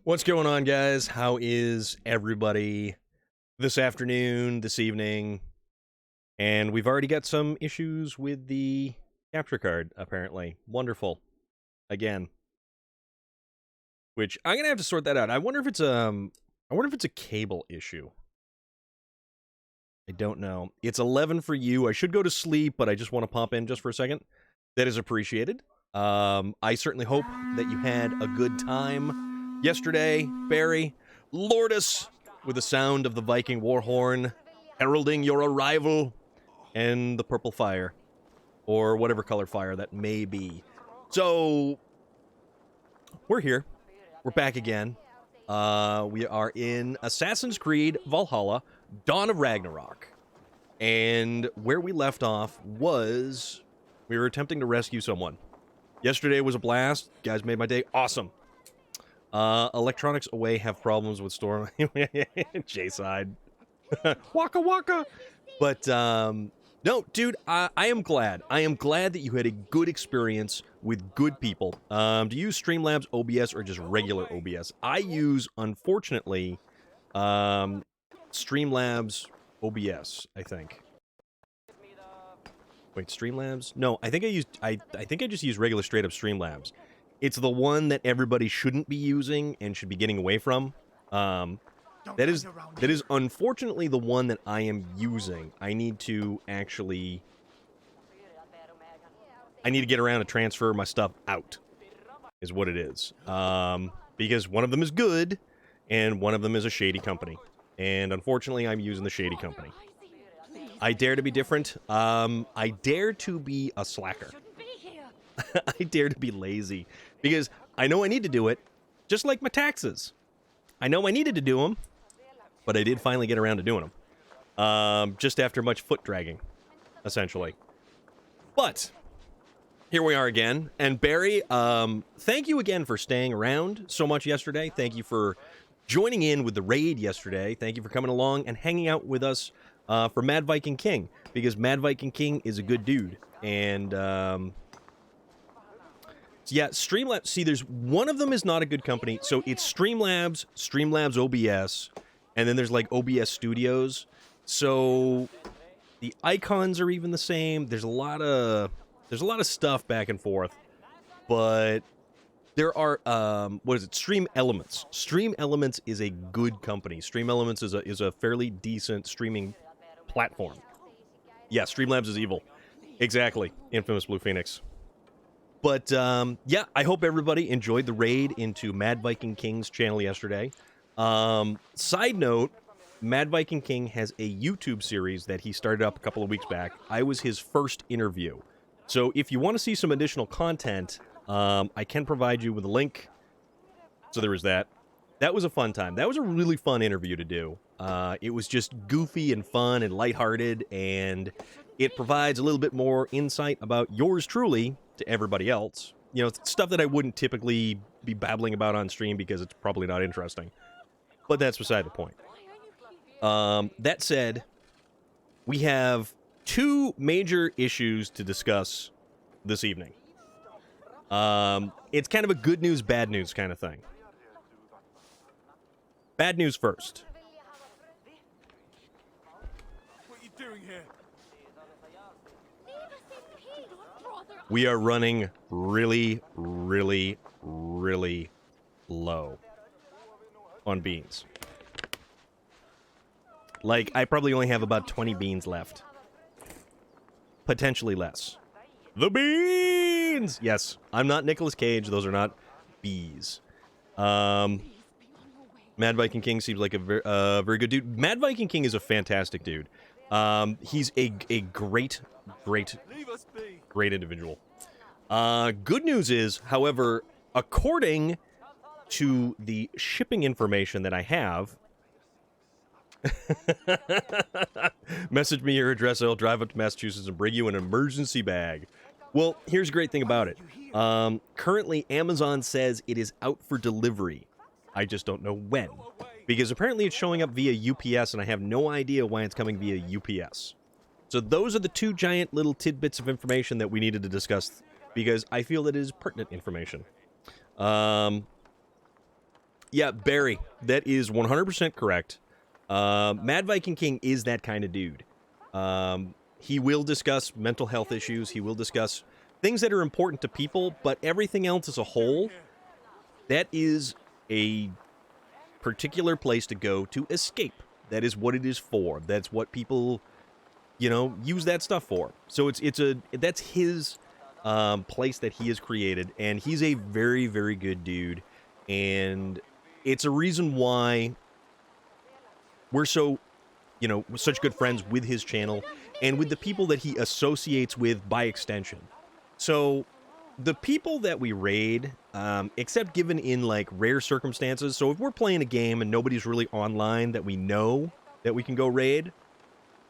What's going on, guys? How is everybody this afternoon, this evening? And we've already got some issues with the capture card, apparently. Wonderful. Again. Which, I'm gonna have to sort that out. I wonder if it's a cable issue. I don't know. It's 11 for you. I should go to sleep, but I just want to pop in just for a second. That is appreciated. I certainly hope that you had a good time yesterday, Barry. Lourdes, with the sound of the Viking war horn, heralding your arrival, and the purple fire, or whatever color fire that may be. So, we're here. We're back again. We are in Assassin's Creed Valhalla, Dawn of Ragnarok. And where we left off was we were attempting to rescue someone. Yesterday was a blast. Guys made my day awesome. Electronics away have problems with storm. J-side. Waka waka. But, no, dude, I am glad. I am glad that you had a good experience with good people. Do you use Streamlabs OBS or just regular OBS? I use, unfortunately, Streamlabs OBS, I think. Wait, Streamlabs? No, I think I think I just use regular straight up Streamlabs. It's the one that everybody shouldn't be using and should be getting away from. That is unfortunately the one that I am using. I need to actually... I need to get around to transfer my stuff out, is what it is. Because one of them is good, and one of them is a shady company. And unfortunately, I'm using the shady company. I dare to be different. I dare to be a slacker. I dare to be lazy. Because I know I need to do it, just like my taxes. I know I needed to do them, but I did finally get around to doing them. Just after much foot dragging, essentially. But here we are again. And Barry, thank you again for staying around so much yesterday. Thank you for joining in with the raid yesterday. Thank you for coming along and hanging out with us for Mad Viking King. Because Mad Viking King is a good dude. And, yeah, Streamlabs, see, there's one of them is not a good company. So it's Streamlabs, Streamlabs OBS, and then there's like OBS Studios. So the icons are even the same. There's a lot of stuff back and forth. But there are what is it? Stream Elements. Stream Elements is a good company. Stream Elements is a fairly decent streaming platform. Yeah, Streamlabs is evil. Exactly. Infamous Blue Phoenix. But, yeah, I hope everybody enjoyed the raid into Mad Viking King's channel yesterday. Side note, Mad Viking King has a YouTube series that he started up a couple of weeks back. I was his first interview. So if you want to see some additional content, I can provide you with a link. So there was that. That was a fun time. That was a really fun interview to do. It was just goofy and fun and lighthearted, and it provides a little bit more insight about yours truly to everybody else. You know, stuff that I wouldn't typically be babbling about on stream because it's probably not interesting. But that's beside the point. That said, we have two major issues to discuss this evening. It's kind of a good news, bad news kind of thing. Bad news first. What are you doing here? We are running really, really, really low on beans. Like, I probably only have about 20 beans left. Potentially less. The beans! Yes, I'm not Nicolas Cage. Those are not bees. Mad Viking King seems like a very good dude. Mad Viking King is a fantastic dude. He's a great individual. Good news is, however, according to the shipping information that I have, message me your address. I'll drive up to Massachusetts and bring you an emergency bag. Well, here's a great thing about it. Currently, Amazon says it is out for delivery. I just don't know when. Because apparently it's showing up via UPS, and I have no idea why it's coming via UPS. So those are the two giant little tidbits of information that we needed to discuss, because I feel that it is pertinent information. Yeah, Barry, that is 100% correct. Mad Viking King is that kind of dude. He will discuss mental health issues. He will discuss things that are important to people, but everything else as a whole, that is a particular place to go to escape. That is what it is for. That's what people, you know, use that stuff for. So that's his place that he has created, and he's a very, very good dude, and it's a reason why we're so, you know, such good friends with his channel and with the people that he associates with by extension. So the people that we raid, except given in like rare circumstances, so if we're playing a game and nobody's really online that we know that we can go raid,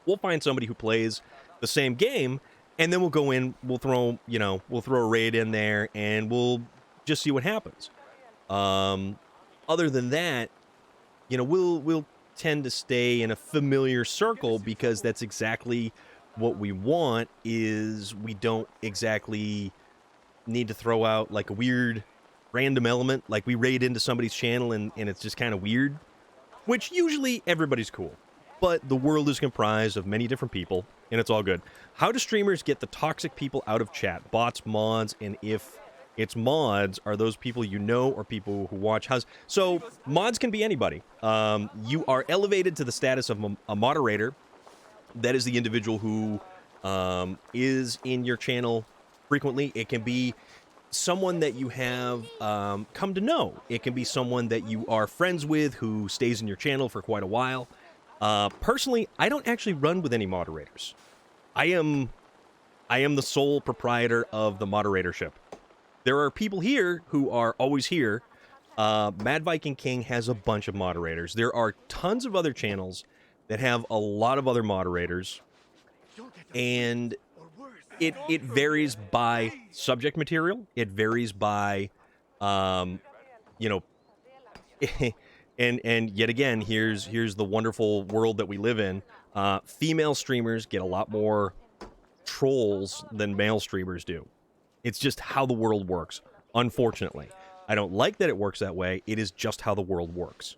we'll find somebody who plays the same game, and then we'll go in, we'll throw a raid in there, and we'll just see what happens. Other than that, you know, we'll tend to stay in a familiar circle, because that's exactly what we want. Is we don't exactly need to throw out like a weird random element, like we raid into somebody's channel and it's just kind of weird, which usually everybody's cool. But the world is comprised of many different people, and it's all good. How do streamers get the toxic people out of chat? Bots, mods, and if it's mods, are those people you know or people who watch? So mods can be anybody. You are elevated to the status of a moderator. That is the individual who is in your channel frequently. It can be someone that you have come to know. It can be someone that you are friends with who stays in your channel for quite a while. Personally, I don't actually run with any moderators. I am the sole proprietor of the moderatorship. There are people here who are always here. Mad Viking King has a bunch of moderators. There are tons of other channels that have a lot of other moderators, and it varies by subject material. It varies by, you know, and yet again, here's the wonderful world that we live in. Female streamers get a lot more trolls than male streamers do. It's just how the world works, unfortunately. I don't like that it works that way. It is just how the world works.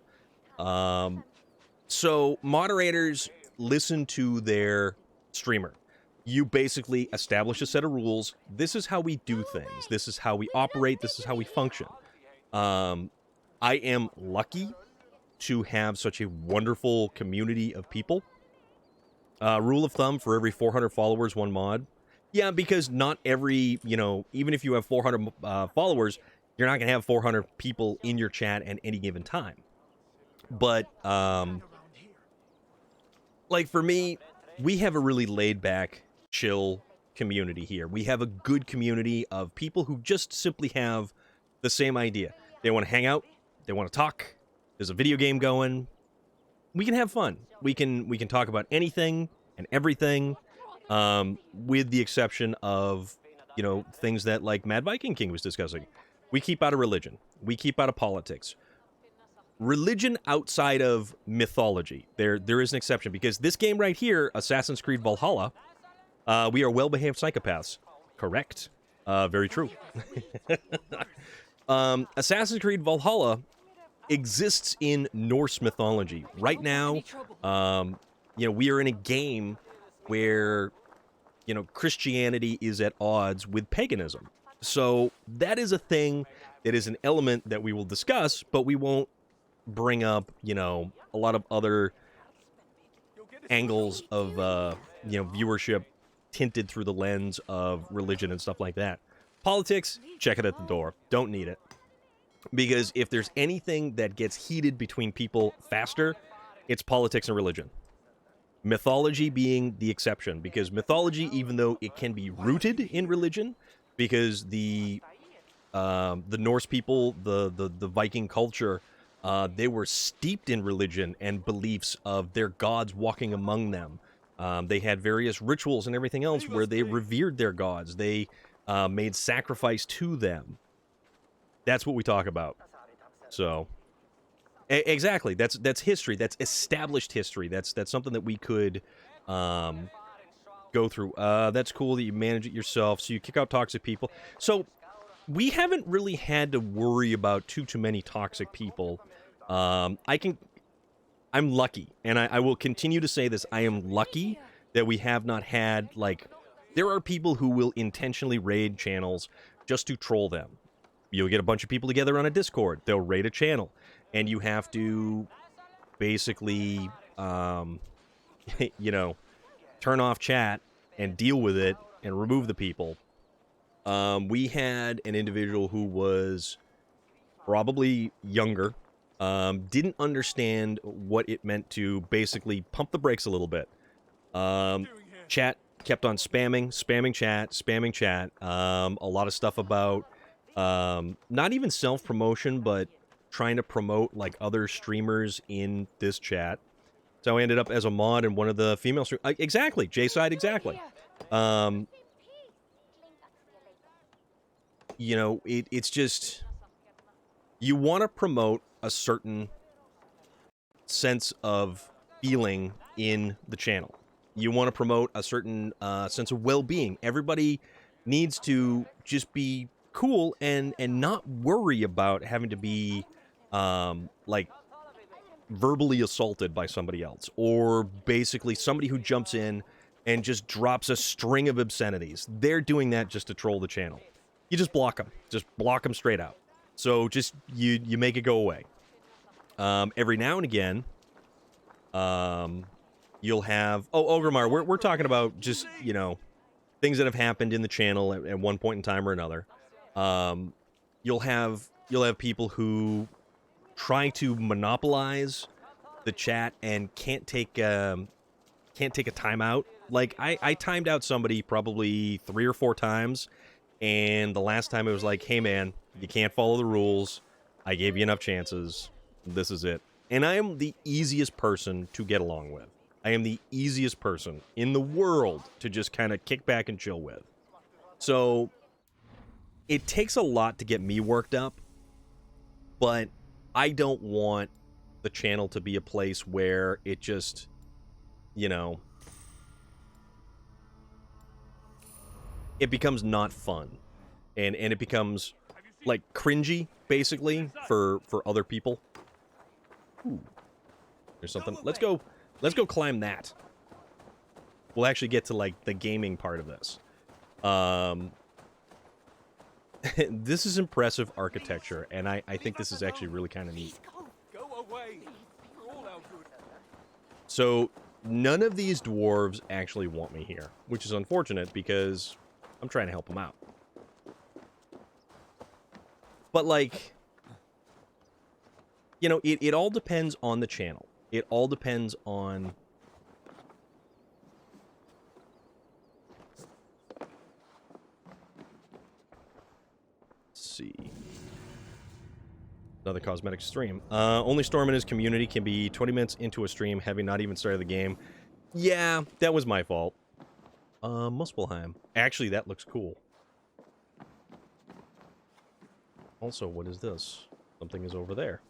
So moderators listen to their streamer. You basically establish a set of rules. This is how we do things. This is how we operate. This is how we function. I am lucky to have such a wonderful community of people. Rule of thumb, for every 400 followers, one mod. Yeah, because not every, you know, even if you have 400 followers, you're not going to have 400 people in your chat at any given time. But, like for me, we have a really laid-back, chill community here. We have a good community of people who just simply have the same idea. They want to hang out. They want to talk. There's a video game going. We can have fun. We can talk about anything and everything, with the exception of, you know, things that like Mad Viking King was discussing. We keep out of religion. We keep out of politics. Religion outside of mythology, there is an exception, because this game right here, Assassin's Creed Valhalla, we are well-behaved psychopaths. Correct. Very true. Assassin's Creed Valhalla exists in Norse mythology. Right now, you know, we are in a game where Christianity is at odds with paganism. So that is a thing that is an element that we will discuss, but we won't bring up, a lot of other angles of, viewership tinted through the lens of religion and stuff like that. Politics, check it at the door. Don't need it. Because if there's anything that gets heated between people faster, it's politics and religion. Mythology being the exception, because mythology, even though it can be rooted in religion, because the Norse people, the Viking culture, they were steeped in religion and beliefs of their gods walking among them. They had various rituals and everything else where they revered their gods. They made sacrifice to them. That's what we talk about. So, exactly. That's history. That's established history. That's something that we could go through. That's cool that you manage it yourself. So you kick out toxic people. So we haven't really had to worry about too many toxic people. I'm lucky, and I will continue to say this. I am lucky that we have not had, there are people who will intentionally raid channels just to troll them. You'll get a bunch of people together on a Discord. They'll raid a channel, and you have to basically, turn off chat and deal with it and remove the people. We had an individual who was probably younger, didn't understand what it meant to basically pump the brakes a little bit. Chat kept on spamming chat. A lot of stuff about not even self-promotion, but trying to promote other streamers in this chat. So I ended up as a mod in one of the female streamers. Exactly, J-Side, exactly. It's just, you want to promote a certain sense of feeling in the channel. You want to promote a certain sense of well-being. Everybody needs to just be cool and not worry about having to be verbally assaulted by somebody else, or basically somebody who jumps in and just drops a string of obscenities. They're doing that just to troll the channel. You just block them straight out. So just you make it go away. Every now and again, you'll have Ogrimmar, we're talking about just things that have happened in the channel at one point in time or another. You'll have people who try to monopolize the chat and can't take a timeout. I timed out somebody probably 3 or 4 times, and the last time it was like, hey man, you can't follow the rules. I gave you enough chances. This is it. And I am the easiest person to get along with. I am the easiest person in the world to just kind of kick back and chill with. So it takes a lot to get me worked up, but I don't want the channel to be a place where it just, it becomes not fun. And it becomes cringy, basically, for other people. Ooh. There's something. Let's go climb that. We'll actually get to the gaming part of this. This is impressive architecture, and I think this is actually really kind of neat. So none of these dwarves actually want me here, which is unfortunate because I'm trying to help them out. But it all depends on the channel. It all depends on... Let's see. Another cosmetic stream. Only storm in his community can be 20 minutes into a stream, having not even started the game. Yeah, that was my fault. Muspelheim. Actually, that looks cool. Also, what is this? Something is over there.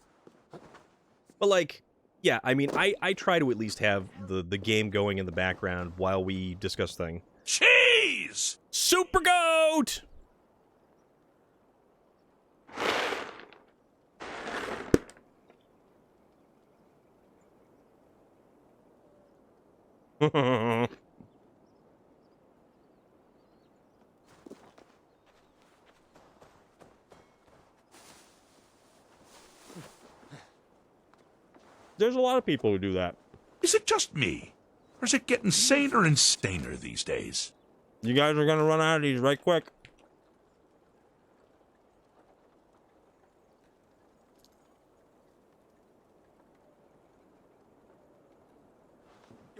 But yeah, I mean, I try to at least have the game going in the background while we discuss things. Cheese! Super Goat! there's a lot of people who do that. Is it just me? Or is it getting saner and saner these days? You guys are gonna run out of these right quick.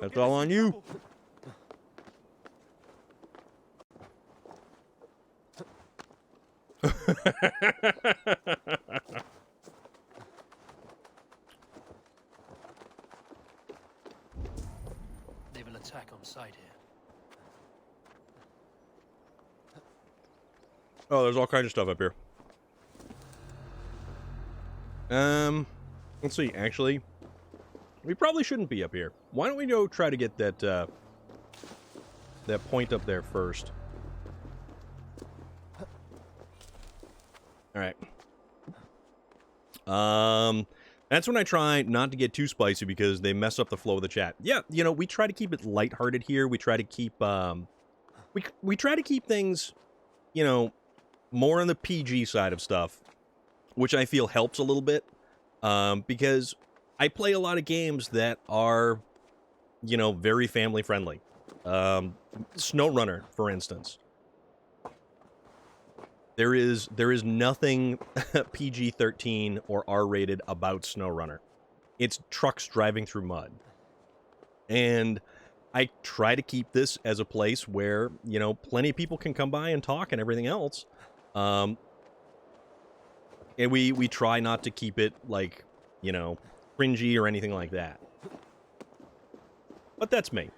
That's all on you. They will attack on sight here. Oh, there's all kinds of stuff up here. Let's see. Actually, we probably shouldn't be up here. Why don't we go try to get that that point up there first? All right. That's when I try not to get too spicy because they mess up the flow of the chat. Yeah, you know, we try to keep it lighthearted here. We try to keep we try to keep things, you know, more on the PG side of stuff, which I feel helps a little bit, because I play a lot of games that are, you know, very family friendly. SnowRunner, for instance. There is nothing PG-13 or R-rated about SnowRunner. It's trucks driving through mud. And I try to keep this as a place where, you know, plenty of people can come by and talk and everything else. And we try not to keep it, like, you know, cringy or anything like that. But that's me.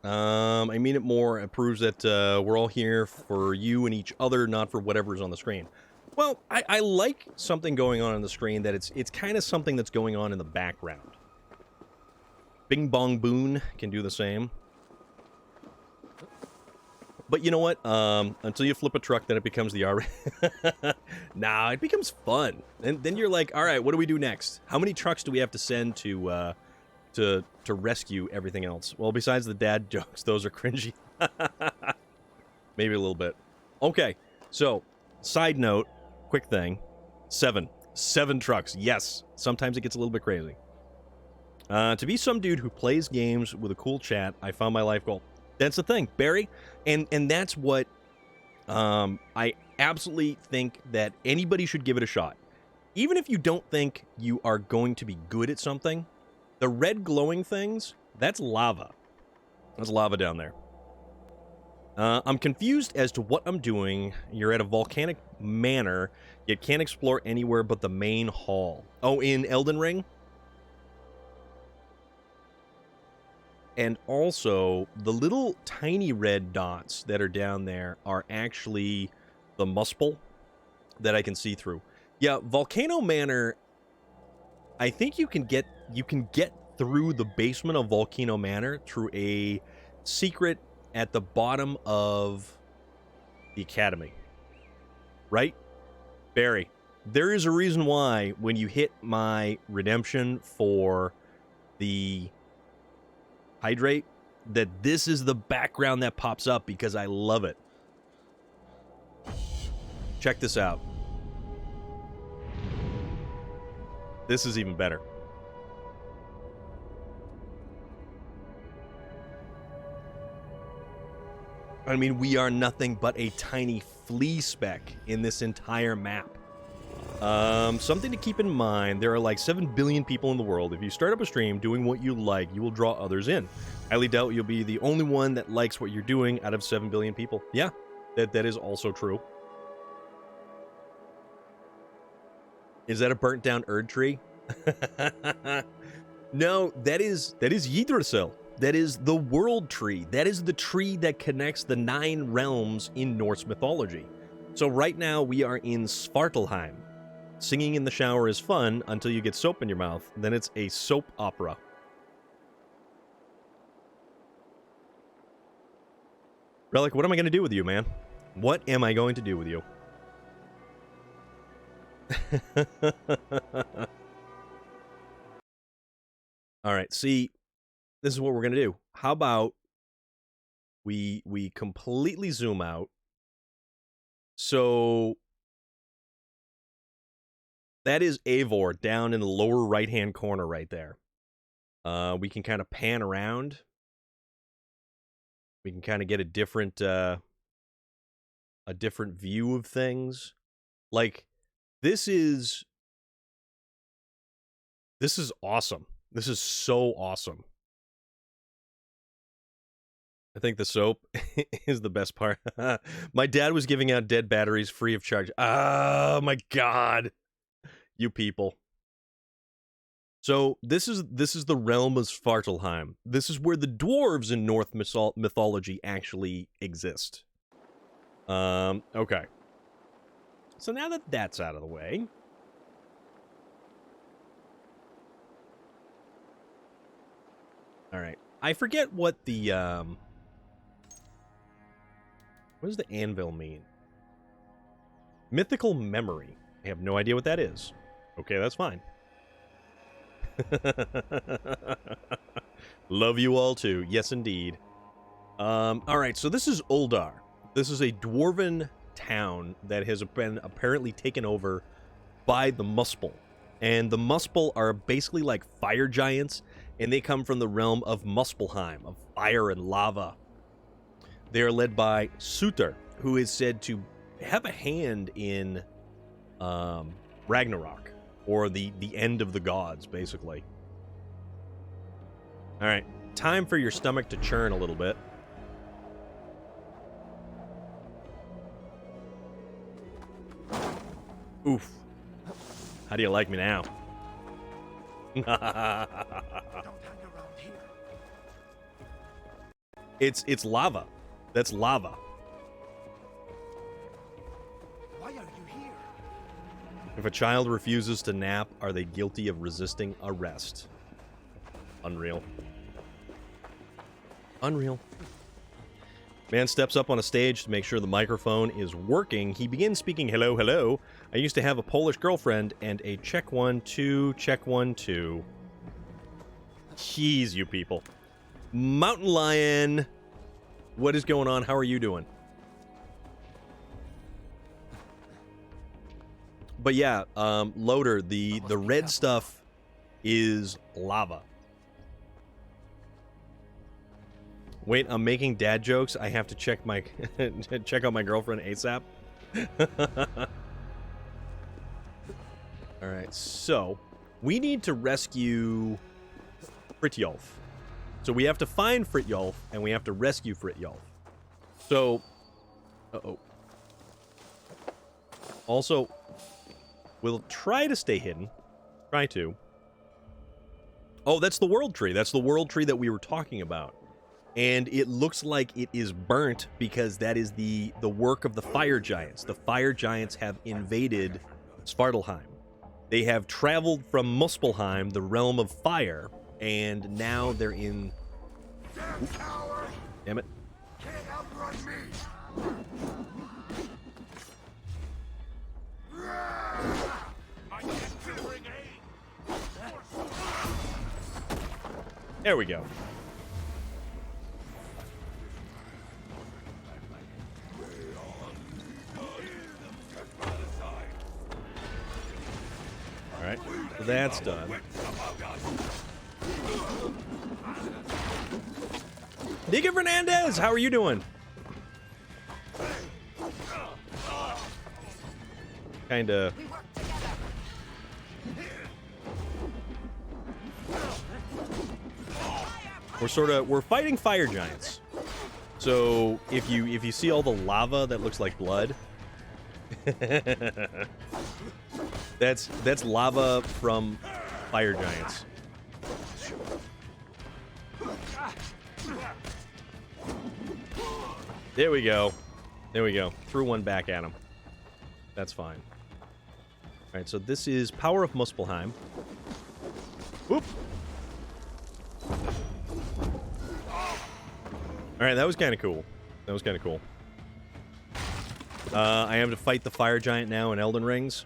I mean it more. It proves that we're all here for you and each other, not for whatever's on the screen. Well, I like something going on the screen that it's kind of something that's going on in the background. Bing Bong Boon can do the same. But you know what? Until you flip a truck, then it becomes the R. Nah, it becomes fun. And then you're like, all right, what do we do next? How many trucks do we have to send to rescue everything else? Well, besides the dad jokes, those are cringy. Maybe a little bit. Okay, so, side note, quick thing. 7 trucks, yes. Sometimes it gets a little bit crazy. To be some dude who plays games with a cool chat, I found my life goal. That's the thing, Barry. And that's what I absolutely think that anybody should give it a shot. Even if you don't think you are going to be good at something, the red glowing things, that's lava. There's lava down there. I'm confused as to what I'm doing. You're at a volcanic manor, yet can't explore anywhere but the main hall. Oh, in Elden Ring? And also, the little tiny red dots that are down there are actually the Muspel that I can see through. Yeah, Volcano Manor, I think you can get through the basement of Volcano Manor through a secret at the bottom of the academy. Right? Barry, there is a reason why when you hit my redemption for the hydrate, that this is the background that pops up because I love it. Check this out. This is even better. I mean, we are nothing but a tiny flea speck in this entire map. Something to keep in mind, there are like 7 billion people in the world. If you start up a stream doing what you like, you will draw others in. Highly doubt you'll be the only one that likes what you're doing out of 7 billion people. Yeah, that is also true. Is that a burnt down Erd tree? No, that is Yggdrasil. That is the world tree. That is the tree that connects the 9 realms in Norse mythology. So right now we are in Svartalfheim. Singing in the shower is fun until you get soap in your mouth. Then it's a soap opera. Relic, what am I going to do with you, man? What am I going to do with you? All right, see, this is what we're going to do. How about we completely zoom out. So That is Eivor down in the lower right-hand corner right there. We can kind of pan around. We can kind of get a different view of things. Like, this is awesome. This is so awesome. I think the soap is the best part. My dad was giving out dead batteries free of charge. Oh my god. You people. So this is the realm of Svartalfheim. This is where the dwarves in Norse mythology actually exist. Okay. So now that that's out of the way, all right. I forget what the what does the anvil mean? Mythical memory. I have no idea what that is. Okay, that's fine. Love you all too. Yes, indeed. All right, so this is Uldar. This is a dwarven town that has been apparently taken over by the Muspel. And the Muspel are basically like fire giants, and they come from the realm of Muspelheim, of fire and lava. They are led by Suter, who is said to have a hand in Ragnarok, or the end of the gods, basically. All right, time for your stomach to churn a little bit. Oof. How do you like me now? Don't hang around here. It's lava. That's lava. Why are you here? If a child refuses to nap, are they guilty of resisting arrest? Unreal. Unreal. Man steps up on a stage to make sure the microphone is working. He begins speaking, hello, hello. I used to have a Polish girlfriend and a check 1, 2, check 1, 2. Jeez, you people. Mountain Lion. What is going on? How are you doing? But yeah, Loader, the red stuff is lava. Wait, I'm making dad jokes. I have to check my check out my girlfriend ASAP. All right, so we need to rescue Fritjolf. So we have to find Fritjolf and we have to rescue Fritjolf. So, also, we'll try to stay hidden. Try to. Oh, that's the world tree. That's the world tree that we were talking about. And it looks like it is burnt because that is the work of the fire giants. The fire giants have invaded Svartalfheim. They have traveled from Muspelheim, the realm of fire, and now they're in... Oops. Damn it. Can't outrun me. There we go. Alright, so that's done. Nika Fernandez, how are you doing? Kinda. We're fighting fire giants. So if you see all the lava that looks like blood, that's lava from fire giants. There we go. There we go. Threw one back at him. That's fine. Alright, so this is Power of Muspelheim. Whoop! Alright, that was kind of cool. That was kind of cool. I am to fight the fire giant now in Elden Rings.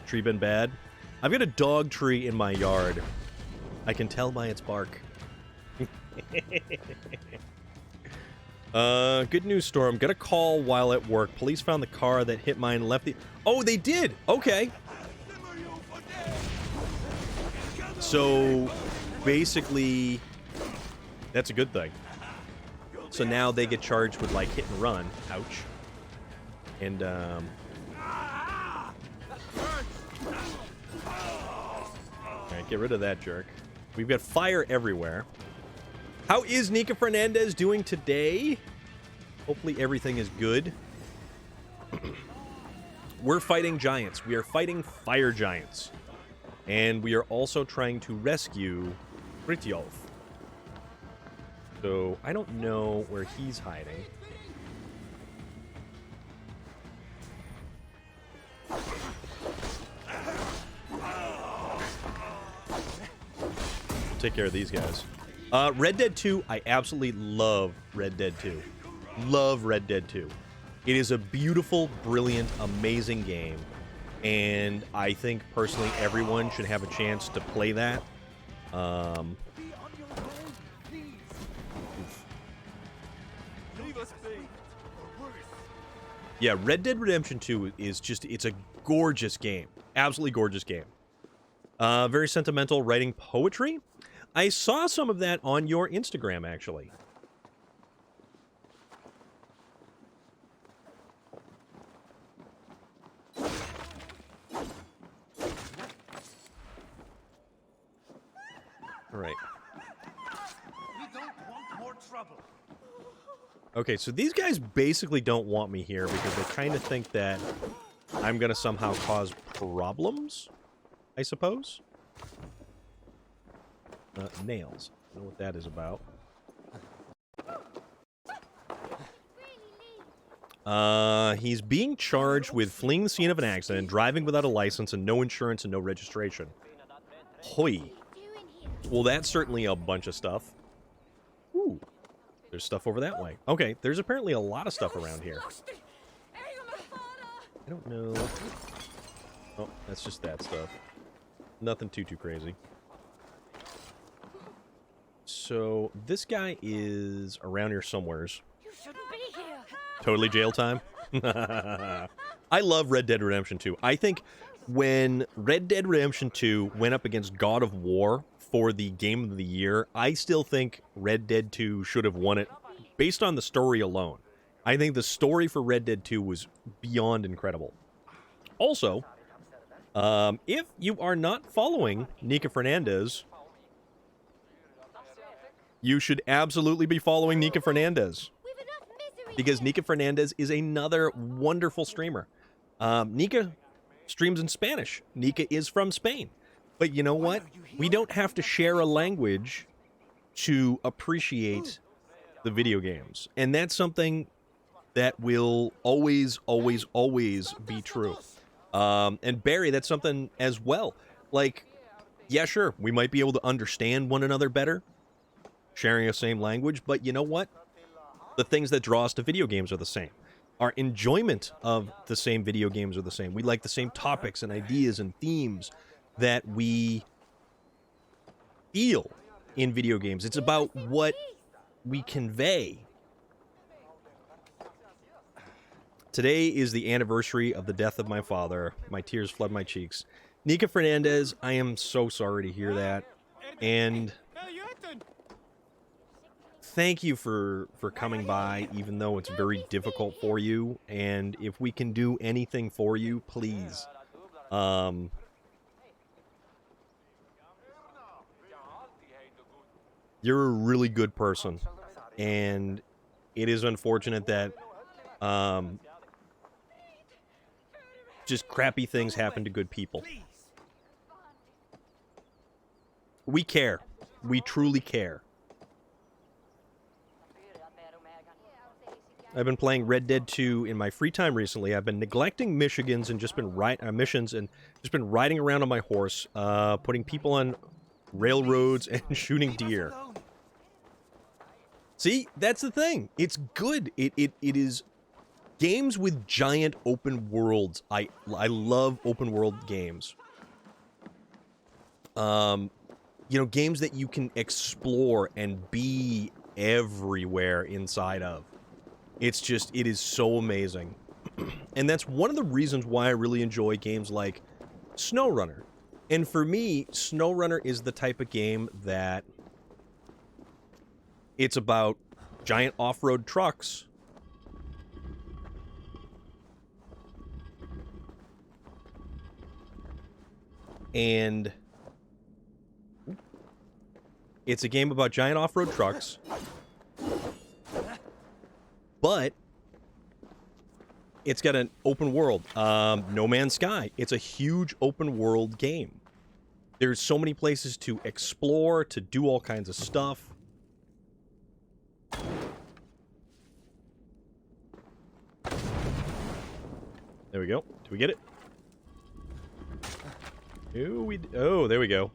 Tree been bad. I've got a dog tree in my yard. I can tell by its bark. Good news, Storm. Got a call while at work. Police found the car that hit mine and left the... Oh, they did! Okay. So, basically, that's a good thing. So now they get charged with, like, hit and run. Ouch. And, Alright, get rid of that jerk. We've got fire everywhere. How is Nika Fernandez doing today? Hopefully everything is good. We're fighting giants. We are fighting fire giants. And we are also trying to rescue Fritjolf. So, I don't know where he's hiding. Take care of these guys. Red Dead 2, I absolutely love Red Dead 2. Love Red Dead 2. It is a beautiful, brilliant, amazing game. And I think, personally, everyone should have a chance to play that. Yeah, Red Dead Redemption 2 is just, it's a gorgeous game. Absolutely gorgeous game. Very sentimental, writing poetry. I saw some of that on your Instagram, actually. All right. We don't want more trouble. Okay, so these guys basically don't want me here because they kind of think that I'm going to somehow cause problems, I suppose. Nails. I don't know what that is about. He's being charged with fleeing the scene of an accident, driving without a license, and no insurance and no registration. Hoi. Well, that's certainly a bunch of stuff. Ooh. There's stuff over that way. Okay, there's apparently a lot of stuff around here. I don't know. Oh, that's just that stuff. Nothing too crazy. So, this guy is around here somewheres. You shouldn't be here. Totally jail time. I love Red Dead Redemption 2. I think when Red Dead Redemption 2 went up against God of War for the Game of the Year, I still think Red Dead 2 should have won it based on the story alone. I think the story for Red Dead 2 was beyond incredible. Also, if you are not following Nika Fernandez, you should absolutely be following Nika Fernandez. Because Nika Fernandez is another wonderful streamer. Nika streams in Spanish. Nika is from Spain. But you know what? We don't have to share a language to appreciate the video games. And that's something that will always, always, always be true. And Barry, that's something as well. Like, yeah, sure, we might be able to understand one another better, sharing the same language, but you know what? The things that draw us to video games are the same. Our enjoyment of the same video games are the same. We like the same topics and ideas and themes that we feel in video games. It's about what we convey. Today is the anniversary of the death of my father. My tears flood my cheeks. Nika Fernandez, I am so sorry to hear that. And thank you for coming by, even though it's very difficult for you. And if we can do anything for you, please. You're a really good person. And it is unfortunate that just crappy things happen to good people. We care. We truly care. I've been playing Red Dead 2 in my free time recently. I've been neglecting missions and just been missions and just been riding around on my horse, putting people on railroads and shooting deer. See, that's the thing. It's good. It is games with giant open worlds. I love open world games. You know, games that you can explore and be everywhere inside of. It's just, it is so amazing. And that's one of the reasons why I really enjoy games like SnowRunner. And for me, SnowRunner is the type of game that it's about giant off-road trucks and it's a game about giant off-road trucks, but it's got an open world. No Man's Sky. It's a huge open world game. There's so many places to explore, to do all kinds of stuff. There we go. Do we get it? Oh, there we go.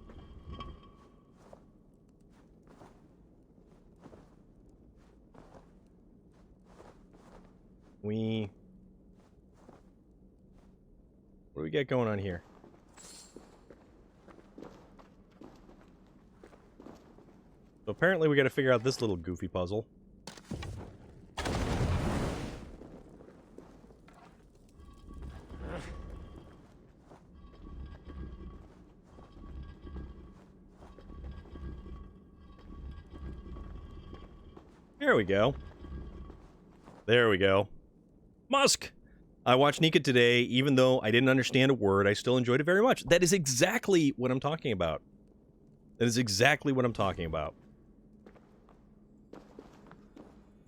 What do we get going on here? So apparently we got to figure out this little goofy puzzle. There we go. There we go. Musk! I watched Nika today, even though I didn't understand a word, I still enjoyed it very much. That is exactly what I'm talking about. That is exactly what I'm talking about.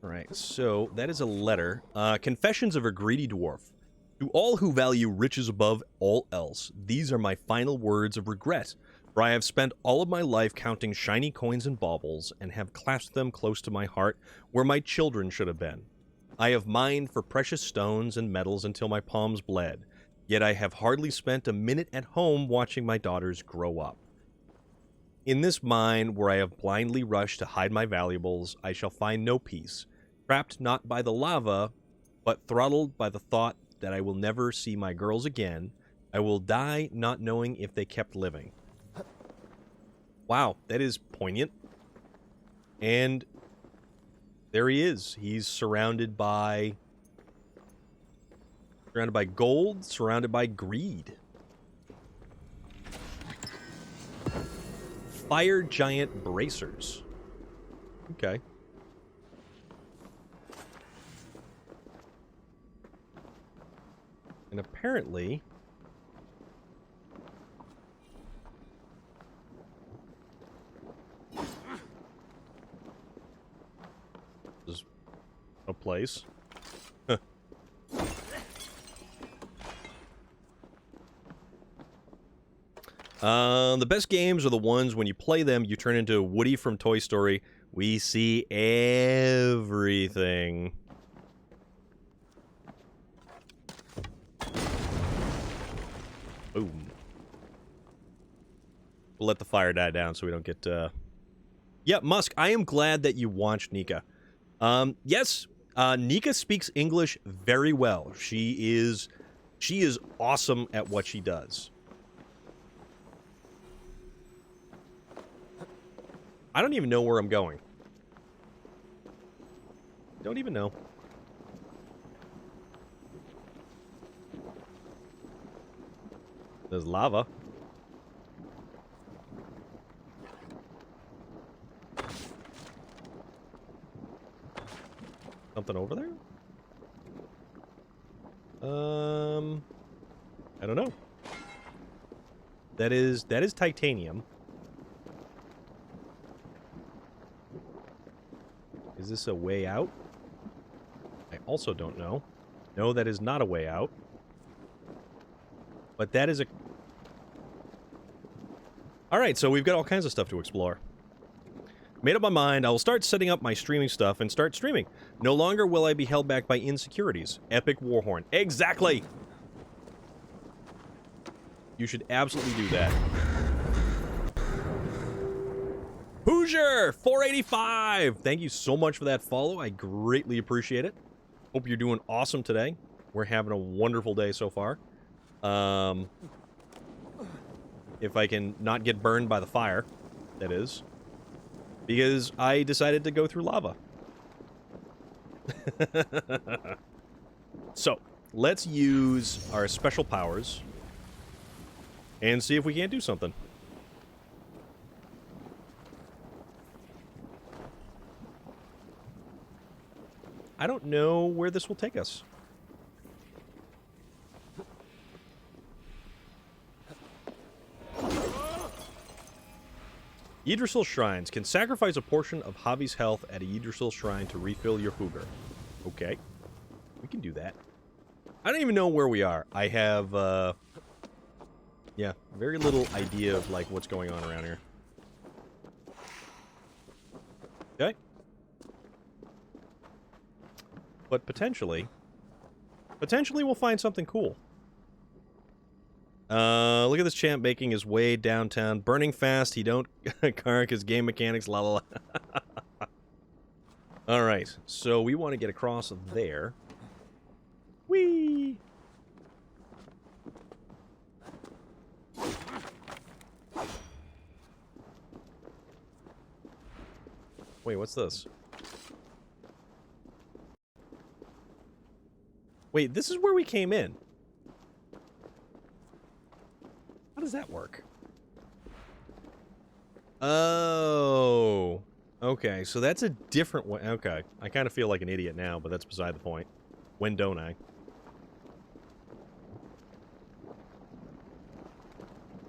Alright, so that is a letter. Confessions of a Greedy Dwarf. To all who value riches above all else, these are my final words of regret, for I have spent all of my life counting shiny coins and baubles, and have clasped them close to my heart, where my children should have been. I have mined for precious stones and metals until my palms bled, yet I have hardly spent a minute at home watching my daughters grow up. In this mine, where I have blindly rushed to hide my valuables, I shall find no peace, trapped not by the lava, but throttled by the thought that I will never see my girls again. I will die not knowing if they kept living. Wow, that is poignant. And there he is. He's surrounded by gold, surrounded by greed. Fire giant bracers. Okay. And apparently there's a place. The best games are the ones when you play them, you turn into Woody from Toy Story. We see everything. Boom. We'll let the fire die down so we don't get, Yeah, Musk, I am glad that you watched Nika. Yes, Nika speaks English very well. She is awesome at what she does. I don't even know where I'm going. Don't even know. There's lava. Something over there? I don't know. That is titanium. Is this a way out? I also don't know. No, that is not a way out. But that is a... Alright, so we've got all kinds of stuff to explore. Made up my mind, I will start setting up my streaming stuff and start streaming. No longer will I be held back by insecurities. Epic Warhorn. Exactly! You should absolutely do that. Hoosier 485! Thank you so much for that follow. I greatly appreciate it. Hope you're doing awesome today. We're having a wonderful day so far. If I can not get burned by the fire, that is. Because I decided to go through lava. So, let's use our special powers and see if we can't do something. I don't know where this will take us. Yggdrasil Shrines. Can sacrifice a portion of Javi's health at a Yggdrasil Shrine to refill your Hooger. Okay. We can do that. I don't even know where we are. I have, yeah, very little idea of, like, what's going on around here. Okay. But potentially we'll find something cool. Look at this champ making his way downtown. Burning fast, he don't cark his game mechanics, la la la. Alright, so we want to get across there. Whee! Wait, what's this? Wait, this is where we came in. How does that work? Oh. Okay, so that's a different way. Okay. I kind of feel like an idiot now, but that's beside the point. When don't I?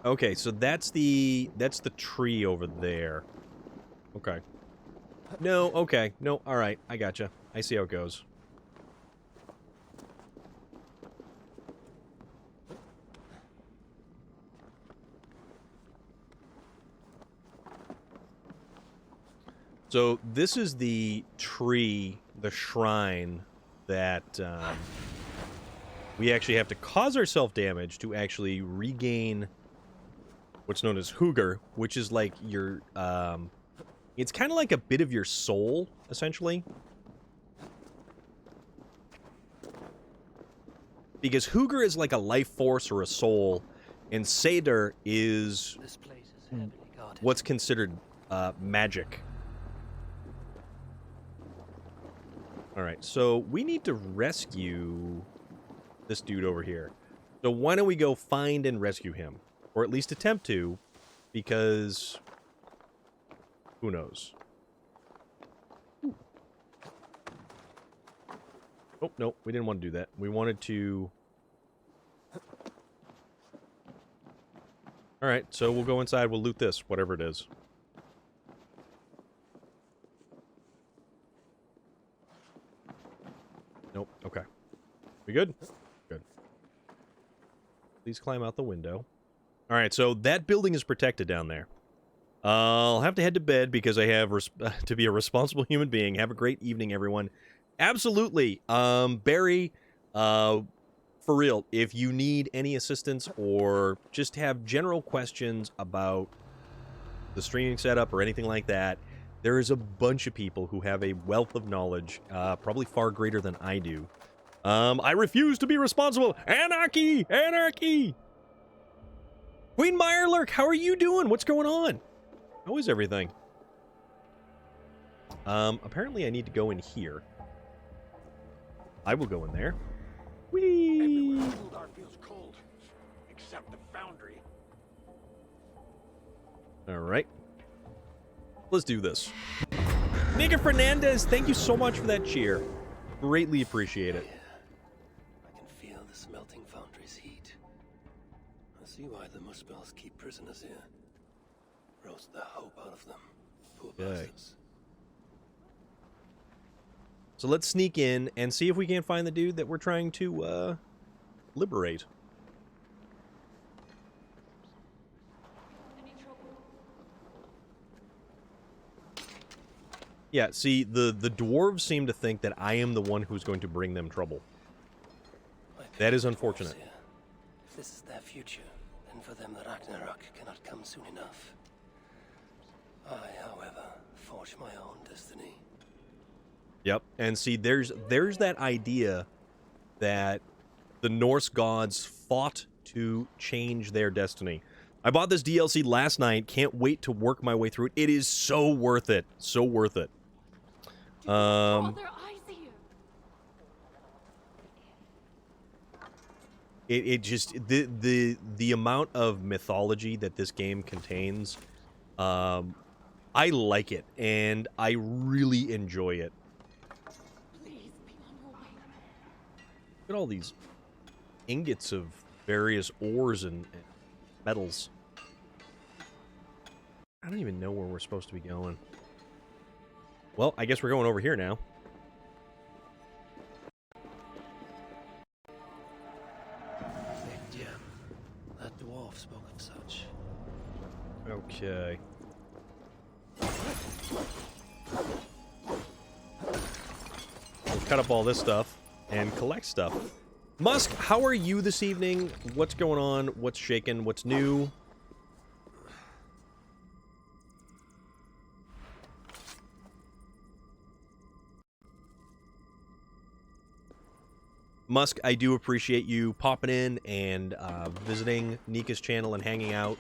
Okay, so that's the tree over there. Okay. No, okay. No, alright. I gotcha. I see how it goes. So this is the tree, the shrine, that we actually have to cause ourselves damage to actually regain what's known as Hooger, which is like your, it's kind of like a bit of your soul, essentially. Because Hooger is like a life force or a soul, and Seder is This place is heavily guarded. what's considered magic. Alright, so we need to rescue this dude over here. So why don't we go find and rescue him? Or at least attempt to, because who knows? Ooh. Oh, no, we didn't want to do that. We wanted to... Alright, so we'll go inside, we'll loot this, whatever it is. Nope. Okay. We good? Good. Please climb out the window. Alright, so that building is protected down there. I'll have to head to bed because I have to be a responsible human being. Have a great evening, everyone. Absolutely. Barry, for real, if you need any assistance or just have general questions about the streaming setup or anything like that, there is a bunch of people who have a wealth of knowledge, probably far greater than I do. I refuse to be responsible. Anarchy! Anarchy! Queen Meyerlurk, how are you doing? What's going on? How is everything? Apparently I need to go in here. I will go in there. Whee! Eldar feels cold, except the foundry. Alright. Let's do this. Mega Fernandez, thank you so much for that cheer. Greatly appreciate it. I can feel the smelting foundry's heat. I see why the Muspels keep prisoners here. Roast the hope out of them. Poor bastards. So let's sneak in and see if we can't find the dude that we're trying to, liberate. Yeah, see, the dwarves seem to think that I am the one who's going to bring them trouble. That is unfortunate. If this is their future, then for them the Ragnarok cannot come soon enough. I, however, forge my own destiny. Yep, and see, there's that idea that the Norse gods fought to change their destiny. I bought this DLC last night, can't wait to work my way through it. It is so worth it, so worth it. All their eyes here. It just the amount of mythology that this game contains, I like it and I really enjoy it. Please be on your way. Look at all these ingots of various ores and metals. I don't even know where we're supposed to be going. Well, I guess we're going over here now. Yeah, that dwarf spoke of such. Okay. We'll cut up all this stuff and collect stuff. Musk, how are you this evening? What's going on? What's shaking? What's new? Musk, I do appreciate you popping in and visiting Nika's channel and hanging out.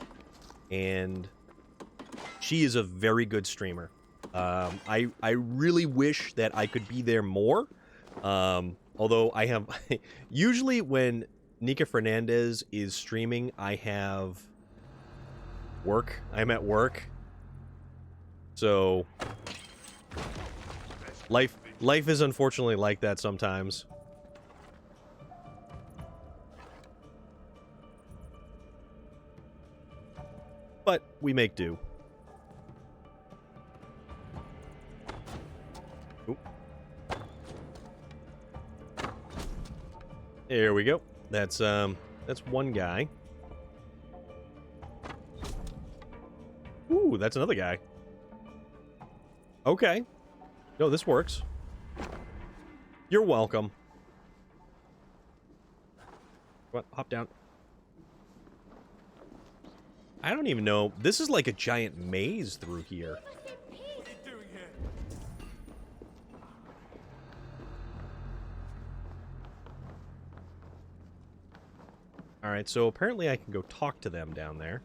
And she is a very good streamer. I really wish that I could be there more. Although I have... usually when Nika Fernandez is streaming, I have work. I'm at work. So... Life is unfortunately like that sometimes. But we make do. Oop. There we go. That's one guy. Ooh, that's another guy. Okay. No, this works. You're welcome. What? Hop down. I don't even know. This is like a giant maze through here. Alright, so apparently I can go talk to them down there.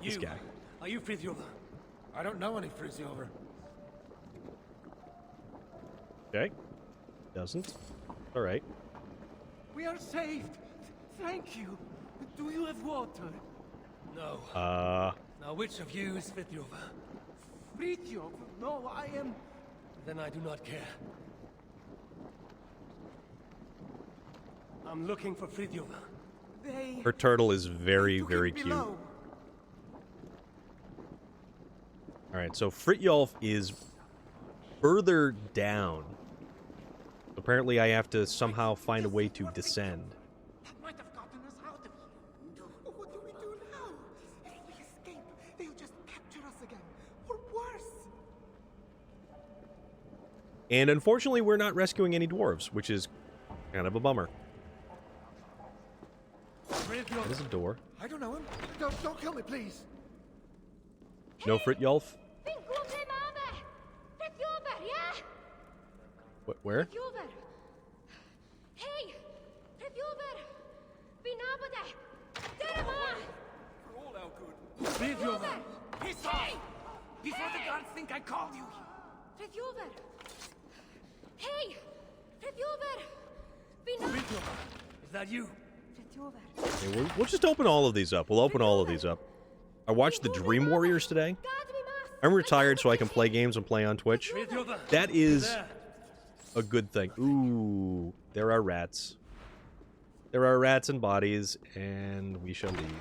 This guy. Are you Frithjof? I don't know any Frithjof. Okay. Doesn't. Alright. We are saved. Thank you. Do you have water? No. Now which of you is Frithjof? Frithjof? No, I am... Then I do not care. I'm looking for Frithjof. They... Her turtle is very, took very it cute. below. Alright, so Frithjof is further down. Apparently I have to somehow find a way to descend. That might have gotten us out of here. What do we do now? If we escape, they'll just capture us again. Or worse. And unfortunately we're not rescuing any dwarves, which is kind of a bummer. Frithjof. There's a door. I don't know him. Don't kill me, please. No Frithjof? What, where? Hey! For all our good. Frithjof. Piss off! Before the guards think I called you. Hey! Frithjof, is that you? Okay, we'll just open all of these up. We'll open all of these up. I watched the Dream Warriors today. I'm retired so I can play games and play on Twitch. Frithjof. That is There. a good thing. Ooh, there are rats. There are rats and bodies, and we shall leave.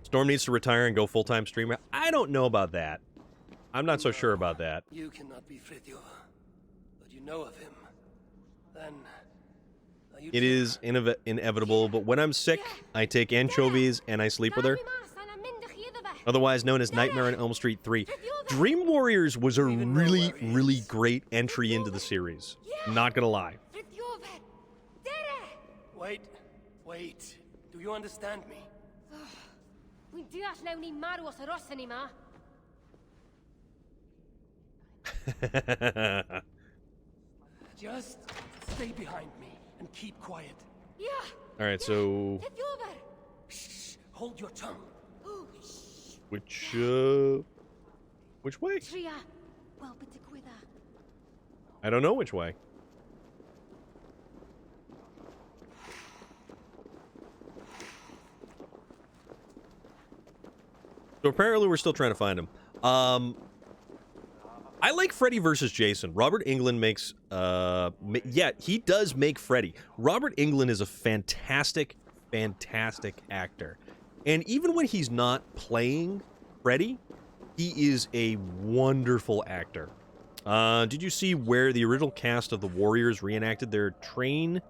Storm needs to retire and go full-time streamer. I don't know about that. I'm not so sure about that. You cannot be Frithjof, but you know of him. Then... are you It is inevitable, but when I'm sick, I take anchovies and I sleep with her. Otherwise known as Nightmare on Elm Street 3. Dream Warriors was a really, really great entry into the series. Not gonna lie. Wait. Do you understand me? Just stay behind me and keep quiet. Alright, so... Shh, hold your tongue. Which, Which way? Tria. Well, but the quither. I don't know which way. So apparently we're still trying to find him. I like Freddy versus Jason. Robert Englund makes, yeah, he does make Freddy. Robert Englund is a fantastic, fantastic actor. And even when he's not playing Freddy, he is a wonderful actor. Did you see where the original cast of the Warriors reenacted their train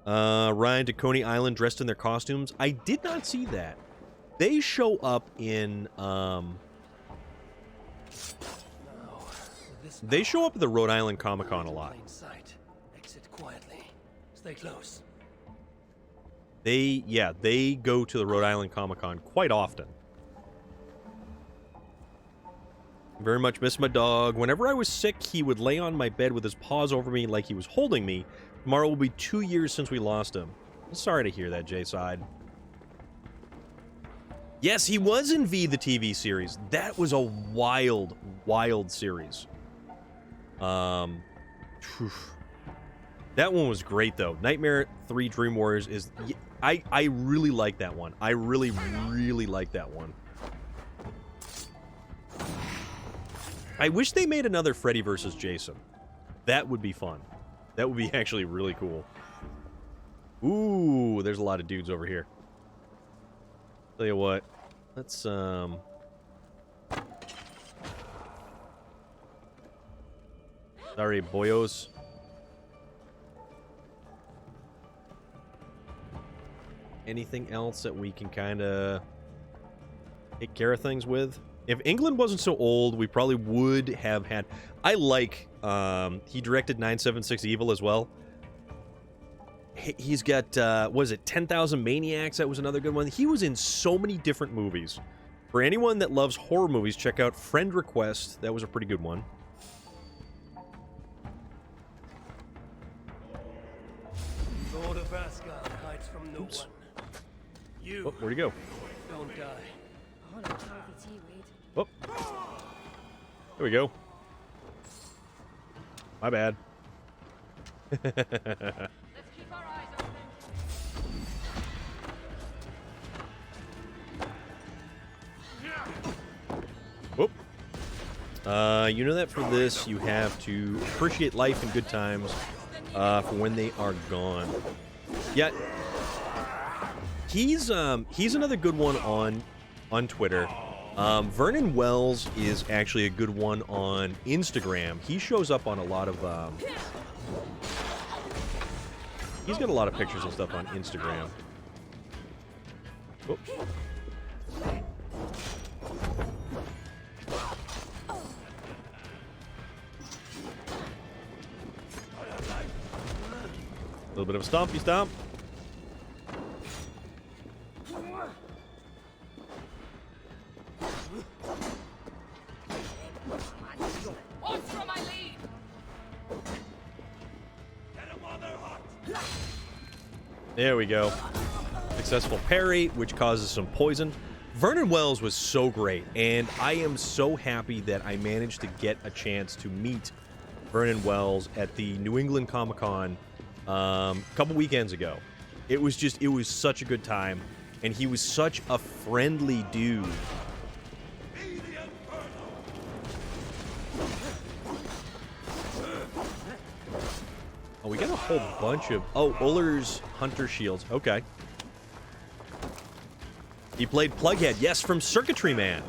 ride to Coney Island dressed in their costumes? I did not see that. They show up in, they show up at the Rhode Island Comic Con a lot. Plain sight. Exit quietly. Stay close. They go to the Rhode Island Comic Con quite often. Very much miss my dog. Whenever I was sick, he would lay on my bed with his paws over me like he was holding me. Tomorrow will be 2 years since we lost him. I'm sorry to hear that, J-Side. Yes, he was in V, the TV series. That was a wild, wild series. That one was great, though. Nightmare 3 Dream Warriors is... I really like that one. I really, really like that one. I wish they made another Freddy versus Jason. That would be fun. That would be actually really cool. Ooh, there's a lot of dudes over here. Tell you what. Let's, Sorry, boyos. Anything else that we can kind of take care of things with? If England wasn't so old, we probably would have had... I like, he directed 976 Evil as well. He's got, what is it, 10,000 Maniacs? That was another good one. He was in so many different movies. For anyone that loves horror movies, check out Friend Request. That was a pretty good one. Lord of Asgard hides from no one. You Oh, where'd he go? don't die. Oh, no, Charlie T. Wade. Oh. There we go. My bad. Let's keep our eyes open. Whoop. You know that for this, you have to appreciate life and good times for when they are gone. Yeah. He's another good one on Twitter. Vernon Wells is actually a good one on Instagram. He shows up on a lot of... he's got a lot of pictures and stuff on Instagram. Oh. A little bit of a stompy stomp. There we go. Successful parry, which causes some poison. Vernon Wells was so great, and I am so happy that I managed to get a chance to meet Vernon Wells at the New England Comic Con a couple weekends ago. It was such a good time, and he was such a friendly dude. Oh, we got a whole bunch of... Oh, Uller's Hunter Shields. Okay. He played Plughead. Yes, from Circuitry Man.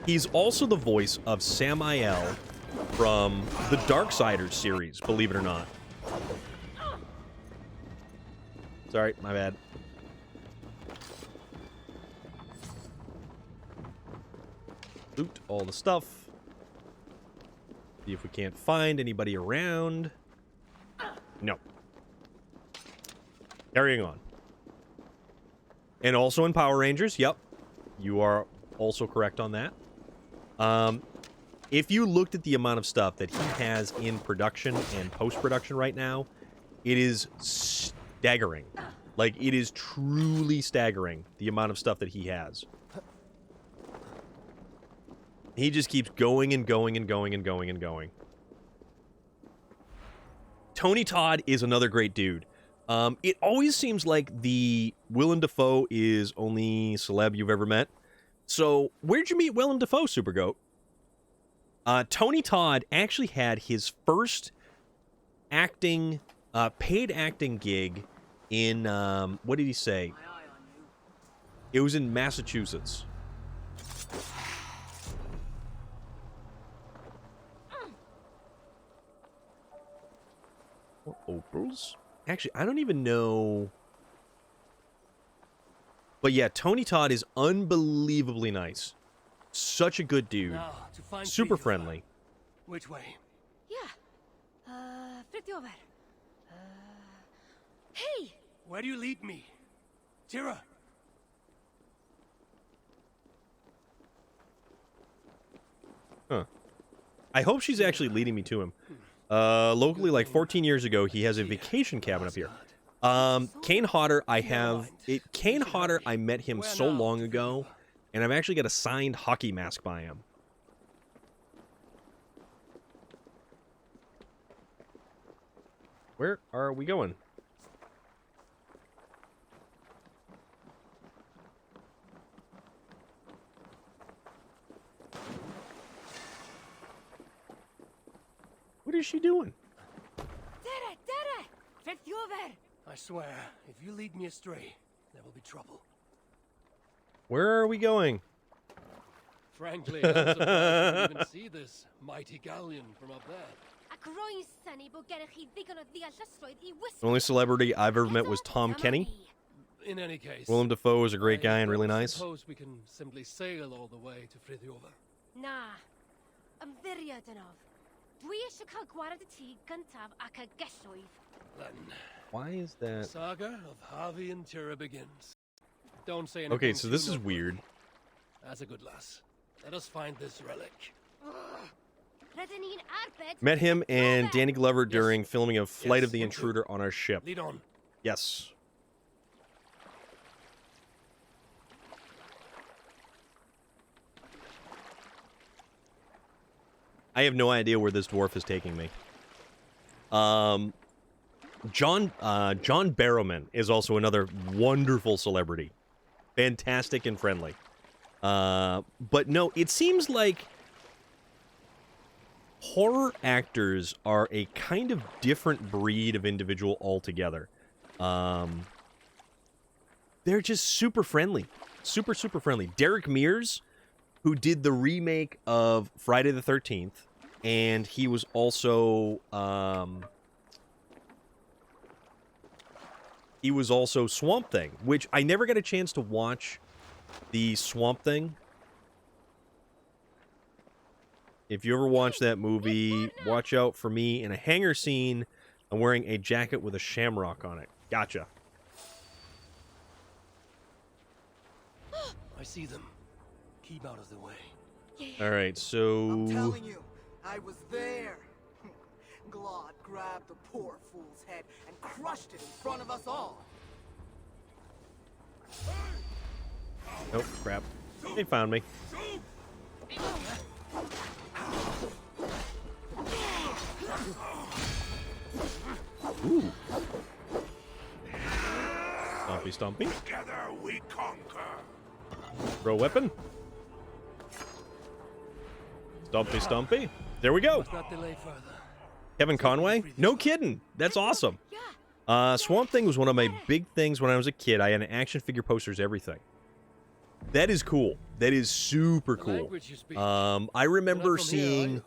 He's also the voice of Samael from the Darksiders series, believe it or not. Sorry, my bad. Loot all the stuff. See if we can't find anybody around. No. Carrying on. And also in Power Rangers, yep. You are also correct on that. If you looked at the amount of stuff that he has in production and post-production right now, it is staggering. Like, it is truly staggering, the amount of stuff that he has. He just keeps going and going and going and going and going. Tony Todd is another great dude. It always seems like the Willem Dafoe is only celeb you've ever met. So, where'd you meet Willem Dafoe, Supergoat? Tony Todd actually had his first paid acting gig in, what did he say? It was in Massachusetts. Or Opals? Actually, I don't even know. But yeah, Tony Todd is unbelievably nice. Such a good dude. Now, to find Super Frithjof. friendly. Which way? Yeah. Frithjof. Hey! Where do you lead me? Tira! Huh. I hope she's actually leading me to him. Locally, like 14 years ago, he has a vacation cabin up here. Kane Hodder, Kane Hodder, I met him so long ago, and I've actually got a signed hockey mask by him. Where are we going? What is she doing? Dere! Frithjof! I swear, if you lead me astray, there will be trouble. Where are we going? Frankly, I'm surprised you didn't even see this mighty galleon from up there. The only celebrity I've ever met was Tom Kenny. In any case, Willem Dafoe is a great guy and really I nice. suppose we can simply sail all the way to Frithjof. Nah. Am firiad yn of. Dwi eisiau cael gwared y tŷ gyntaf ac y gelwydd. Then, Why is that? saga of Harvey and Tira begins. Don't say anything. Okay, so this too is noble. weird. That's a good lass. Let us find this relic. Rydyn ni'n arbed... Met him and Frithjof. Danny Glover during filming of Flight Yes, of the him too. Intruder on our ship. Lead on. Yes. I have no idea where this dwarf is taking me. John Barrowman is also another wonderful celebrity. Fantastic and friendly. But no, it seems like horror actors are a kind of different breed of individual altogether. They're just super friendly. Super friendly. Derek Mears, who did the remake of Friday the 13th, and he was also Swamp Thing, which I never got a chance to watch the Swamp Thing. If you ever watch that movie, watch out for me in a hangar scene. I'm wearing a jacket with a shamrock on it. Gotcha. I see them. Keep out of the way. All right, so I'm telling you, I was there. Glod grabbed the poor fool's head and crushed it in front of us all. oh crap, they found me. Ooh. Stompy. Together we conquer. Throw weapon. Stompy. There we go. Let's not delay further. Kevin Conway? No kidding. That's awesome. Swamp Thing was one of my big things when I was a kid. I had action figure posters, everything. That is cool. That is super The cool. language you speak. I remember You're not from here, are seeing... you?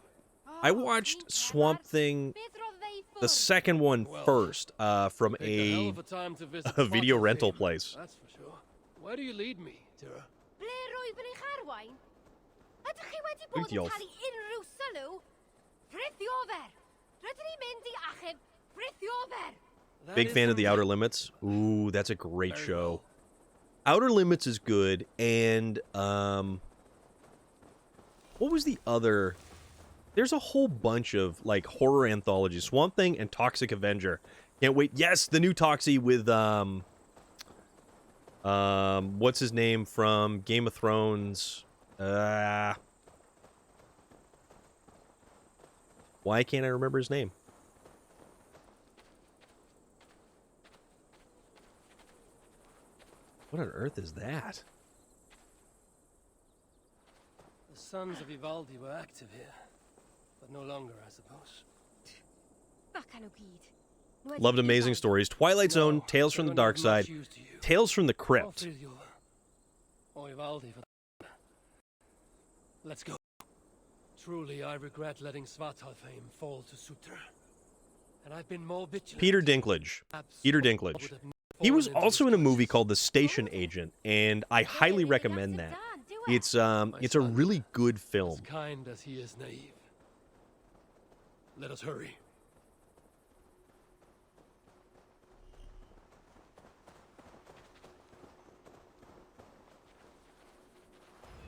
I watched Swamp Thing, the second one Well, first, from Picked a hell a of a time to visit video rental Svartalfheim, place. That's for sure. Where do you lead me, Tira? Ble rwyf yn eich arwain? Ydych chi wedi Dwi'n bod yn diolch. cael unrhyw sylw? Frithjof! Rydyn ni'n mynd i achub Frithjof! That Big is fan of the the Outer relic. Limits. Ooh, that's a great Very show. well. Outer Limits is good, and what was the other? There's a whole bunch of like horror anthologies. Swamp Thing and Toxic Avenger. Can't wait. Yes, the new Toxie with what's his name from Game of Thrones? Why can't I remember his name? What on earth is that? The sons of Ivaldi were active here, but no longer, I suppose. Loved amazing stories. Twilight Zone, No, Tales from they the were Dark not Side, much use to you. Tales from the Or Crypt. Fridio, or Ivaldi for that. Let's go. Truly, I regret letting Svartalfheim fall to Sutter. And I've been more vigilant. Peter Dinklage. Perhaps Peter would Dinklage. have never He was fallen into also his in a movie clutches. called The Station Agent, and I highly recommend that. It's a really good film. As kind as he is naive. Let us hurry.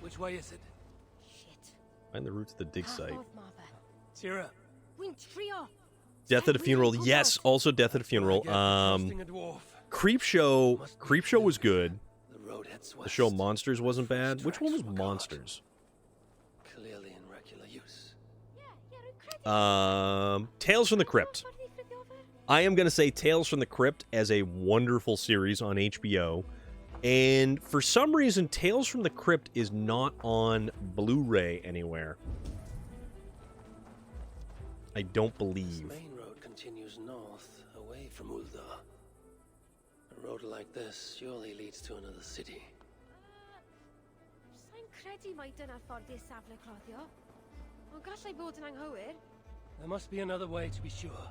Which way is it? Shit. Find the route to the dig site. Tira. Death at a Funeral. Yes, also Death at a Funeral. Trusting a dwarf. Creepshow was good. The road heads The west. show Monsters wasn't bad. Which one was Monsters? Clearly in regular use. Tales from the Crypt. I am going to say Tales from the Crypt as a wonderful series on HBO. And for some reason, Tales from the Crypt is not on Blu-ray anywhere. I don't This believe. main road continues north, away from Ulda. A road like this surely leads to another city. There must be another way to be sure.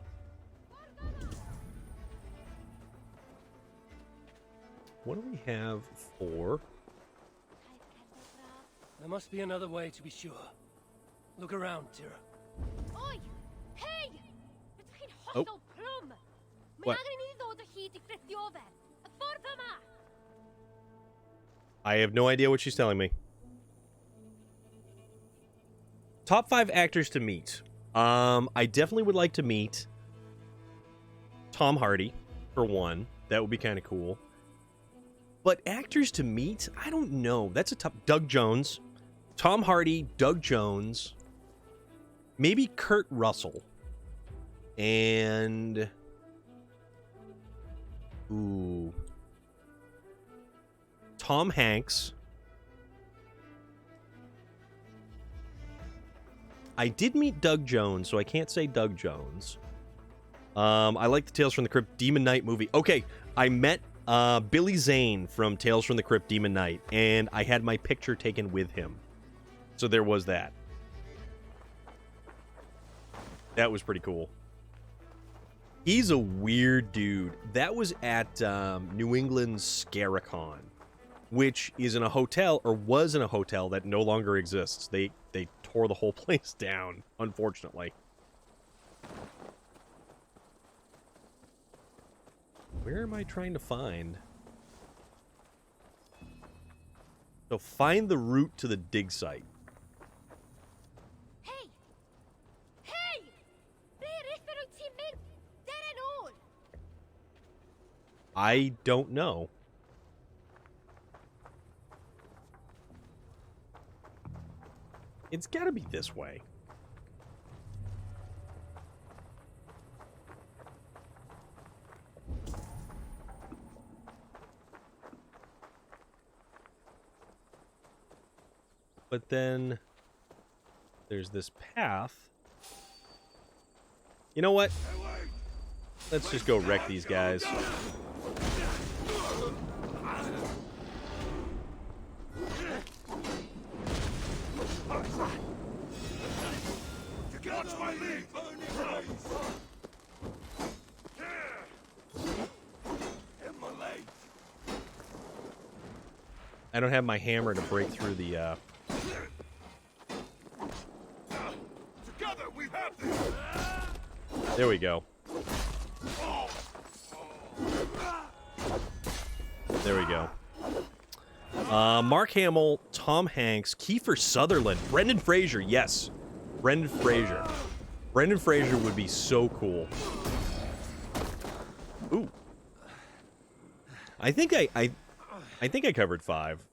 What do we have for? There must be another way to be sure. Look around, Tira. Oi! Hey! Ydych chi'n Oh. hollol plwm? Mae What? angen i ni ddod o hyd i ffrithiofer. Y ffordd yma! I have no idea what she's telling me. Top 5 actors to meet. I definitely would like to meet Tom Hardy, for one. That would be kind of cool. But actors to meet? I don't know. That's a tough... Doug Jones. Tom Hardy, Doug Jones. Maybe Kurt Russell. And... Ooh. Tom Hanks. I did meet Doug Jones, so I can't say Doug Jones. I like the Tales from the Crypt Demon Knight movie. Okay, I met Billy Zane from Tales from the Crypt Demon Knight, and I had my picture taken with him. So there was that. That was pretty cool. He's a weird dude. That was at New England's Scaricon, which is in a hotel, or was in a hotel that no longer exists. They tore the whole place down, unfortunately. Where am I trying to find? So find the route to the dig site. Hey! Hey! Ble ydych ti'n mynd? Dere nôl! I don't know. It's gotta be this way. But then there's this path. You know what? Let's just go wreck these guys. Watch my lead! I don't have my hammer to break through the, Together we have this! There we go. There we go. Mark Hamill, Tom Hanks, Kiefer Sutherland, Brendan Fraser, yes. Brendan Fraser. Brendan Fraser would be so cool. Ooh. I think I covered 5.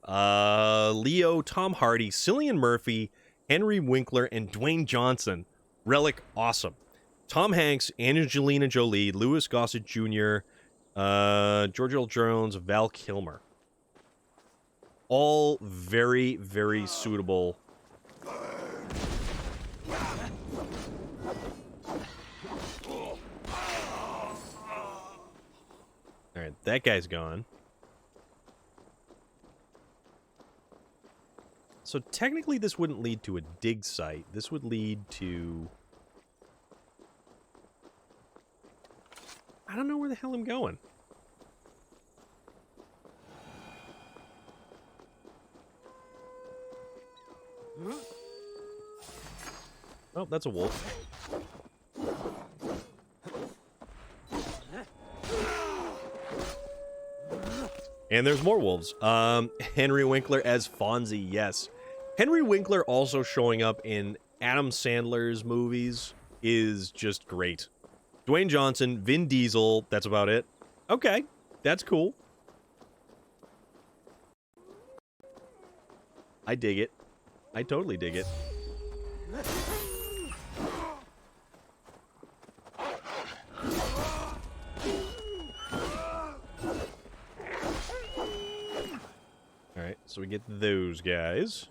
Leo, Tom Hardy, Cillian Murphy, Henry Winkler, and Dwayne Johnson. Relic, awesome. Tom Hanks, Angelina Jolie, Louis Gossett Jr., George Earl Jones, Val Kilmer. All very, very suitable. Alright, that guy's gone. So technically this wouldn't lead to a dig site. This would lead to... I don't know where the hell I'm going. Oh, that's a wolf. And there's more wolves. Henry Winkler as Fonzie, yes. Henry Winkler also showing up in Adam Sandler's movies is just great. Dwayne Johnson, Vin Diesel, that's about it. Okay, that's cool. I dig it. I totally dig it. Alright, so we get those guys.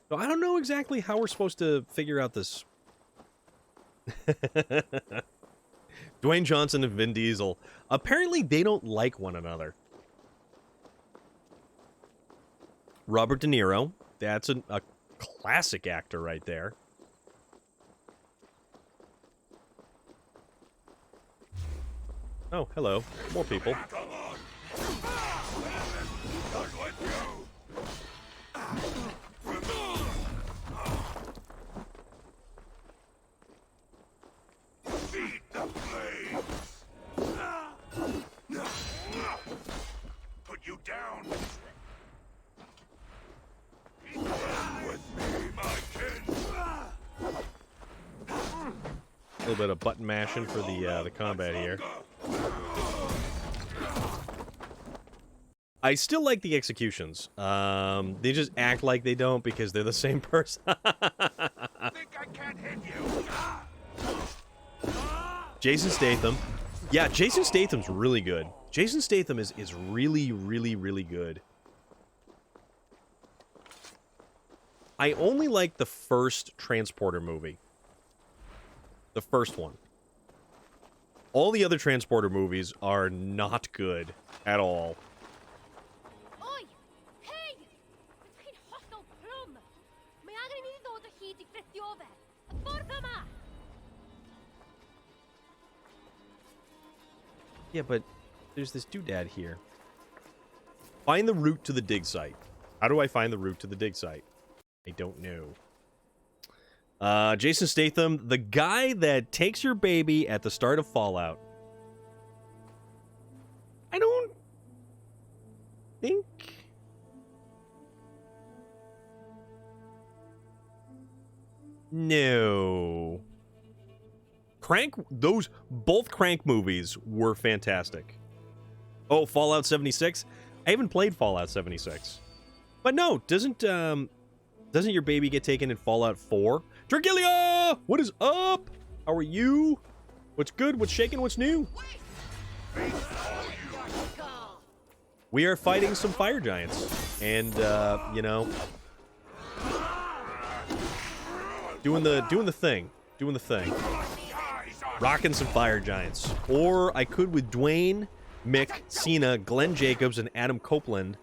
So I don't know exactly how we're supposed to figure out this. Dwayne Johnson and Vin Diesel. Apparently they don't like one another. Robert De Niro. That's a classic actor right there. Oh, hello. More people. Put you down. A little bit of button mashing for the combat here. I still like the executions. They just act like they don't because they're the same person. Think I can't hit you? Jason Statham. Yeah, Jason Statham's really good. Jason Statham is really, really, really good. I only like the first Transporter movie. The first one. All the other Transporter movies are not good at all. Oi! Hey! Between hostile plum! May I need those the heat to frit over? For them! Yeah, but there's this doodad here. Find the route to the dig site. How do I find the route to the dig site? I don't know. Jason Statham, the guy that takes your baby at the start of Fallout. I don't think... No. Crank, both Crank movies were fantastic. Oh, Fallout 76? I haven't played Fallout 76. But no, doesn't your baby get taken in Fallout 4? Dragilia! What is up? How are you? What's good? What's shaking? What's new? We are fighting some fire giants. And, you know... Doing the thing. Doing the thing. Rocking some fire giants. Or I could with Dwayne, Mick, Cena, Glenn Jacobs, and Adam Copeland,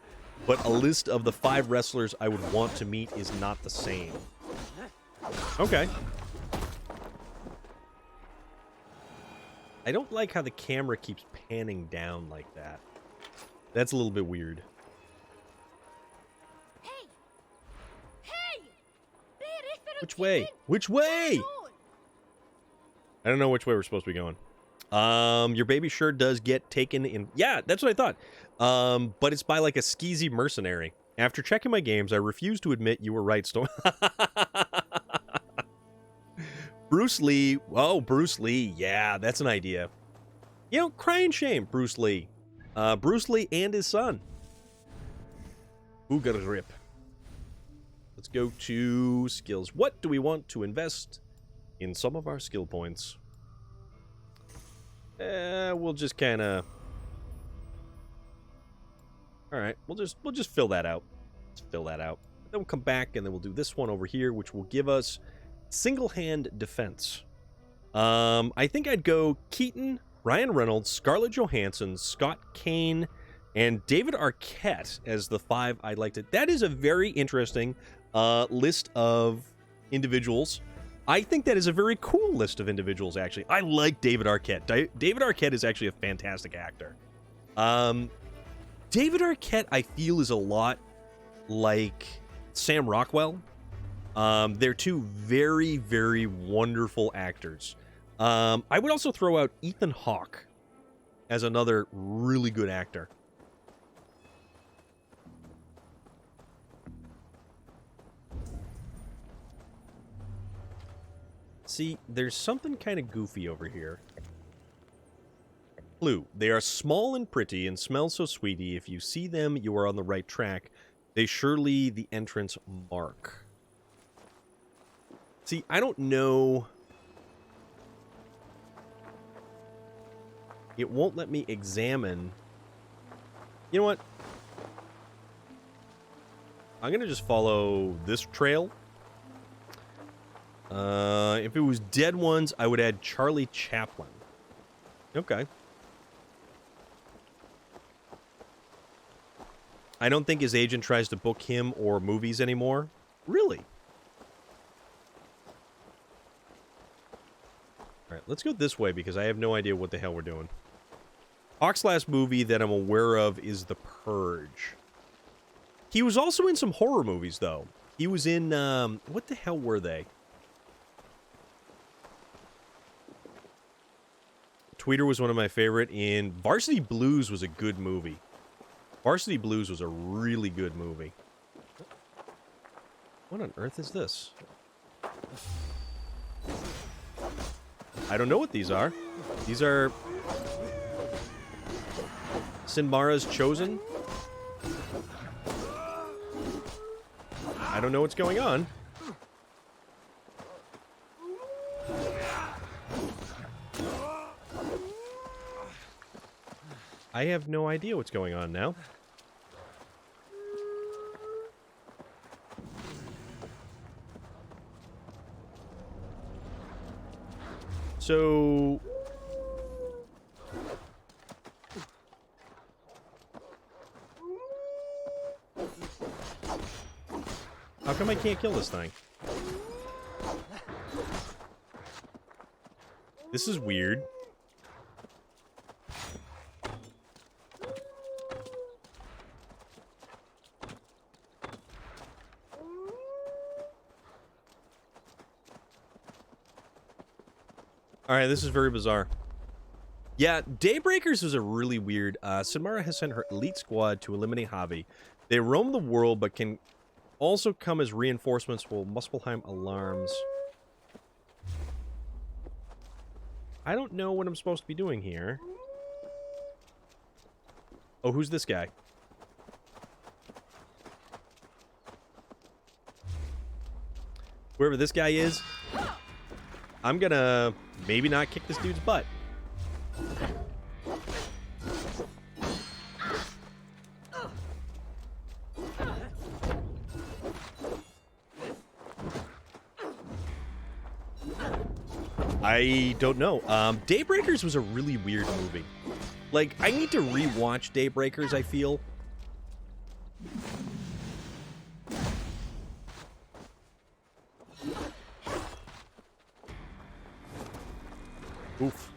but a list of the 5 wrestlers I would want to meet is not the same. Okay. I don't like how the camera keeps panning down like that. That's a little bit weird. Hey! Hey! Which way? Which way? I don't know which way we're supposed to be going. Your baby sure does get taken in... Yeah, that's what I thought. But it's by like a skeezy mercenary. After checking my games, I refuse to admit you were right, Storm. Bruce Lee. Oh, Bruce Lee. Yeah, that's an idea. You know, crying shame, Bruce Lee. Bruce Lee and his son. Ooga rip. Let's go to skills. What do we want to invest in some of our skill points. We'll just kind of... Alright, we'll just fill that out. Let's fill that out. Then we'll come back, and then we'll do this one over here, which will give us single-hand defense. I think I'd go Keaton, Ryan Reynolds, Scarlett Johansson, Scott Kane, and David Arquette as the 5 I'd like to... That is a very interesting list of individuals. I think that is a very cool list of individuals, actually. I like David Arquette. David Arquette is actually a fantastic actor. David Arquette, I feel, is a lot like Sam Rockwell. They're two very, very wonderful actors. I would also throw out Ethan Hawke as another really good actor. See, there's something kind of goofy over here. Clue. They are small and pretty and smell so sweety. If you see them, you are on the right track. They surely the entrance mark. See, I don't know... It won't let me examine... You know what? I'm going to just follow this trail. If it was dead ones, I would add Charlie Chaplin. Okay. I don't think his agent tries to book him or movies anymore. Really? Alright, let's go this way because I have no idea what the hell we're doing. Hawk's last movie that I'm aware of is The Purge. He was also in some horror movies, though. He was in, what the hell were they? Tweeter was one of my favorite. In Varsity Blues was a good movie. Varsity Blues was a really good movie. What on earth is this? I don't know what these are. These are... Sinmara's Chosen? I don't know what's going on. I have no idea what's going on now. So... How come I can't kill this thing? This is weird. Alright, this is very bizarre. Yeah, Daybreakers was a really weird... Sinmara has sent her elite squad to eliminate Javi. They roam the world, but can also come as reinforcements for Muspelheim alarms. I don't know what I'm supposed to be doing here. Oh, who's this guy? Whoever this guy is, I'm gonna maybe not kick this dude's butt. I don't know. Daybreakers was a really weird movie. Like, I need to rewatch Daybreakers, I feel. Oof.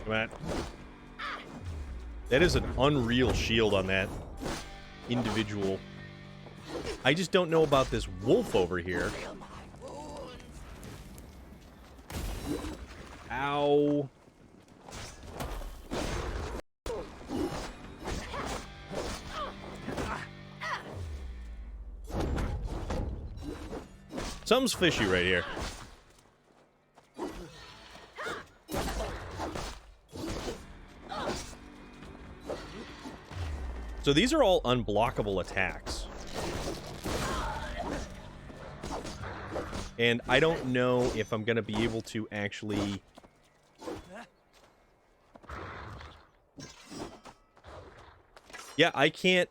Come on. That is an unreal shield on that individual. I just don't know about this wolf over here. Ow. Something's fishy right here. So these are all unblockable attacks. And I don't know if I'm going to be able to actually... Yeah, I can't,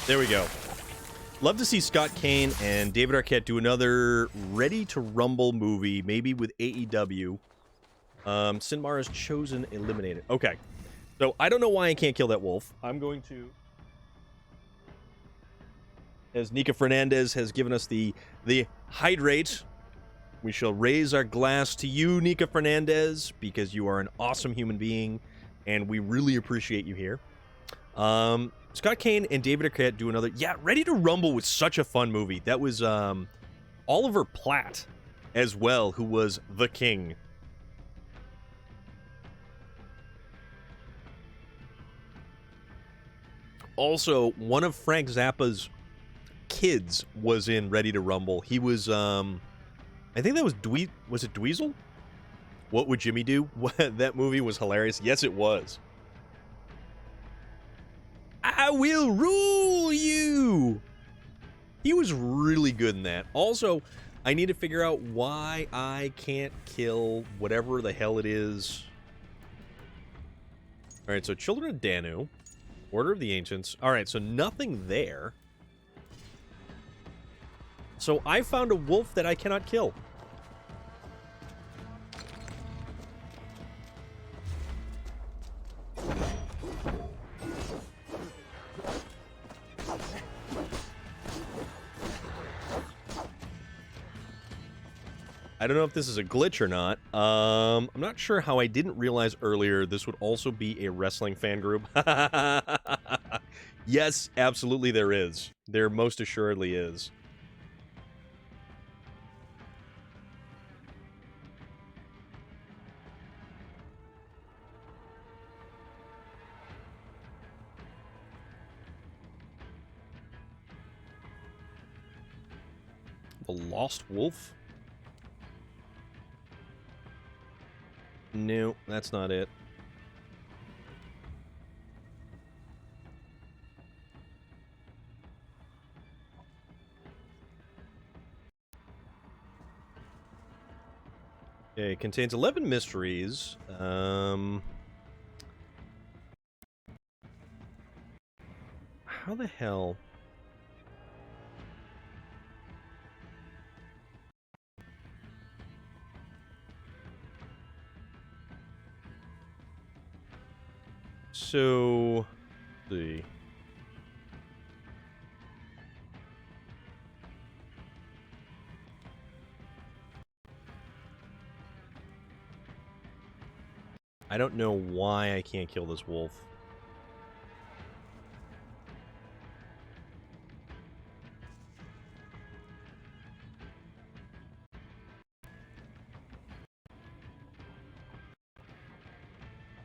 There we go. Love to see Scott Kane and David Arquette do another Ready to Rumble movie, maybe with AEW. Sinmara's chosen eliminated. Okay. So I don't know why I can't kill that wolf. I'm going to... As Nika Fernandez has given us the hydrate, we shall raise our glass to you, Nika Fernandez, because you are an awesome human being, and we really appreciate you here. Scott Kane and David Arquette do another... Yeah, Ready to Rumble was such a fun movie. That was Oliver Platt as well, who was the king. Also, one of Frank Zappa's kids was in Ready to Rumble. He was, I think that was was it Dweezil? What Would Jimmy Do? That movie was hilarious. Yes, it was. I will rule you! He was really good in that. Also, I need to figure out why I can't kill whatever the hell it is. Alright, so Children of Danu. Order of the Ancients. Alright, so nothing there. So I found a wolf that I cannot kill. I don't know if this is a glitch or not. I'm not sure how I didn't realize earlier this would also be a wrestling fan group. Yes, absolutely there is. There most assuredly is. The Lost Wolf? No, that's not it. Okay, it contains 11 mysteries. How the hell? So, let's see. I don't know why I can't kill this wolf.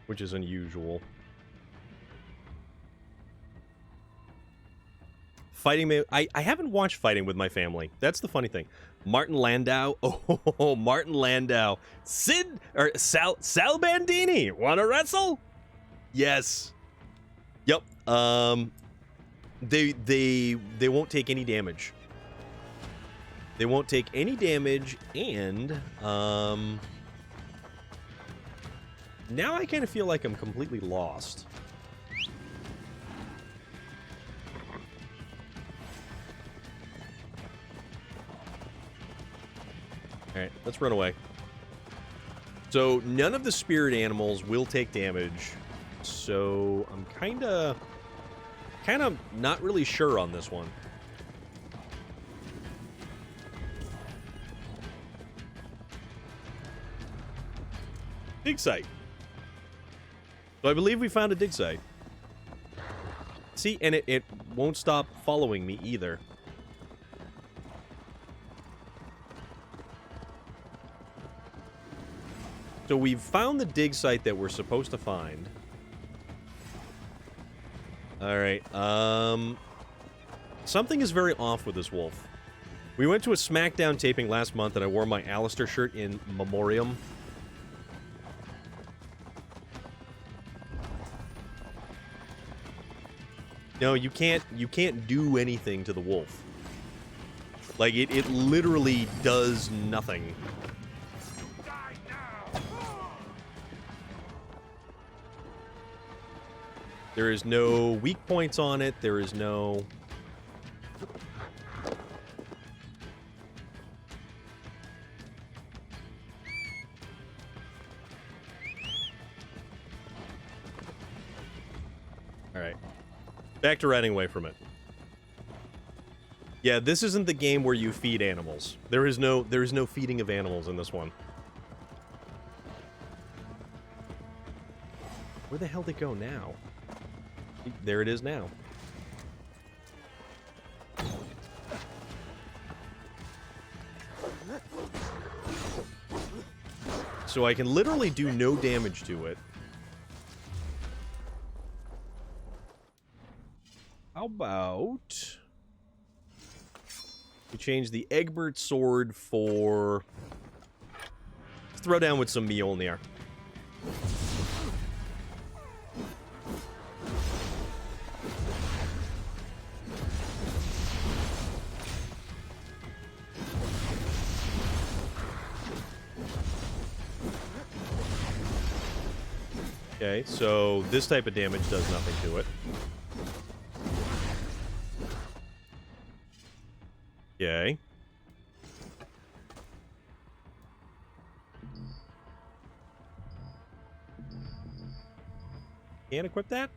Which is unusual. Fighting... I haven't watched Fighting with my family. That's the funny thing. Martin Landau. Oh, Martin Landau. Sal Bandini. Wanna wrestle? Yes. Yep. They won't take any damage. They won't take any damage, and now I kind of feel like I'm completely lost. Alright, let's run away. So, none of the spirit animals will take damage. So, I'm kind of not really sure on this one. Dig site. So I believe we found a dig site. See, and it won't stop following me either. So we've found the dig site that we're supposed to find. Alright, something is very off with this wolf. We went to a SmackDown taping last month, and I wore my Alistair shirt in memoriam. No, you can't do anything to the wolf. Like, it literally does nothing. There is no weak points on it. There is no... Alright. Back to running away from it. Yeah, this isn't the game where you feed animals. There is no feeding of animals in this one. Where the hell did it go now? There it is now. So I can literally do no damage to it. How about... we change the Egbert sword for... let's throw down with some Mjolnir. Okay, so this type of damage does nothing to it. Okay. Can't equip that?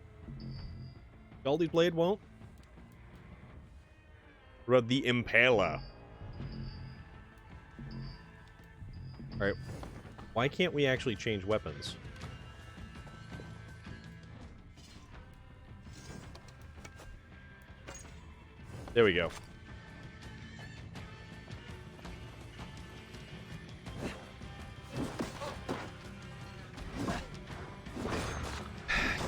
Galdi's Blade won't? What about the Impaler? Alright. Why can't we actually change weapons? There we go.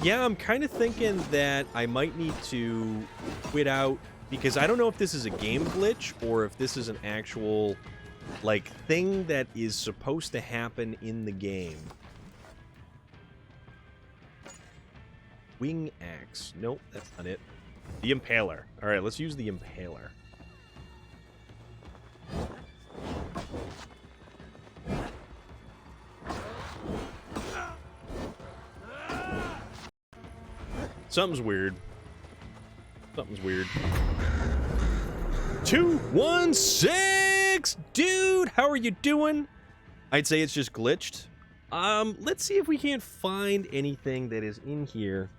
Yeah, I'm kind of thinking that I might need to quit out, because I don't know if this is a game glitch or if this is an actual, like, thing that is supposed to happen in the game. Wing axe. Nope, that's not it. The Impaler. Alright, let's use the Impaler. Something's weird. Something's weird. 216! Dude, how are you doing? I'd say it's just glitched. Let's see if we can't find anything that is in here.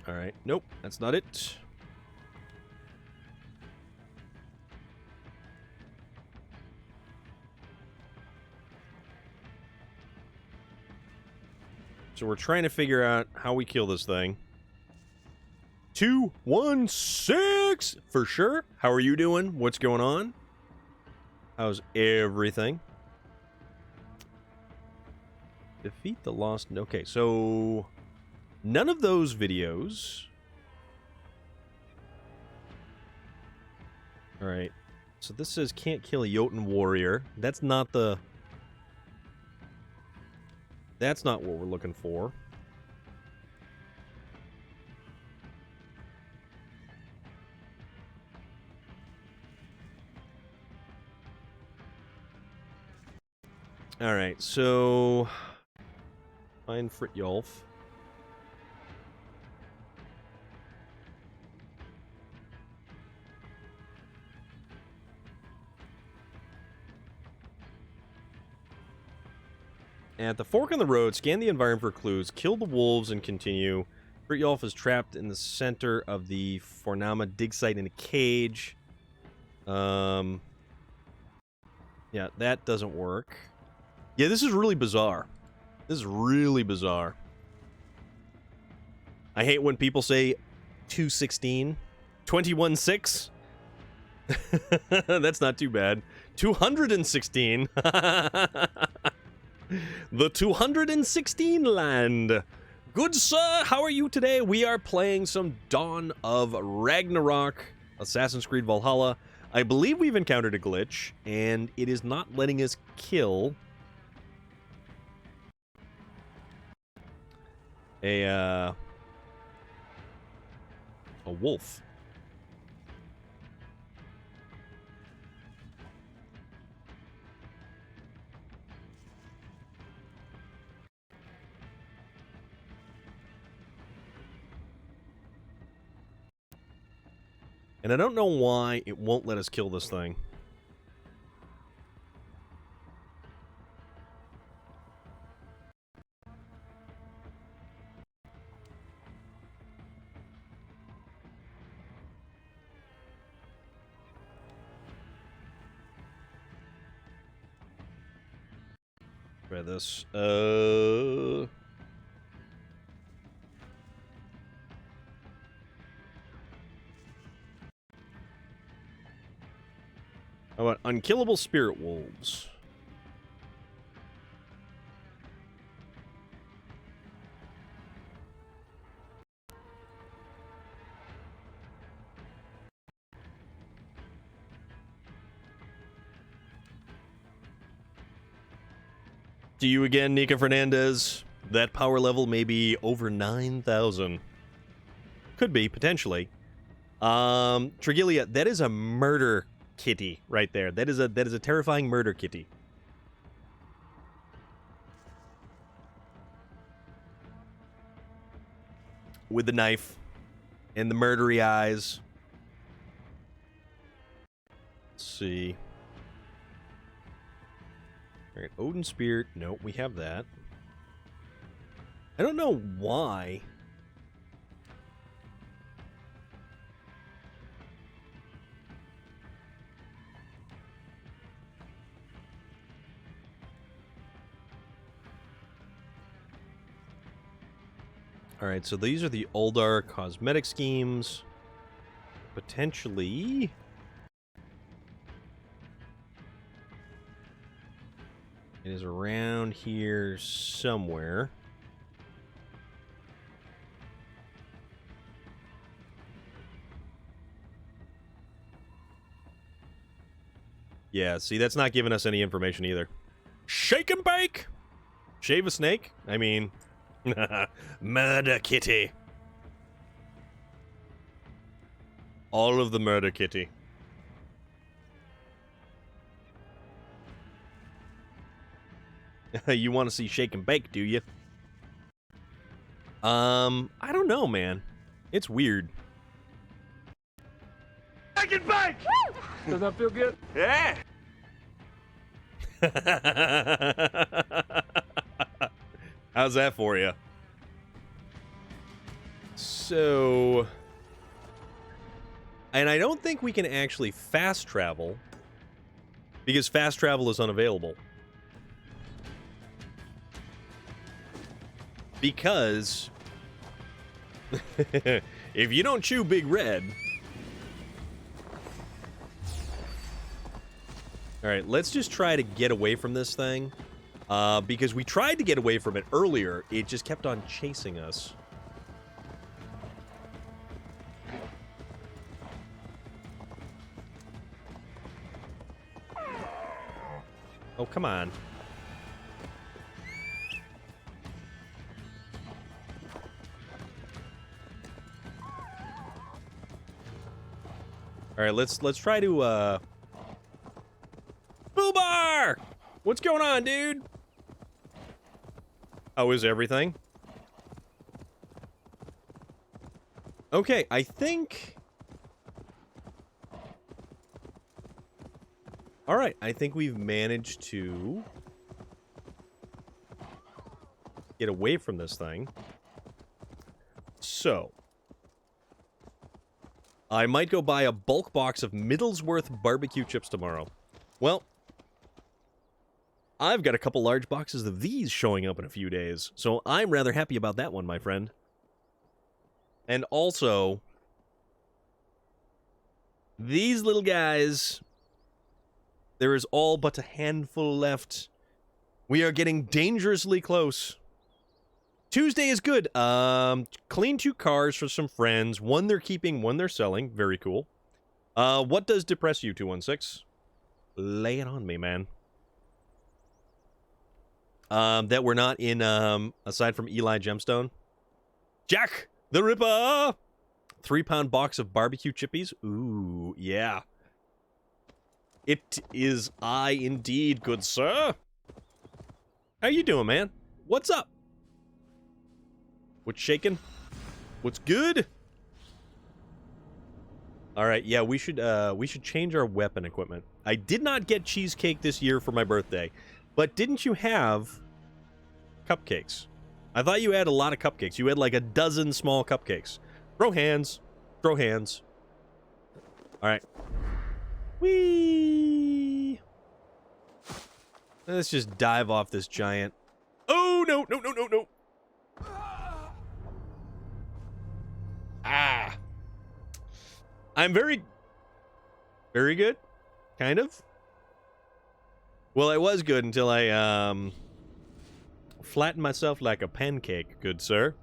Alright, nope, that's not it. So we're trying to figure out how we kill this thing. 216! For sure. How are you doing? What's going on? How's everything? Defeat the lost... okay, so... none of those videos. Alright. So this says can't kill a Jotun warrior. That's not the... that's not what we're looking for. Alright, so... find Fritjolf. At the fork in the road, scan the environment for clues, kill the wolves, and continue. Fritjolf is trapped in the center of the Fornama dig site in a cage. Yeah, that doesn't work. Yeah, this is really bizarre. This is really bizarre. I hate when people say 216. 21.6? That's not too bad. 216. The 216 land. Good sir, how are you today? We are playing some Dawn of Ragnarok, Assassin's Creed Valhalla. I believe we've encountered a glitch, and it is not letting us kill a wolf. And I don't know why it won't let us kill this thing. Try this. How about unkillable spirit wolves? To you again, Nika Fernandez. That power level may be over 9,000. Could be, potentially. Trigilia, that is a murder kitty right there. That is a terrifying murder kitty. With the knife and the murdery eyes. Let's see. All right, Odin Spear. No, we have that. I don't know why. All right, so these are the Uldar cosmetic schemes. Potentially. It is around here somewhere. Yeah, see, that's not giving us any information either. Shake and bake! Shave a snake? I mean... Murder kitty. All of the murder kitty. You want to see shake and bake, do you? I don't know, man. It's weird. Shake and bake! Does that feel good? Yeah! How's that for you? So... And I don't think we can actually fast travel, because fast travel is unavailable. Because... if you don't chew Big Red... Alright, let's just try to get away from this thing. Because we tried to get away from it earlier, it just kept on chasing us. Oh, come on. Alright, let's try to, Boobar! What's going on, dude? How is everything? Okay, I think... Alright, I think we've managed to get away from this thing. So, I might go buy a bulk box of Middlesworth barbecue chips tomorrow. Well, I've got a couple large boxes of these showing up in a few days, so I'm rather happy about that one, my friend. And also, these little guys, there is all but a handful left. We are getting dangerously close. Tuesday is good. Clean 2 cars for some friends. 1 they're keeping, 1 they're selling. Very cool. What does depress you, 216? Lay it on me, man. That we're not in, aside from Eli Gemstone. Jack the Ripper! 3-pound box of barbecue chippies. Ooh, yeah. It is I indeed, good sir. How you doing, man? What's up? What's shaking? What's good? All right, yeah, we should change our weapon equipment. I did not get cheesecake this year for my birthday, but didn't you have cupcakes? I thought you had a lot of cupcakes. You had like a dozen small cupcakes. Throw hands. Throw hands. All right. Whee! Let's just dive off this giant. Oh, no, no, no, no, no. Ah. I'm very good. Kind of. Well, I was good until I, flattened myself like a pancake, good sir.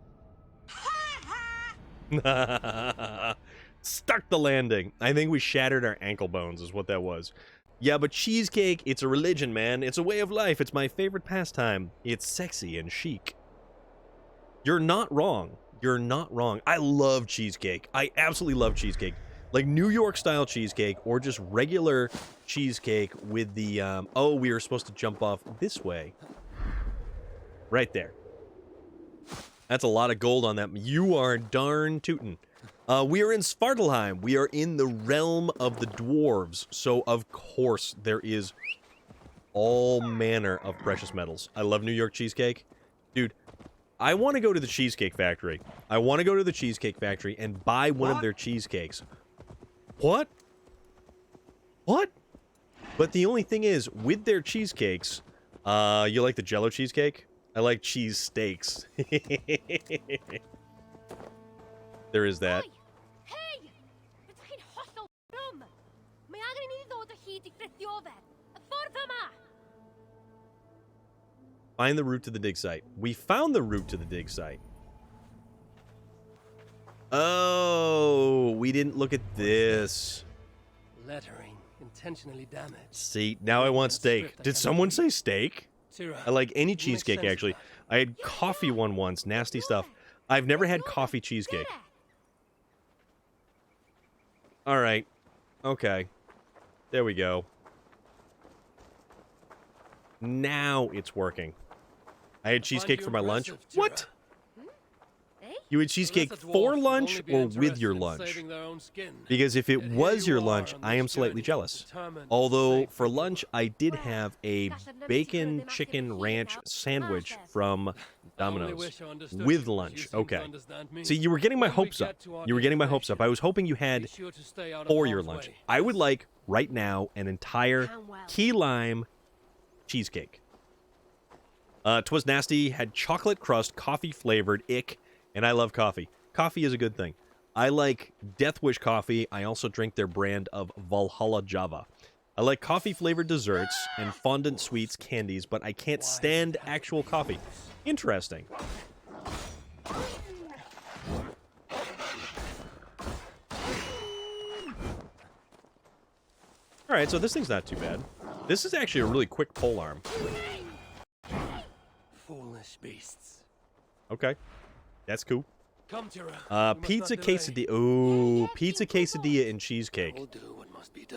Stuck the landing. I think we shattered our ankle bones is what that was. Yeah, but cheesecake, it's a religion, man. It's a way of life. It's my favorite pastime. It's sexy and chic. You're not wrong. You're not wrong. I love cheesecake. I absolutely love cheesecake. Like New York style cheesecake or just regular cheesecake with the, oh, we were supposed to jump off this way. Right there. That's a lot of gold on that. You are darn tootin'. We are in Svartalfheim. We are in the realm of the dwarves. So, of course, there is all manner of precious metals. I love New York cheesecake. Dude, I want to go to the Cheesecake Factory. I want to go to the Cheesecake Factory and buy one of their cheesecakes. What? What? But the only thing is, with their cheesecakes, you like the Jell-O cheesecake? I like cheese steaks. There is that. Hey! Between hostile room. May I need the heat to over. For them. Find the route to the dig site. We found the route to the dig site. Oh, we didn't look at this. Lettering intentionally damaged. See, now I want steak. Did someone say steak? I like any cheesecake, actually. I had coffee one once. Nasty stuff. I've never had coffee cheesecake. All right. Okay. There we go. Now it's working. I had cheesecake for my lunch. What? You had cheesecake for lunch or with your lunch? Because if it was your lunch, I am slightly jealous. Although, for lunch, I did have a bacon chicken ranch sandwich from Domino's. With lunch. Okay. See, you were getting my hopes up. You were getting my hopes up. I was hoping you had for your lunch. I would like, right now, an entire key lime cheesecake. 'Twas nasty, had chocolate crust, coffee flavored, ick. And I love coffee. Coffee is a good thing. I like Death Wish coffee. I also drink their brand of Valhalla Java. I like coffee-flavored desserts and fondant sweets, candies, but I can't stand actual coffee. Interesting. Alright, so this thing's not too bad. This is actually a really quick pole arm. Foolish beasts. Okay. That's cool. Come, Tira. Pizza quesadilla. Ooh, pizza quesadilla and cheesecake.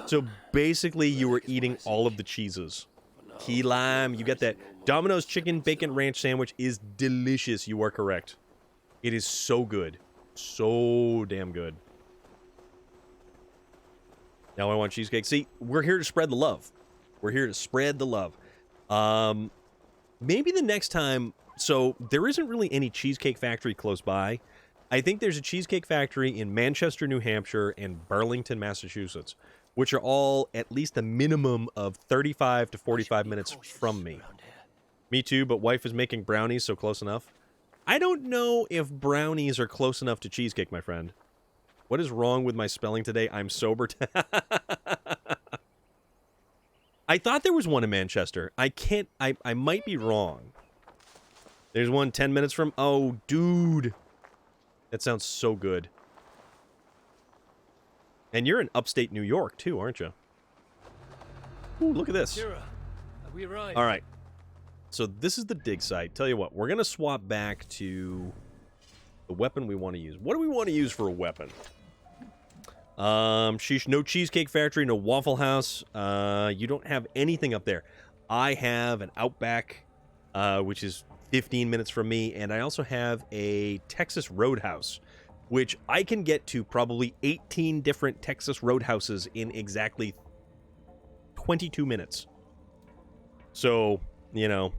So basically, you were eating all of the cheeses. Key lime. You get that. Domino's chicken bacon ranch sandwich is delicious. You are correct. It is so good. So damn good. Now I want cheesecake. See, we're here to spread the love. We're here to spread the love. Maybe the next time... So, there isn't really any Cheesecake Factory close by. I think there's a Cheesecake Factory in Manchester, New Hampshire, and Burlington, Massachusetts, which are all at least a minimum of 35 to 45 minutes from me. Me too, but wife is making brownies, so close enough. I don't know if brownies are close enough to cheesecake, my friend. What is wrong with my spelling today? I'm sober. I thought there was one in Manchester. I might be wrong. There's one 10 minutes from... Oh, dude. That sounds so good. And you're in upstate New York, too, aren't you? Ooh, look at this. Kira, have we arrived? All right. So this is the dig site. Tell you what, we're going to swap back to the weapon we want to use. What do we want to use for a weapon? Sheesh, no Cheesecake Factory, no Waffle House. You don't have anything up there. I have an Outback, which is 15 minutes from me, and I also have a Texas Roadhouse, which I can get to probably 18 different Texas Roadhouses in exactly 22 minutes. So, you know,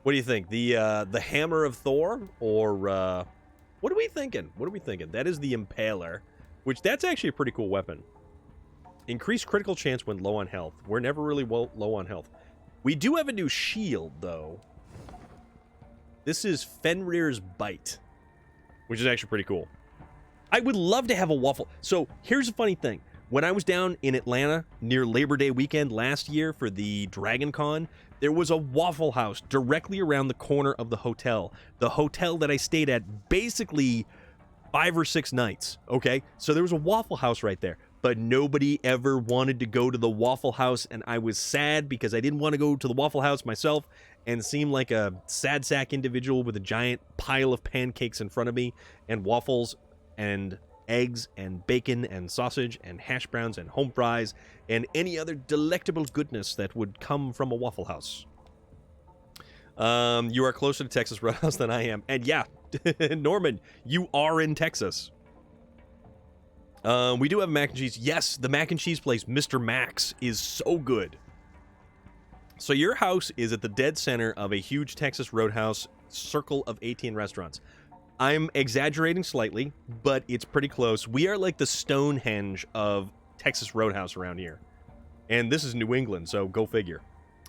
what do you think? The Hammer of Thor, or what are we thinking? What are we thinking? That is the Impaler, which that's actually a pretty cool weapon. Increased critical chance when low on health. We're never really low on health. We do have a new shield, though. This is Fenrir's Bite, which is actually pretty cool. I would love to have a waffle. So here's a funny thing. When I was down in Atlanta near Labor Day weekend last year for the Dragon Con, there was a Waffle House directly around the corner of the hotel. The hotel that I stayed at basically 5 or 6 nights, okay? So there was a Waffle House right there, but nobody ever wanted to go to the Waffle House, and I was sad because I didn't want to go to the Waffle House myself and seem like a sad sack individual with a giant pile of pancakes in front of me and waffles and eggs and bacon and sausage and hash browns and home fries and any other delectable goodness that would come from a Waffle House. You are closer to Texas Roadhouse than I am. And yeah, Norman, you are in Texas. We do have mac and cheese. Yes, the mac and cheese place, Mr. Max, is so good. So your house is at the dead center of a huge Texas Roadhouse circle of 18 restaurants. I'm exaggerating slightly, but it's pretty close. We are like the Stonehenge of Texas Roadhouse around here. And this is New England, so go figure.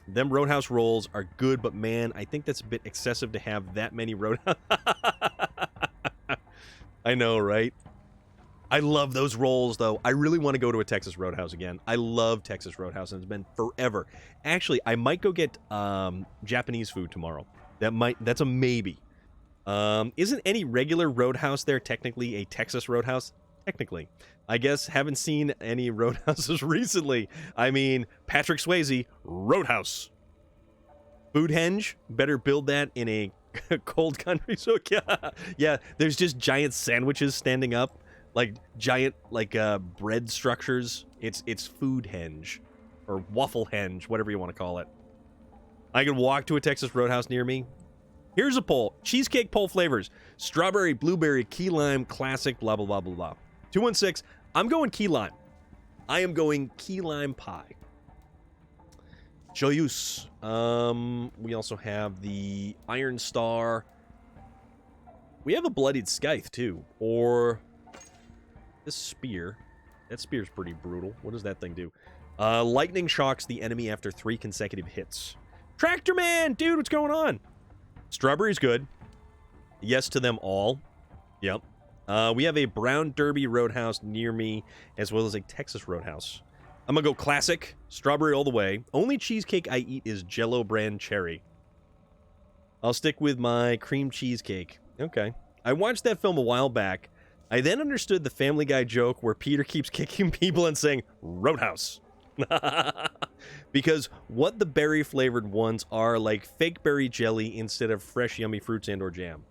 Them Roadhouse rolls are good, but man, I think that's a bit excessive to have that many Roadhouse. I know, right? I love those rolls, though. I really want to go to a Texas Roadhouse again. I love Texas Roadhouse, and it's been forever. Actually, I might go get Japanese food tomorrow. That's a maybe. Isn't any regular Roadhouse there technically a Texas Roadhouse? Technically. I guess haven't seen any Roadhouses recently. I mean, Patrick Swayze, Roadhouse. Foodhenge, better build that in a cold country. So yeah, there's just giant sandwiches standing up. Like giant, bread structures. It's Foodhenge, or Wafflehenge, whatever you want to call it. I can walk to a Texas Roadhouse near me. Here's a poll: cheesecake poll flavors: strawberry, blueberry, key lime, classic, blah blah blah blah blah. 216. I'm going key lime. I am going key lime pie. Joyous. We also have the Iron Star. We have a bloodied scythe too, or this spear. That spear's pretty brutal. What does that thing do? Lightning shocks the enemy after 3 consecutive hits. Tractor Man! Dude, what's going on? Strawberry's good. Yes to them all. Yep. We have a Brown Derby Roadhouse near me, as well as a Texas Roadhouse. I'm gonna go classic. Strawberry all the way. Only cheesecake I eat is Jell-O brand cherry. I'll stick with my cream cheesecake. Okay. I watched that film a while back. I then understood the Family Guy joke where Peter keeps kicking people and saying, Roadhouse. Because what the berry-flavored ones are like fake berry jelly instead of fresh, yummy fruits and or jam.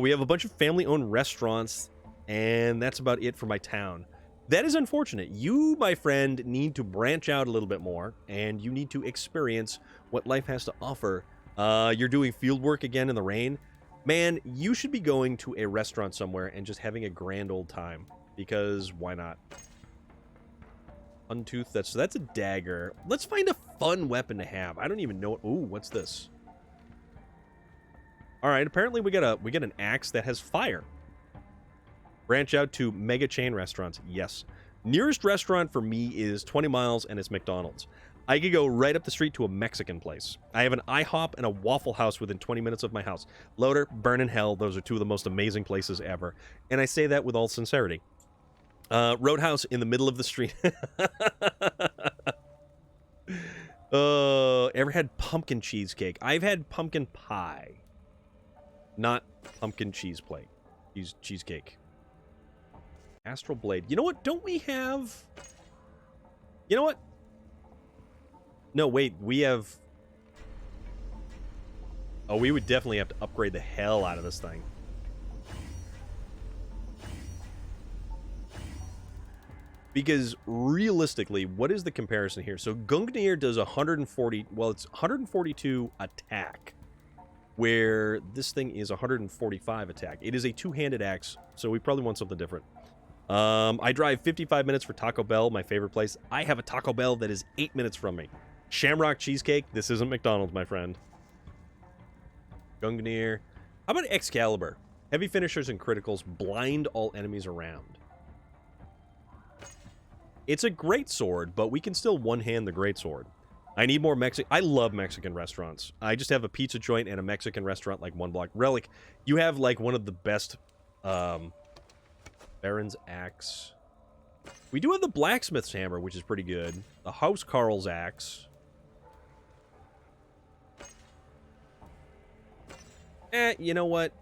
We have a bunch of family-owned restaurants, and that's about it for my town. That is unfortunate. You, my friend, need to branch out a little bit more, and you need to experience what life has to offer. You're doing field work again in the rain. Man, you should be going to a restaurant somewhere and just having a grand old time. Because why not? Untooth, that's a dagger. Let's find a fun weapon to have. I don't even know. Ooh, what's this? Alright, apparently we get an axe that has fire. Branch out to mega chain restaurants. Yes. Nearest restaurant for me is 20 miles and it's McDonald's. I could go right up the street to a Mexican place. I have an IHOP and a Waffle House within 20 minutes of my house. Loader, Burn in Hell, those are two of the most amazing places ever. And I say that with all sincerity. Roadhouse in the middle of the street. Ever had pumpkin cheesecake? I've had pumpkin pie. Not pumpkin cheesecake. Astral Blade. You know what? Don't we have... You know what? No, wait, we have... Oh, we would definitely have to upgrade the hell out of this thing. Because, realistically, what is the comparison here? So, Gungnir does 140... Well, it's 142 attack. Where this thing is 145 attack. It is a two-handed axe, so we probably want something different. I drive 55 minutes for Taco Bell, my favorite place. I have a Taco Bell that is 8 minutes from me. Shamrock Cheesecake, this isn't McDonald's, my friend. Gungnir. How about Excalibur? Heavy finishers and criticals blind all enemies around. It's a great sword, but we can still one-hand the great sword. I need more Mexican... I love Mexican restaurants. I just have a pizza joint and a Mexican restaurant like one block. Relic, you have like one of the best... Baron's Axe. We do have the Blacksmith's Hammer, which is pretty good. The House Carl's Axe. You know what?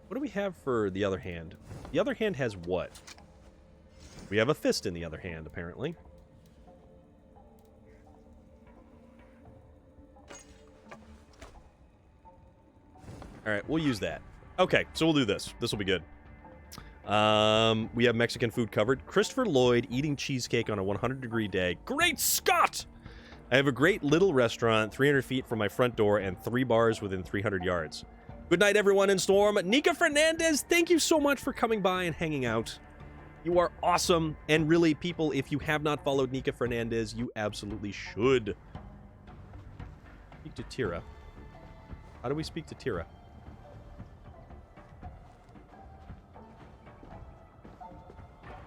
What do we have for the other hand? The other hand has what? We have a fist in the other hand, apparently. Alright, we'll use that. Okay, so we'll do this. This will be good. We have Mexican food covered. Christopher Lloyd eating cheesecake on a 100-degree day. Great Scott! I have a great little restaurant 300 feet from my front door and 3 bars within 300 yards. Good night, everyone in Storm. Nika Fernandez, thank you so much for coming by and hanging out. You are awesome. And really, people, if you have not followed Nika Fernandez, you absolutely should. Speak to Tira. How do we speak to Tira?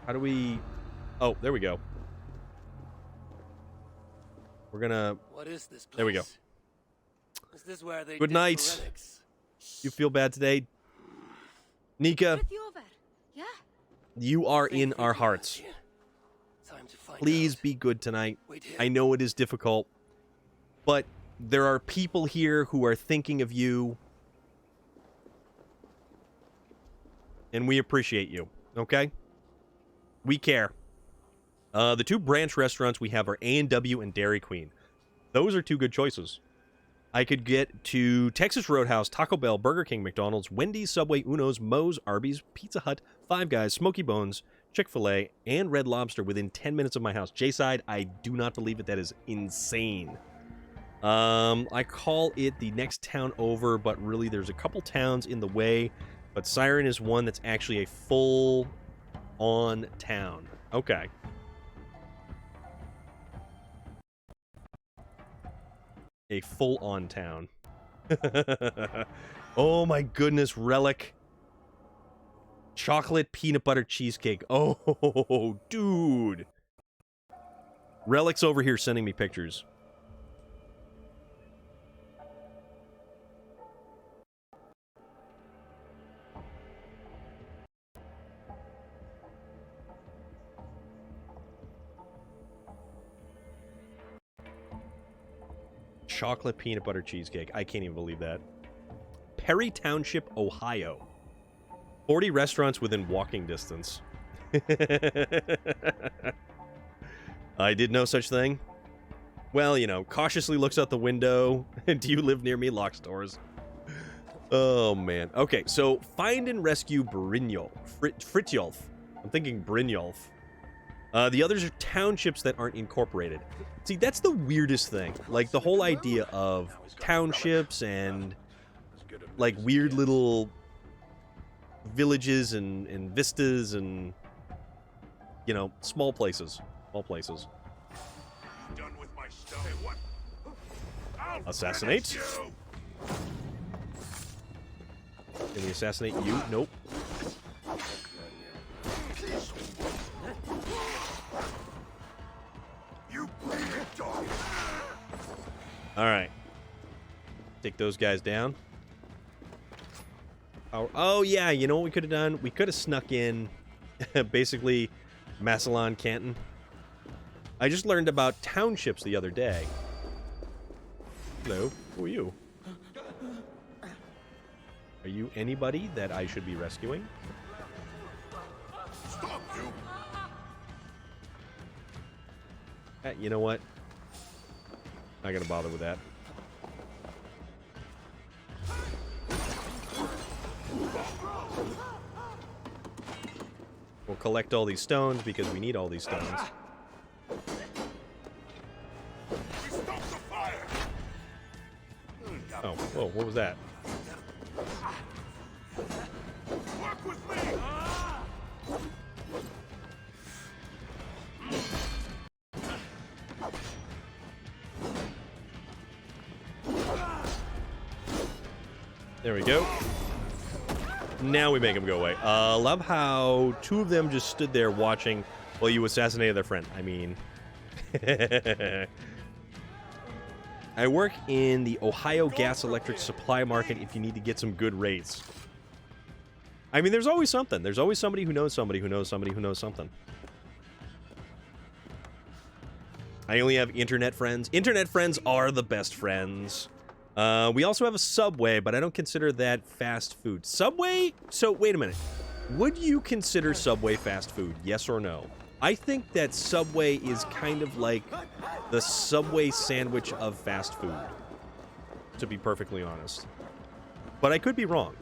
How do we... Oh, there we go. We're gonna... What is this place? There we go. Is this where they Good night. You feel bad today? Nika, Yeah? you are in our hearts. Please be good tonight. I know it is difficult, but there are people here who are thinking of you, and we appreciate you, okay? We care. The 2 branch restaurants we have are A&W and Dairy Queen. Those are 2 good choices. I could get to Texas Roadhouse, Taco Bell, Burger King, McDonald's, Wendy's, Subway, Uno's, Moe's, Arby's, Pizza Hut, Five Guys, Smoky Bones, Chick-fil-A, and Red Lobster within 10 minutes of my house. J-Side, I do not believe it. That is insane. I call it the next town over, but really there's a couple towns in the way. But Siren is one that's actually a full-on town. Okay. A full-on town. Oh my goodness, Relic. Chocolate peanut butter cheesecake. Oh, dude. Relic's over here sending me pictures. Chocolate peanut butter cheesecake. I can't even believe that. Perry Township, Ohio. 40 restaurants within walking distance. I did no such thing. Well, you know, cautiously looks out the window. Do you live near me? Lock stores. Oh, man. Okay, so find and rescue Brynjolf. Fritjolf. I'm thinking Brynjolf. The others are townships that aren't incorporated. See, that's the weirdest thing. Like, the whole idea of townships and, like, weird little villages and vistas and, you know, small places. Small places. Done with my stuff. Hey, what? Assassinate. Can we assassinate you? Nope. You big dog. All right. Take those guys down. Oh, yeah, you know what we could have done? We could have snuck in, basically, Massillon, Canton. I just learned about townships the other day. Hello, who are you? Are you anybody that I should be rescuing? Stop you! You know what? Not gonna bother with that. We'll collect all these stones because we need all these stones. Stop the fire! Oh, whoa, what was that? Work with me! There we go. Now we make them go away. Love how two of them just stood there watching while you assassinated their friend. I mean... I work in the Ohio gas electric supply market if you need to get some good rates. I mean, there's always something. There's always somebody who knows somebody who knows somebody who knows something. I only have internet friends. Internet friends are the best friends. We also have a Subway, but I don't consider that fast food. Subway? So, wait a minute. Would you consider Subway fast food? Yes or no? I think that Subway is kind of like the Subway sandwich of fast food, to be perfectly honest. But I could be wrong.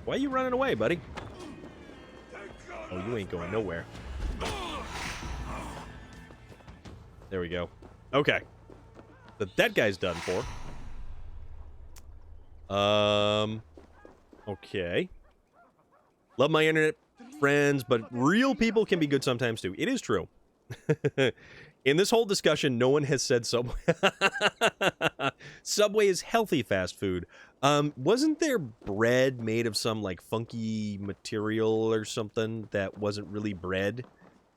Why are you running away, buddy? Oh, you ain't going nowhere. There we go. Okay. That guy's done for. Okay. Love my internet friends, but real people can be good sometimes too. It is true. In this whole discussion, no one has said Subway. Subway is healthy fast food. Wasn't there bread made of some, like, funky material or something that wasn't really bread?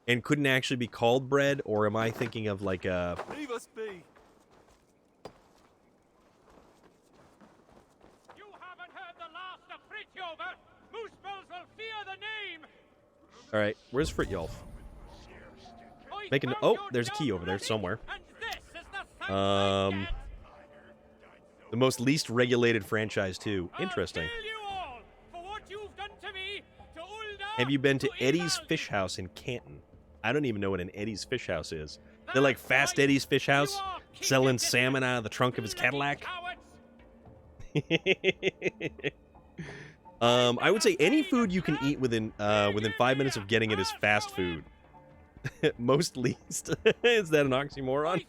And couldn't actually be called bread? Or am I thinking of, like, a... Leave us be. You haven't heard the last of Fritjover. Muspels will fear the name. Alright, where's Fritjolf? Making... Oh, there's a key over there somewhere. The most least regulated franchise, too. Interesting. Have you been to Eddie's Fish House in Canton? I don't even know what an Eddie's Fish House is. They're like Fast Eddie's Fish House, selling salmon out of the trunk of his Cadillac. I would say any food you can eat within 5 minutes of getting it is fast food. Most least. Is that an oxymoron?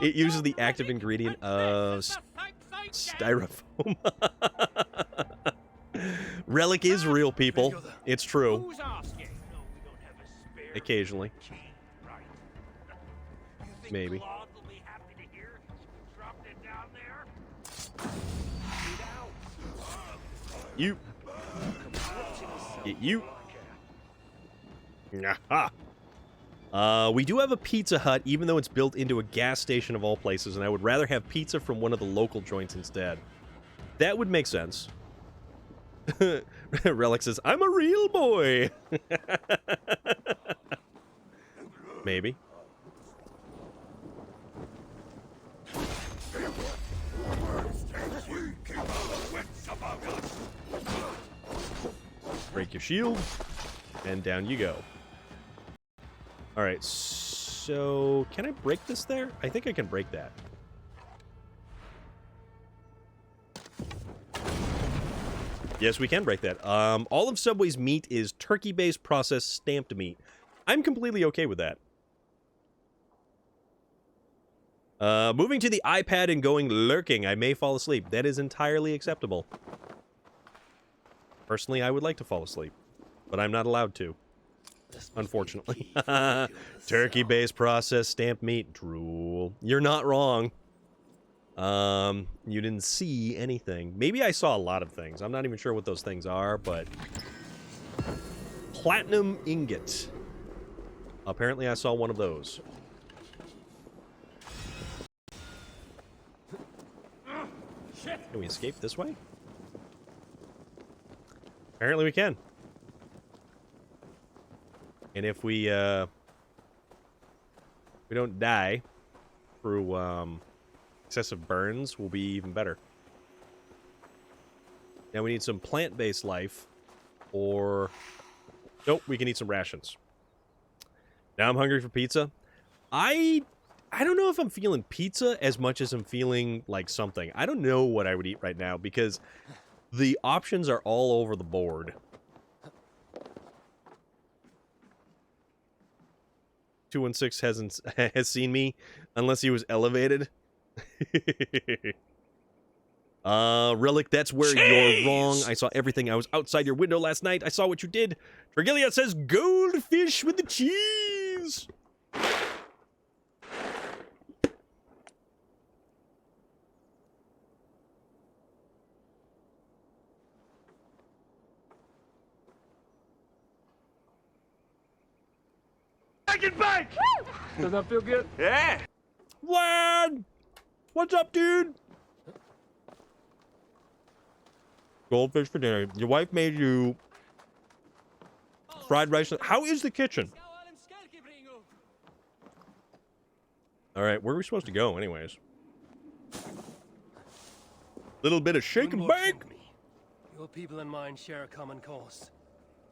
It uses the active ingredient of styrofoam. Relic is real, people. It's true. Occasionally. Maybe. You. Get you. Aha. We do have a Pizza Hut, even though it's built into a gas station of all places, and I would rather have pizza from one of the local joints instead. That would make sense. Relic says, I'm a real boy! Maybe. Break your shield, and down you go. Alright, so... Can I break this there? I think I can break that. Yes, we can break that. All of Subway's meat is turkey-based processed stamped meat. I'm completely okay with that. Moving to the iPad and going lurking. I may fall asleep. That is entirely acceptable. Personally, I would like to fall asleep, but I'm not allowed to. Unfortunately. Turkey-based processed stamped meat. Drool. You're not wrong. You didn't see anything. Maybe I saw a lot of things. I'm not even sure what those things are, but... Platinum ingot. Apparently I saw one of those. Can we escape this way? Apparently we can. And if we don't die through excessive burns, we'll be even better. Now we need some plant-based life, or nope, we can eat some rations. Now I'm hungry for pizza. I don't know if I'm feeling pizza as much as I'm feeling like something. I don't know what I would eat right now because the options are all over the board. 216 has seen me unless he was elevated. Relic, that's where you're wrong. I saw everything. I was outside your window last night. I saw what you did. Tregelia says goldfish with the cheese. Get back! Does that feel good? Yeah. Vlad! What's up, dude? Goldfish for dinner. Your wife made you fried rice. How is the kitchen? All right, where are we supposed to go anyways? Little bit of shake and bake. Your people and mine share a common cause.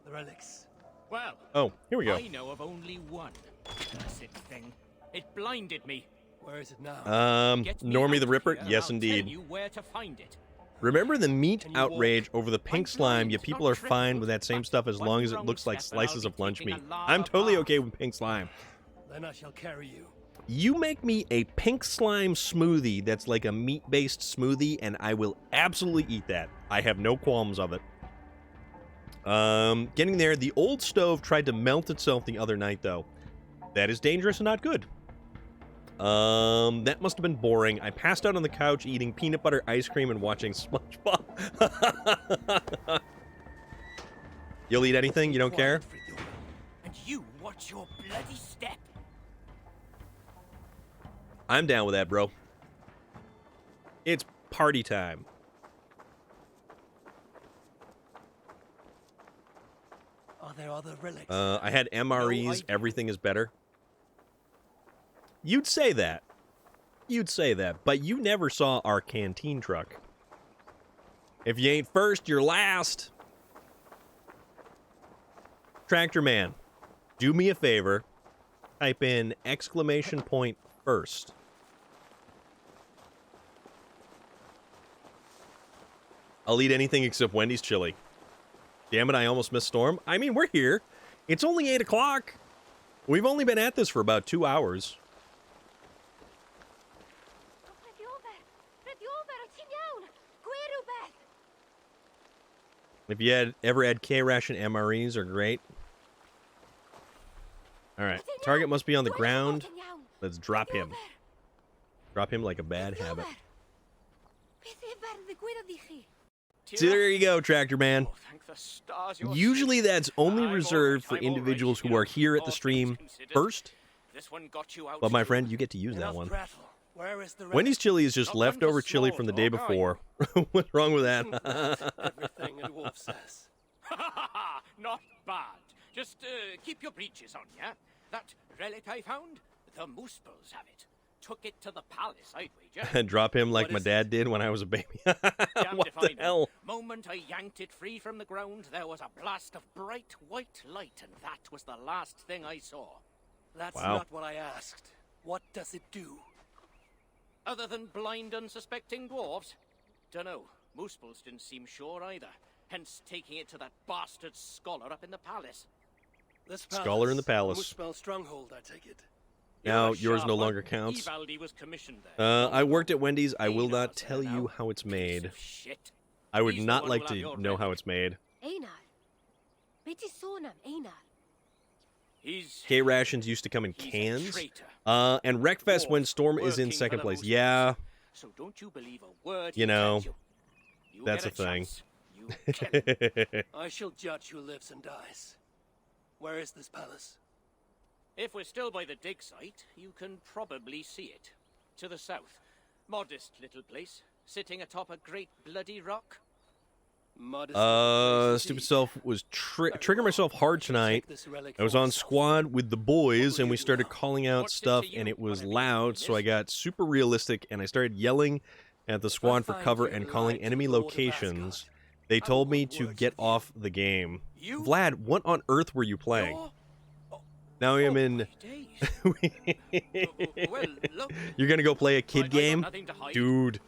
The relics. Well, Oh, here we go. I know of only one. Cursed thing. It blinded me. Where is it now? Get me Normie out the of Ripper? here, Yes, I'll indeed. Tell you where to find it. Remember the meat Can you walk? outrage over the pink I'm slime? blind, Yeah, people not are fine crippled, with that same but stuff as one long as it wrong looks like step and I'll slices be of lunch taking meat. a lot I'm of totally harm. okay with pink slime. Then I shall carry you. You make me a pink slime smoothie that's like a meat-based smoothie, and I will absolutely eat that. I have no qualms of it. Getting there, the old stove tried to melt itself the other night, though. That is dangerous and not good. That must have been boring. I passed out on the couch eating peanut butter ice cream and watching SpongeBob. You'll eat anything? You don't care? And you watch your bloody step. I'm down with that, bro. It's party time. Are there other relics? I had MREs. No idea. Everything is better. You'd say that. You'd say that. But you never saw our canteen truck. If you ain't first, you're last. Tractor Man, do me a favor. Type in !first. I'll eat anything except Wendy's chili. Damn it, I almost missed Storm. I mean, we're here. It's only 8 o'clock. We've only been at this for about 2 hours. If you had ever had K-Ration MREs, are great. Alright, target must be on the ground. Let's drop him. Drop him like a bad habit. See, there you go, Tractor Man. Oh, thank the stars you're Usually safe. that's only I'm reserved all for right, I'm all individuals right, who you are know, here at the all stream things considered. first. This one got you out But my too. friend, you get to use that Enough one. prattle. Where is the relic? Wendy's chili is just Not one for leftover chili small from the day talk, are you? before. What's wrong with that? Everything a wolf says. Not bad. Just keep your breeches on, yeah? That relic I found, the Muspels have it. Took it to the palace, I'd wager. Drop him like What my is did did when I was a baby. Damned What if I the know. hell? Moment I yanked it free from the ground, there was a blast of bright white light, and that was the last thing I saw. That's Wow. not what I asked. What does it do? Other than blind, unsuspecting dwarves? Dunno. Muspels didn't seem sure either. Hence taking it to that bastard scholar up in the palace. This Scholar in the palace. Muspel stronghold, I take it. Now, You're a yours sharp no one. longer counts. Evaldi was commissioned there. I worked at Wendy's. I will Einar not said tell you now. how it's Piece made. of shit. I would He's the not one like who'll have to your know how relic. it's made. Einar. Beti sonam, Einar. He's K-Rations used to come in he's a cans. traitor. And Wreckfest when Dwarf Storm is in working for second the place. Muspels. Yeah, So don't you believe a word You he know, tells you. You that's get a thing. chance, you kill him. I shall judge who lives and dies. Where is this palace? If we're still by the dig site, you can probably see it. To the south. Modest little place, sitting atop a great bloody rock. Stupid self was triggering myself hard tonight. I was on squad with the boys, and we started calling out stuff, and it was loud, so I got super realistic, and I started yelling at the squad for cover and calling enemy locations. They told me to get off the game. Vlad, what on earth were you playing? Now I am in... Well, look, You're gonna go play a kid I got game? nothing to hide. Dude.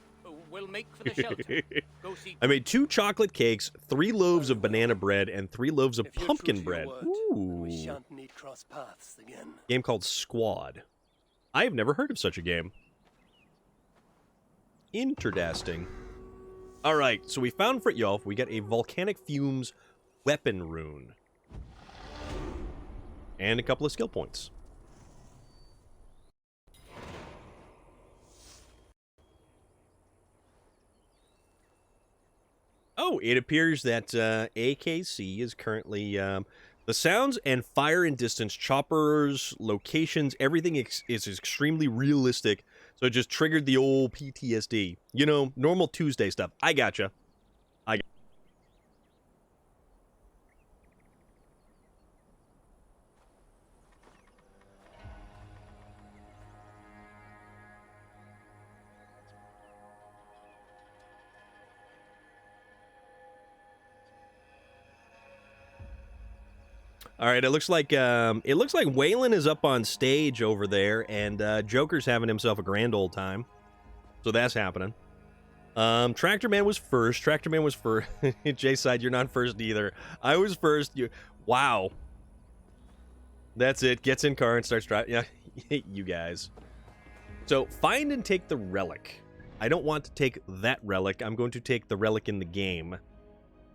We'll make for the shelter. Go see. I made 2 chocolate cakes, 3 loaves of banana bread, and 3 loaves of If you're pumpkin true to your bread. word, we Ooh. shan't need cross paths again. Game called Squad. I have never heard of such a game. Interesting. Alright, so we found Fritjolf. We got a volcanic fumes weapon rune. And a couple of skill points. Oh, it appears that AKC is currently... the sounds and fire and distance, choppers, locations, everything is extremely realistic. So it just triggered the old PTSD. You know, normal Tuesday stuff. I gotcha. All right, it looks like Waylon is up on stage over there, and Joker's having himself a grand old time. So that's happening. Tractor Man was first. Tractor Man was first. Jay side, you're not first either. I was first. Wow. That's it. Gets in car and starts driving. Yeah, you guys. So find and take the relic. I don't want to take that relic. I'm going to take the relic in the game.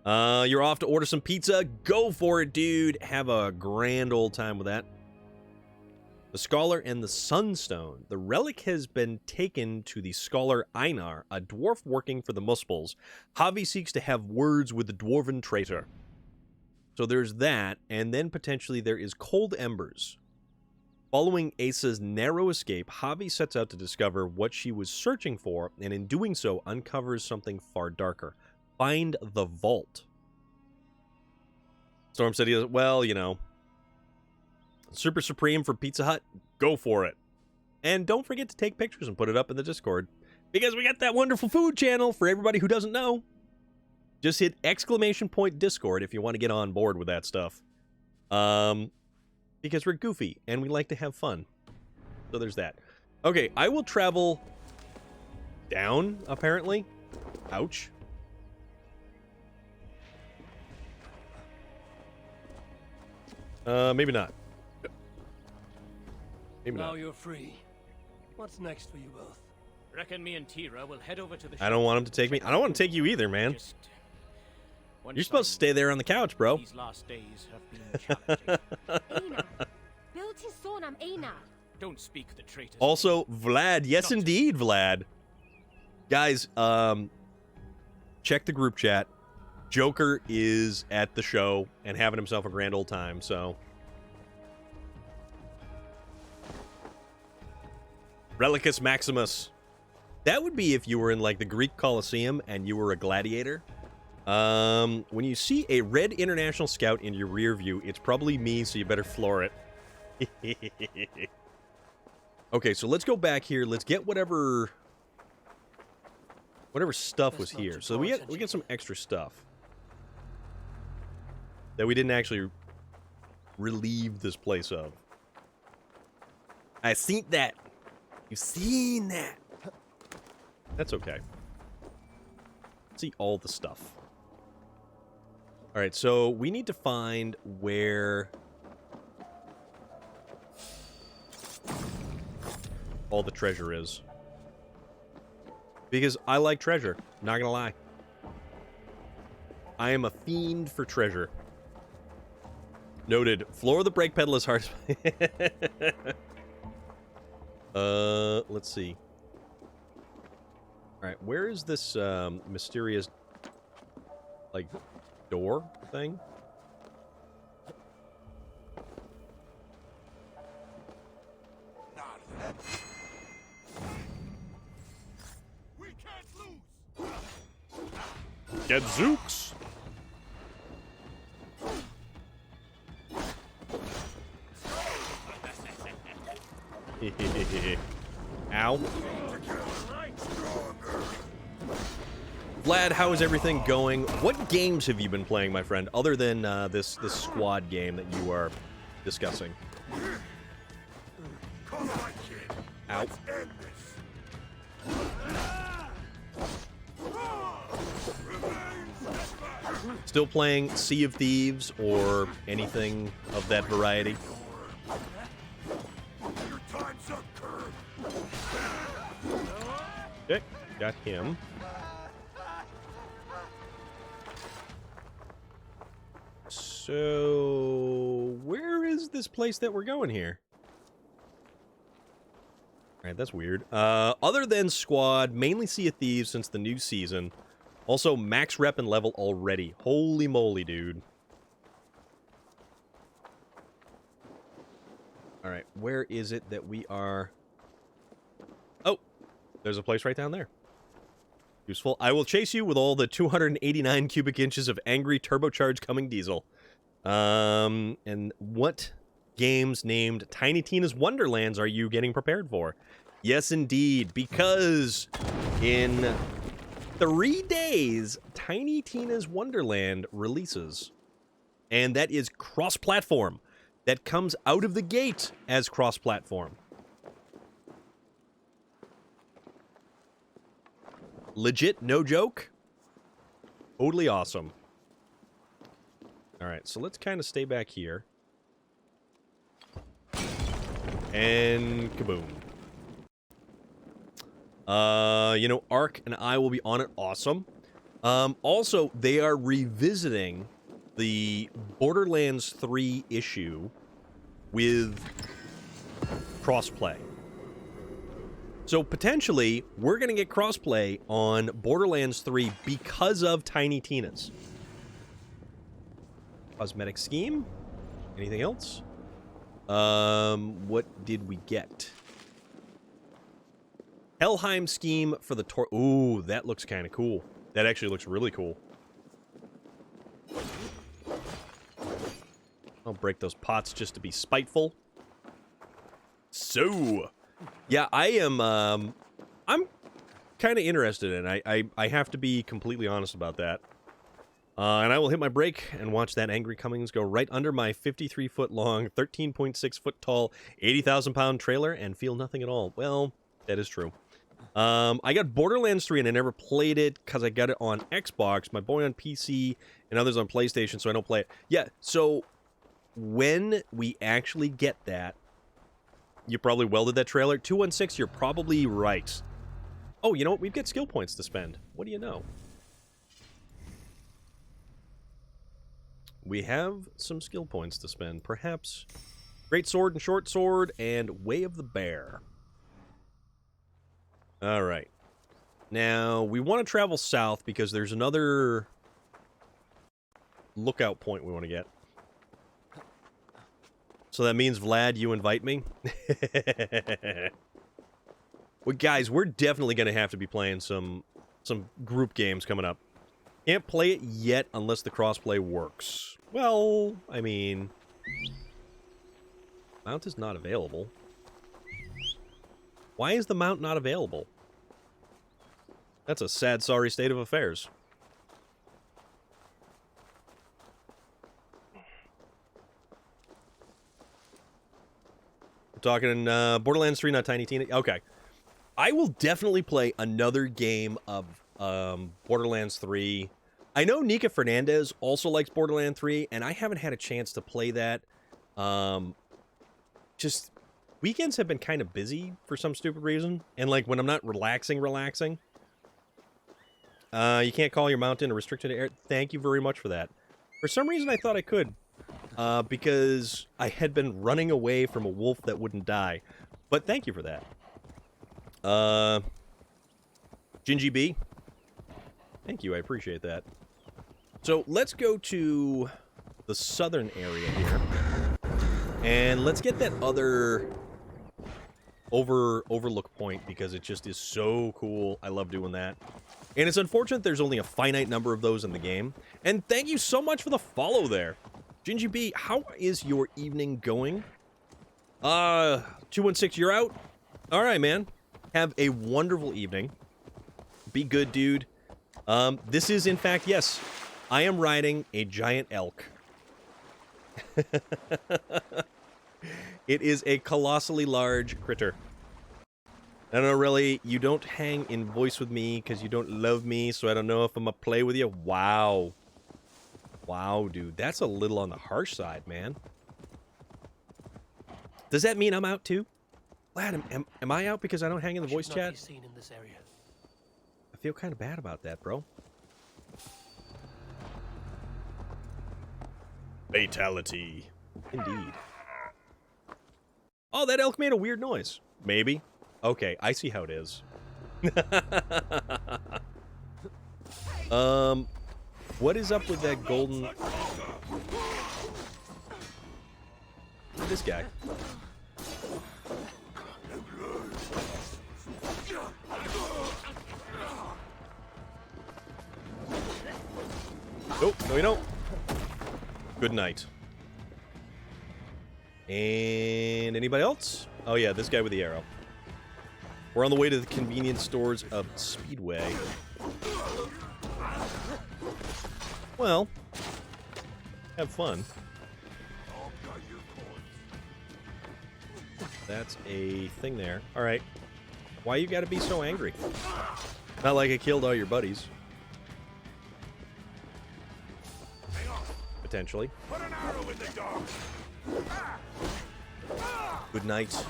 You're off to order some pizza. Go for it, dude. Have a grand old time with that. The Scholar and the Sunstone. The relic has been taken to the Scholar Einar, a dwarf working for the Muspels. Javi seeks to have words with the dwarven traitor. So there's that, and then potentially there is Cold Embers. Following Asa's narrow escape, Javi sets out to discover what she was searching for, and in doing so uncovers something far darker. Find the vault. Storm said, well, you know, Super Supreme for Pizza Hut, go for it. And don't forget to take pictures and put it up in the Discord, because we got that wonderful food channel for everybody who doesn't know. Just hit ! Discord if you want to get on board with that stuff. Because we're goofy and we like to have fun. So there's that. Okay, I will travel down, apparently. Ouch. Maybe not. Maybe Now not. you're free. What's next for you both? Reckon me and Tira will head over to the I don't want him to take me. I don't want to take you either, man. Just one You're supposed to sign. stay there on the couch, bro. These last days have been challenging. Einar. Built his son am Einar. Don't speak the traitors. Also, Vlad. Yes, indeed, Vlad. Guys, check the group chat. Joker is at the show and having himself a grand old time, so... Relicus Maximus. That would be if you were in, like, the Greek Colosseum and you were a gladiator. When you see a red international scout in your rear view, it's probably me, so you better floor it. Okay, so let's go back here. Let's get whatever stuff was here. So we get some extra stuff that we didn't actually relieve this place of. I seen that. You seen that. That's okay. Let's see all the stuff. All right, so we need to find where all the treasure is. Because I like treasure, not gonna lie. I am a fiend for treasure. Noted. Floor of the brake pedal is hard. Let's see. Alright, where is this mysterious, like, door thing? Gadzooks! Ow. Vlad, how is everything going? What games have you been playing, my friend, other than this squad game that you are discussing? Ow. Still playing Sea of Thieves or anything of that variety? Okay, got him. So, where is this place that we're going here? Alright, that's weird. Other than Squad, mainly Sea of Thieves since the new season. Also, max rep and level already. Holy moly, dude. Alright, where is it that we are... Oh! There's a place right down there. Useful. I will chase you with all the 289 cubic inches of angry turbocharged coming diesel. And what games named Tiny Tina's Wonderlands are you getting prepared for? Yes, indeed, because in 3 days, Tiny Tina's Wonderland releases. And that is cross-platform. That comes out of the gate as cross-platform. Legit, no joke. Totally awesome. Alright, so let's kind of stay back here. And kaboom. You know, Ark and I will be on it. Awesome. Also, they are revisiting the Borderlands 3 issue with crossplay. So potentially, we're going to get crossplay on Borderlands 3 because of Tiny Tina's. Cosmetic scheme? Anything else? What did we get? Helheim scheme for the Ooh, that looks kind of cool. That actually looks really cool. I'll break those pots just to be spiteful. So, yeah, I am, I'm kind of interested in it. I have to be completely honest about that. And I will hit my brake and watch that Angry Cummings go right under my 53-foot long, 13.6-foot tall, 80,000-pound trailer and feel nothing at all. Well, that is true. I got Borderlands 3 and I never played it because I got it on Xbox, my boy on PC, and others on PlayStation, so I don't play it. Yeah, so when we actually get that, you probably welded that trailer. 216, you're probably right. Oh, you know what? We've got skill points to spend. What do you know? We have some skill points to spend. Perhaps Great Sword and Short Sword and Way of the Bear. Alright. Now, we want to travel south because there's another lookout point we want to get. So that means, Vlad, you invite me? Well, guys, we're definitely going to have to be playing some group games coming up. Can't play it yet unless the crossplay works. Well, I mean... Mount is not available. Why is the mount not available? That's a sad, sorry state of affairs. We're talking Borderlands 3, not Tiny Tina. Okay. I will definitely play another game of Borderlands 3. I know Nika Fernandez also likes Borderlands 3, and I haven't had a chance to play that. Just, weekends have been kind of busy for some stupid reason. And, like, when I'm not relaxing. You can't call your mountain a restricted area. Thank you very much for that. For some reason, I thought I could. Because I had been running away from a wolf that wouldn't die. But thank you for that. Gingy B. Thank you, I appreciate that. So, let's go to the southern area here. And let's get that other overlook point, because it just is so cool. I love doing that. And it's unfortunate there's only a finite number of those in the game. And thank you so much for the follow there. Gingy B, how is your evening going? 216, you're out? Alright, man. Have a wonderful evening. Be good, dude. This is, in fact, yes, I am riding a giant elk. It is a colossally large critter. I don't know, really, you don't hang in voice with me because you don't love me, so I don't know if I'm gonna play with you. Wow. Wow, dude, that's a little on the harsh side, man. Does that mean I'm out too? Lad, am I out because I don't hang in the voice chat? Be seen in this area. I feel kind of bad about that, bro. Fatality. Indeed. Oh, that elk made a weird noise. Maybe. Okay, I see how it is. What is up with that golden... This guy. Nope, no you don't. Good night. And anybody else? Oh yeah, this guy with the arrow. We're on the way to the convenience stores of Speedway. Well, have fun. That's a thing there. Alright. Why you gotta be so angry? Not like I killed all your buddies. Potentially. Put an arrow in the dog. Good night.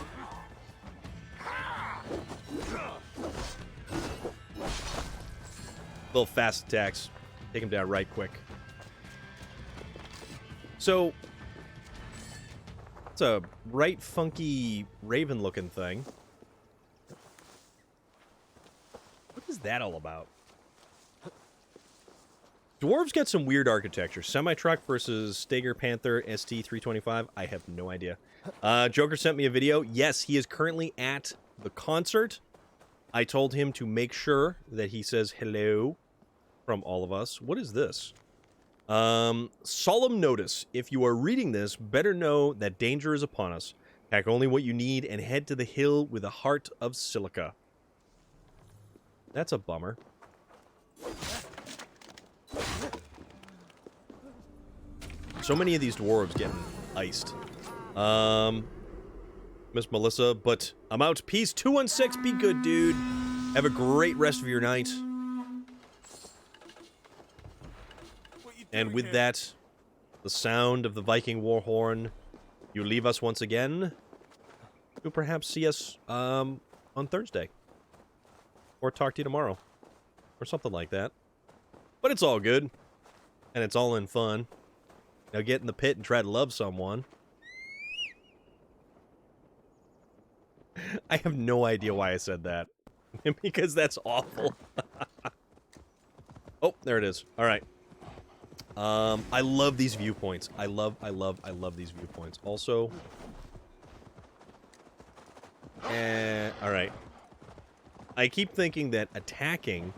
Little fast attacks. Take him down right quick. So, it's a right funky raven looking thing. What is that all about? Dwarves get some weird architecture. Semi-truck versus Steger Panther ST325. I have no idea. Joker sent me a video. Yes, he is currently at the concert. I told him to make sure that he says hello from all of us. What is this? Solemn notice. If you are reading this, better know that danger is upon us. Pack only what you need and head to the hill with a heart of silica. That's a bummer. So many of these dwarves getting iced. Miss Melissa, but I'm out. Peace. 216, be good, dude. Have a great rest of your night. And with that, the sound of the Viking war horn, you leave us once again. You'll perhaps see us on Thursday. Or talk to you tomorrow. Or something like that. But it's all good. And it's all in fun. Now get in the pit and try to love someone. I have no idea why I said that. Because that's awful. Oh, there it is. All right. I love these viewpoints. I love these viewpoints. Also, all right. I keep thinking that attacking.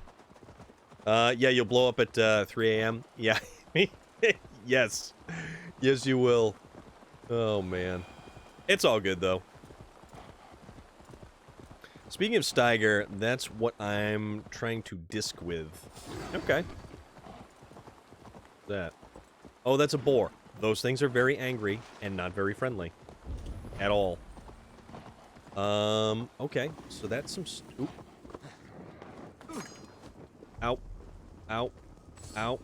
Yeah, you'll blow up at 3 a.m. Yeah. Yes. Yes, you will. Oh, man. It's all good, though. Speaking of Steiger, that's what I'm trying to disc with. Okay. That. Oh, that's a boar. Those things are very angry and not very friendly. At all. Okay. So that's some... Oop. Ow. Ow. Ow.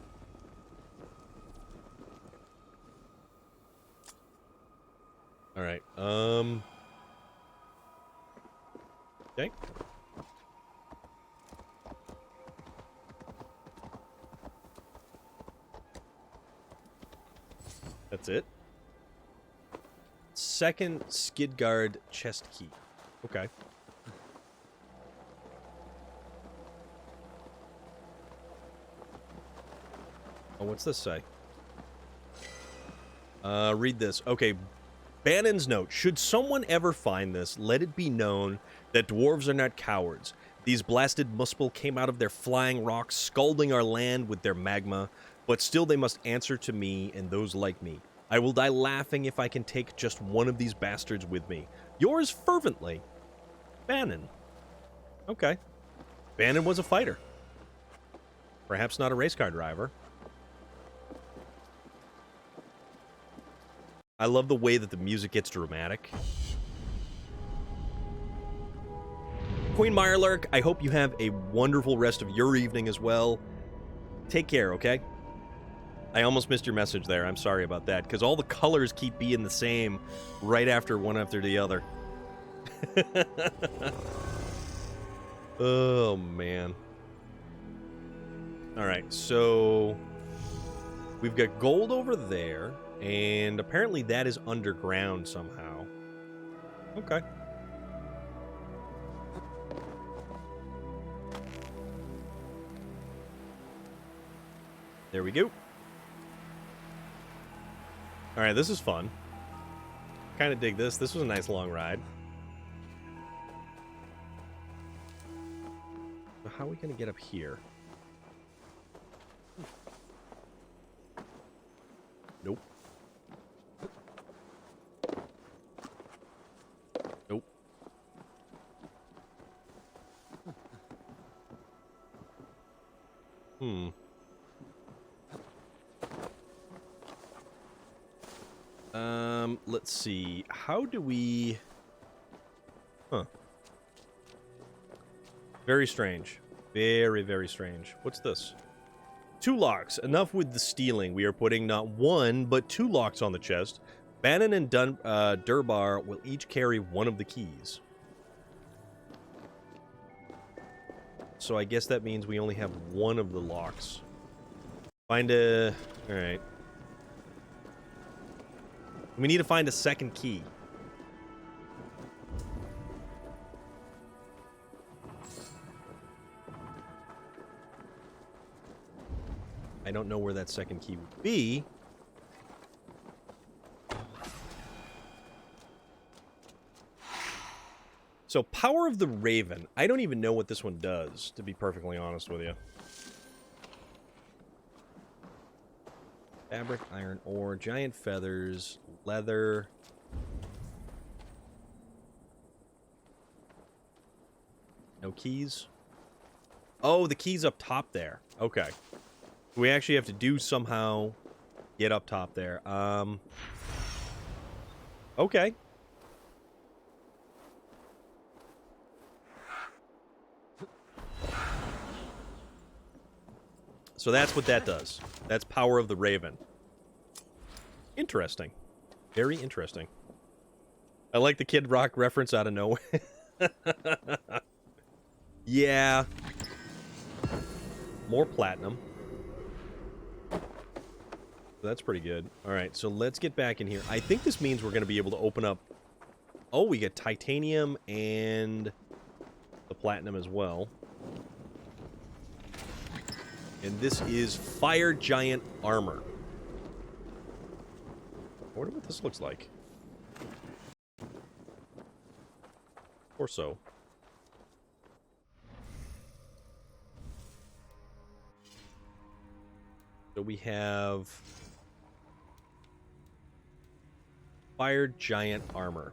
Alright, okay. That's it. Second skid guard chest key. Okay. Oh, what's this say? Read this. Okay. Bannon's note. Should someone ever find this, let it be known that dwarves are not cowards. These blasted Muspel came out of their flying rocks, scalding our land with their magma, but still they must answer to me and those like me. I will die laughing if I can take just one of these bastards with me. Yours fervently, Bannon. Okay. Bannon was a fighter. Perhaps not a race car driver. I love the way that the music gets dramatic. Queen Mirelurk, I hope you have a wonderful rest of your evening as well. Take care, okay? I almost missed your message there. I'm sorry about that, because all the colors keep being the same right after one after the other. Oh, man. Alright, so we've got gold over there, and apparently that is underground somehow. Okay. There we go. Alright, this is fun. Kind of dig this. This was a nice long ride. So how are we going to get up here? Nope. Nope. Let's see. How do we... Huh. Very strange. Very, very strange. What's this? 2 locks. Enough with the stealing. We are putting not 1, but 2 locks on the chest. Bannon and Durbar will each carry 1 of the keys. So I guess that means we only have 1 of the locks. Find a... Alright. We need to find a second key. I don't know where that second key would be. So, Power of the Raven. I don't even know what this one does, to be perfectly honest with you. Fabric, iron ore, giant feathers, leather. No keys? Oh, the key's up top there. Okay. We actually have to do somehow get up top there. Okay. So that's what that does. That's Power of the Raven. Interesting. Very interesting. I like the Kid Rock reference out of nowhere. Yeah. More platinum. That's pretty good. Alright, so let's get back in here. I think this means we're going to be able to open up... Oh, we get titanium and the platinum as well. And this is Fire Giant Armor. I wonder what this looks like. Or so. So we have... Fire Giant Armor.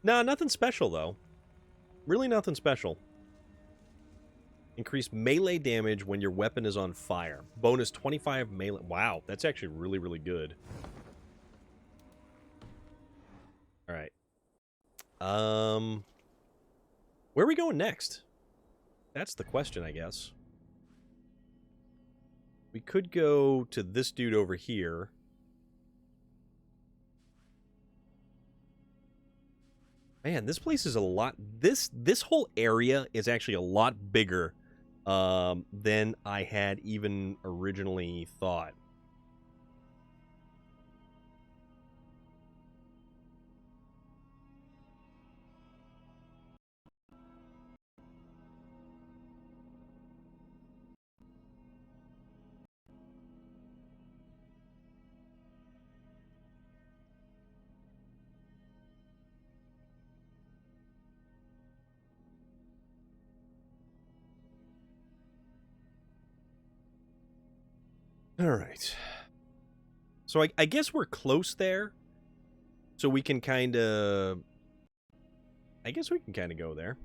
Nah, nothing special, though. Really nothing special. Increase melee damage when your weapon is on fire. Bonus 25 melee... Wow, that's actually really, really good. Alright. Where are we going next? That's the question, I guess. We could go to this dude over here. Man, this place is a lot... This whole area is actually a lot bigger than I had even originally thought. All right. So I guess we're close there. So we can kind of... I guess we can kind of go there.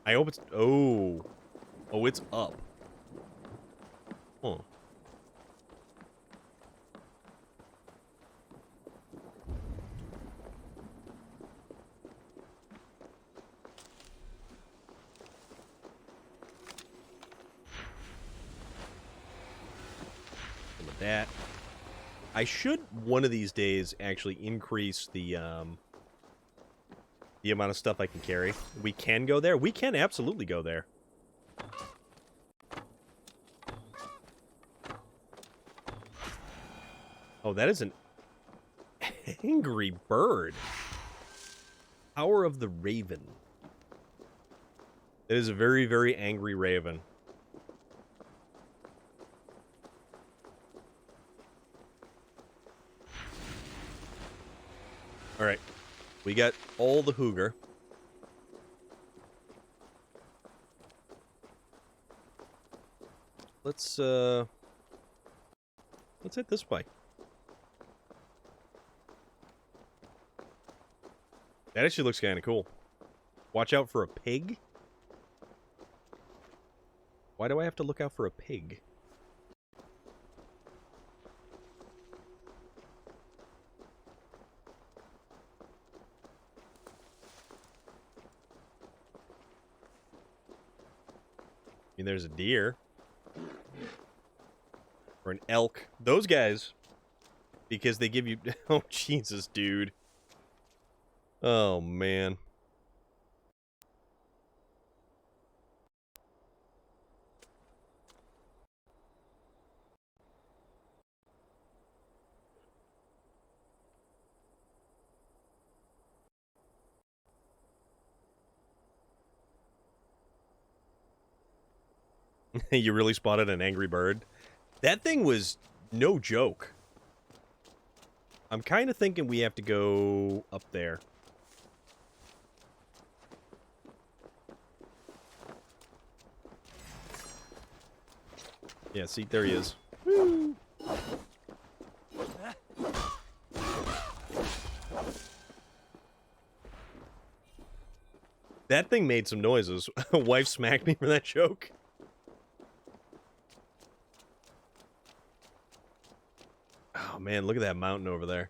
I hope it's... Oh. Oh, it's up. Huh. With that. I should, one of these days, actually increase the amount of stuff I can carry. We can go there. We can absolutely go there. Oh, that is an angry bird. Power of the Raven. It is a very, very angry raven. Alright. We got all the hooger. Let's hit this way. That actually looks kind of cool. Watch out for a pig? Why do I have to look out for a pig? I mean, there's a deer. Or an elk. Those guys. Because they give you... Oh, Jesus, dude. Oh, man. You really spotted an angry bird? That thing was no joke. I'm kind of thinking we have to go up there. Yeah, see, there he is. Woo! That thing made some noises. Wife smacked me for that joke. Oh, man, look at that mountain over there.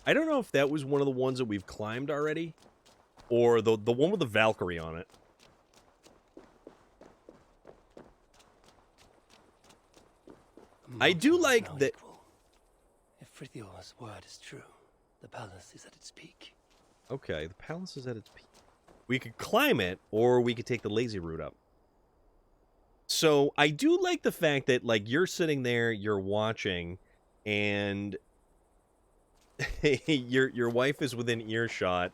I don't know if that was one of the ones that we've climbed already, or the one with the Valkyrie on it. I do like that... If Frithiof's word is true, the palace is at its peak. Okay, the palace is at its peak. We could climb it, or we could take the lazy route up. So, I do like the fact that, like, you're sitting there, you're watching, and your wife is within earshot,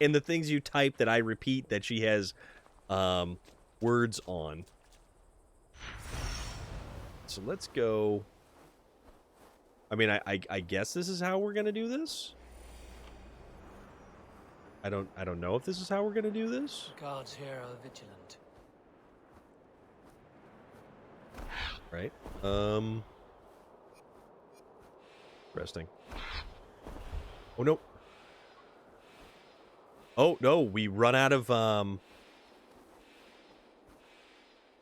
and the things you type that I repeat that she has words on. So let's go. I mean, I guess this is how we're gonna do this. I don't know if this is how we're gonna do this. Guards here are vigilant. Right. Resting. Oh no. Oh no, we run out of how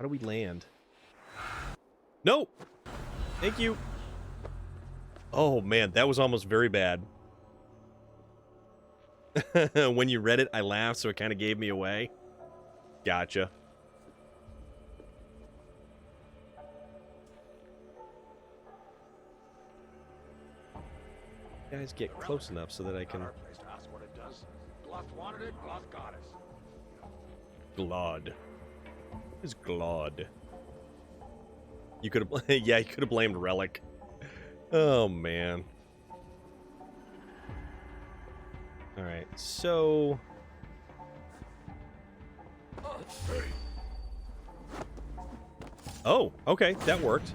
do we land? No! Thank you. Oh man, that was almost very bad. When you read it, I laughed, so it kind of gave me away. Gotcha. Guys, get close enough so that I can... Glod. What is Glod? You could have... Yeah, you could have blamed Relic. Oh, man. Alright, so... Oh, okay, that worked.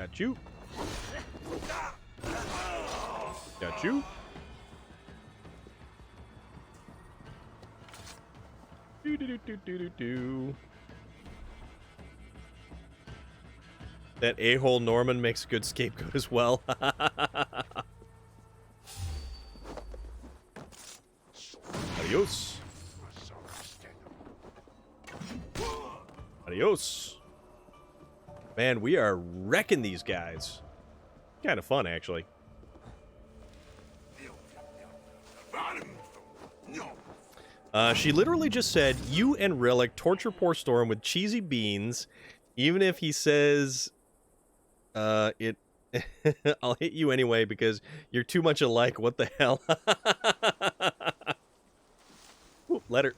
Got you. Got you. Do do do do do do do. That a-hole Norman makes a good scapegoat as well. Adios. Adios. Man, we are wrecking these guys. Kind of fun, actually. She literally just said, you and Relic torture poor Storm with cheesy beans, even if he says, I'll hit you anyway because you're too much alike. What the hell? Ooh, letter.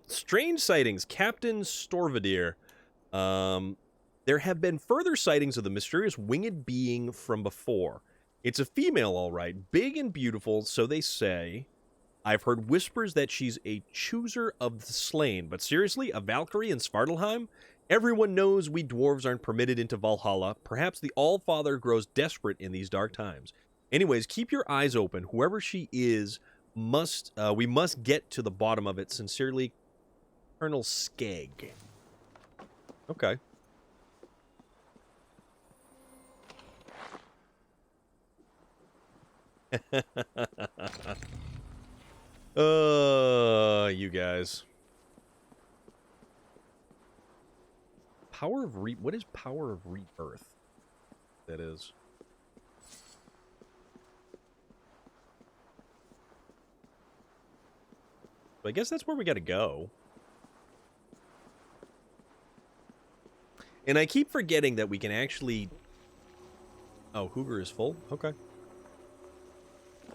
Strange sightings. Captain Storvadir. There have been further sightings of the mysterious winged being from before. It's a female, all right. Big and beautiful, so they say. I've heard whispers that she's a chooser of the slain. But seriously, a Valkyrie in Svartalfheim? Everyone knows we dwarves aren't permitted into Valhalla. Perhaps the Allfather grows desperate in these dark times. Anyways, keep your eyes open. Whoever she is, we must get to the bottom of it. Sincerely, Colonel Skeg. Okay. You guys. Power of what is Power of Rebirth? That is. I guess that's where we gotta go. And I keep forgetting that we can actually... Oh, Hoover is full? Okay.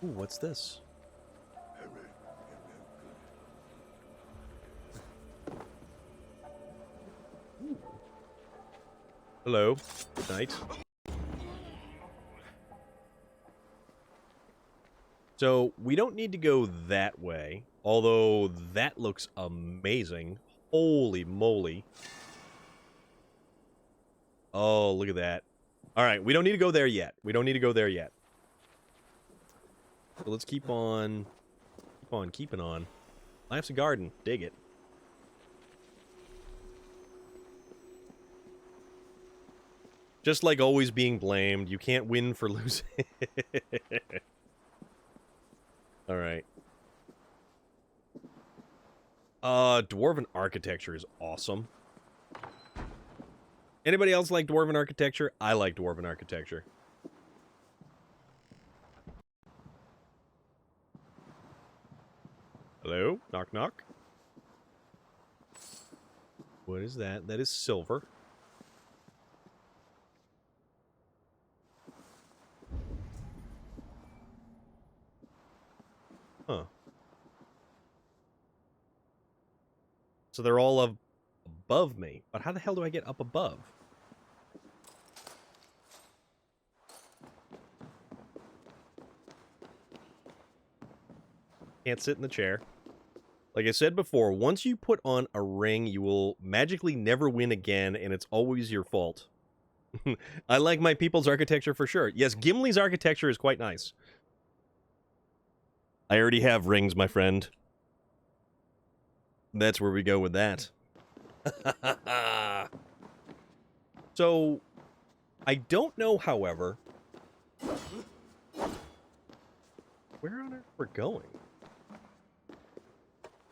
Ooh, what's this? Ooh. Hello. Good night. So, we don't need to go that way. Although, that looks amazing. Holy moly. Oh, look at that. Alright, we don't need to go there yet. We don't need to go there yet. So let's keep on keeping on. Life's a garden. Dig it. Just like always being blamed. You can't win for losing. Alright. Dwarven architecture is awesome. Anybody else like Dwarven architecture? I like Dwarven architecture. Hello? Knock, knock. What is that? That is silver. Huh. So they're all above me. But how the hell do I get up above? Can't sit in the chair. Like I said before, once you put on a ring, you will magically never win again, and it's always your fault. I like my people's architecture for sure. Yes, Gimli's architecture is quite nice. I already have rings, my friend. That's where we go with that. So, I don't know, however, where on earth we're going.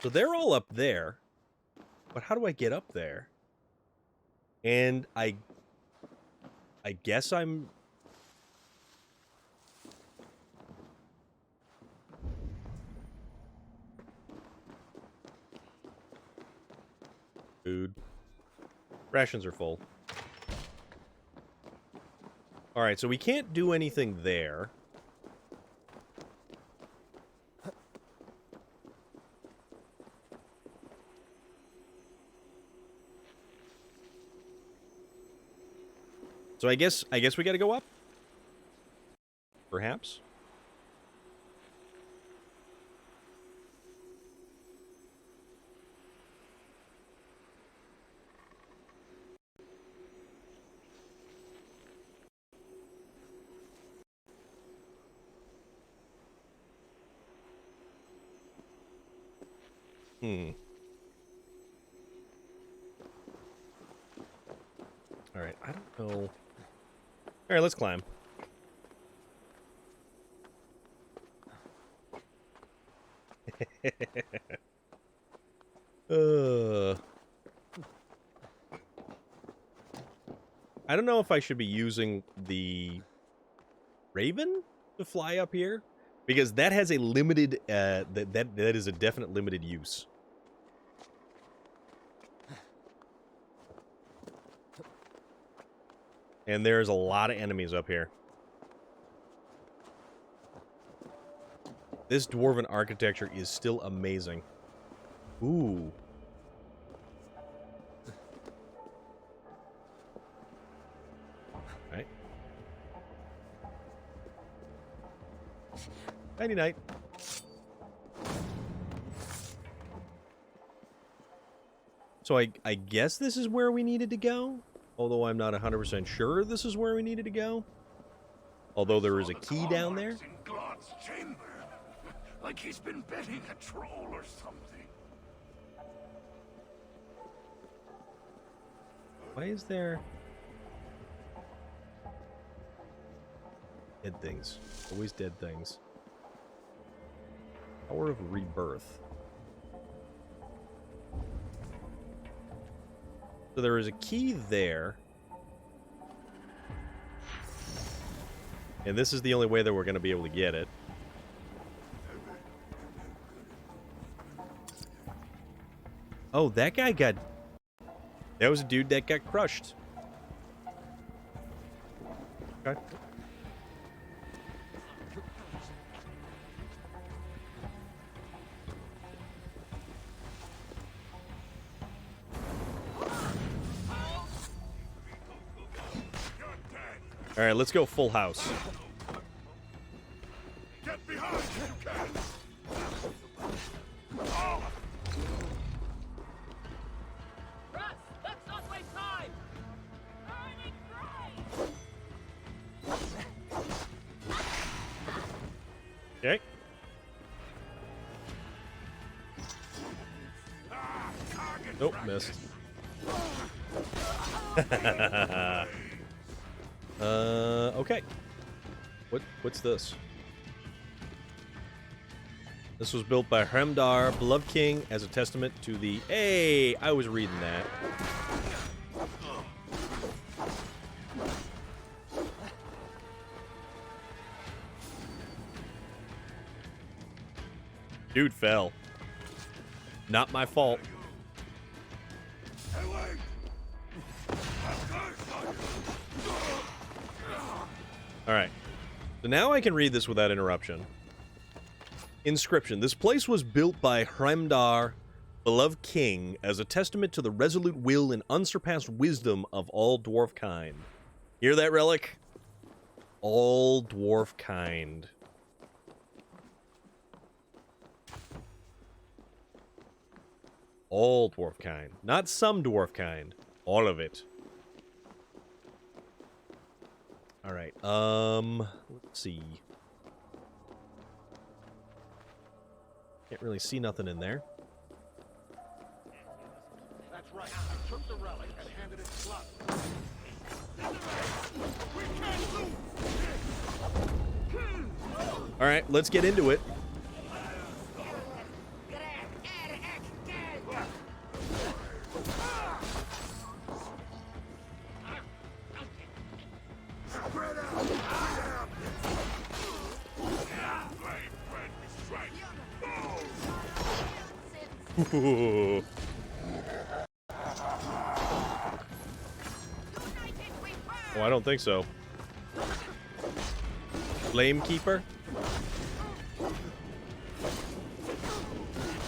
So they're all up there, but how do I get up there? And I guess I'm... Food. Rations are full. Alright, so we can't do anything there. So I guess we gotta go up? Perhaps? Hmm. Alright, I don't know. Alright, let's climb. I don't know if I should be using the Raven to fly up here, because that has a limited, that is a definite limited use. And there's a lot of enemies up here. This dwarven architecture is still amazing. Ooh. Right. Nighty night. So I guess this is where we needed to go? Although I'm not 100% sure this is where we needed to go. Although there is a key down there. In God's chamber. Like he's been betting a troll or something. Why is there dead things? Always dead things. Power of Rebirth. So there is a key there. And this is the only way that we're going to be able to get it. Oh, that guy got... That was a dude that got crushed. Okay. All right, let's go full house. Get behind if you can. Russ, let's not waste time! Burning bright! Okay. Nope, missed. Okay. What's this? This was built by Hremdar, beloved king, as a testament to the... Hey, I was reading that. Dude fell. Not my fault. Alright. So now I can read this without interruption. Inscription. This place was built by Hremdar, beloved king, as a testament to the resolute will and unsurpassed wisdom of all dwarf kind. Hear that, Relic? All dwarf kind. All dwarf kind. Not some dwarf kind. All of it. Alright, let's see. Can't really see nothing in there. That's right. I took the relic and handed it to Slot. We can't lose. Alright, let's get into it. Oh, I don't think so. Flame Keeper?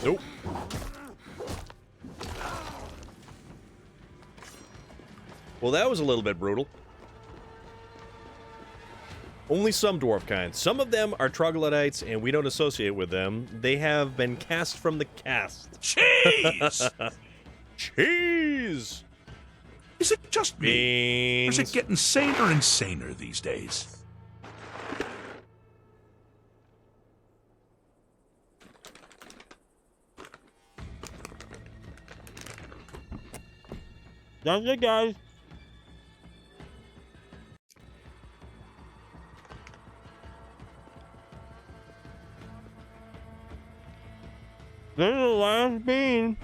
Nope. Well, that was a little bit brutal. Only some dwarf kind. Some of them are troglodytes, and we don't associate with them. They have been cast from the cast. Cheese! Cheese! Is it just me? Or is Beans. it getting saner and saner these days? That's it, guys. This is the last bean.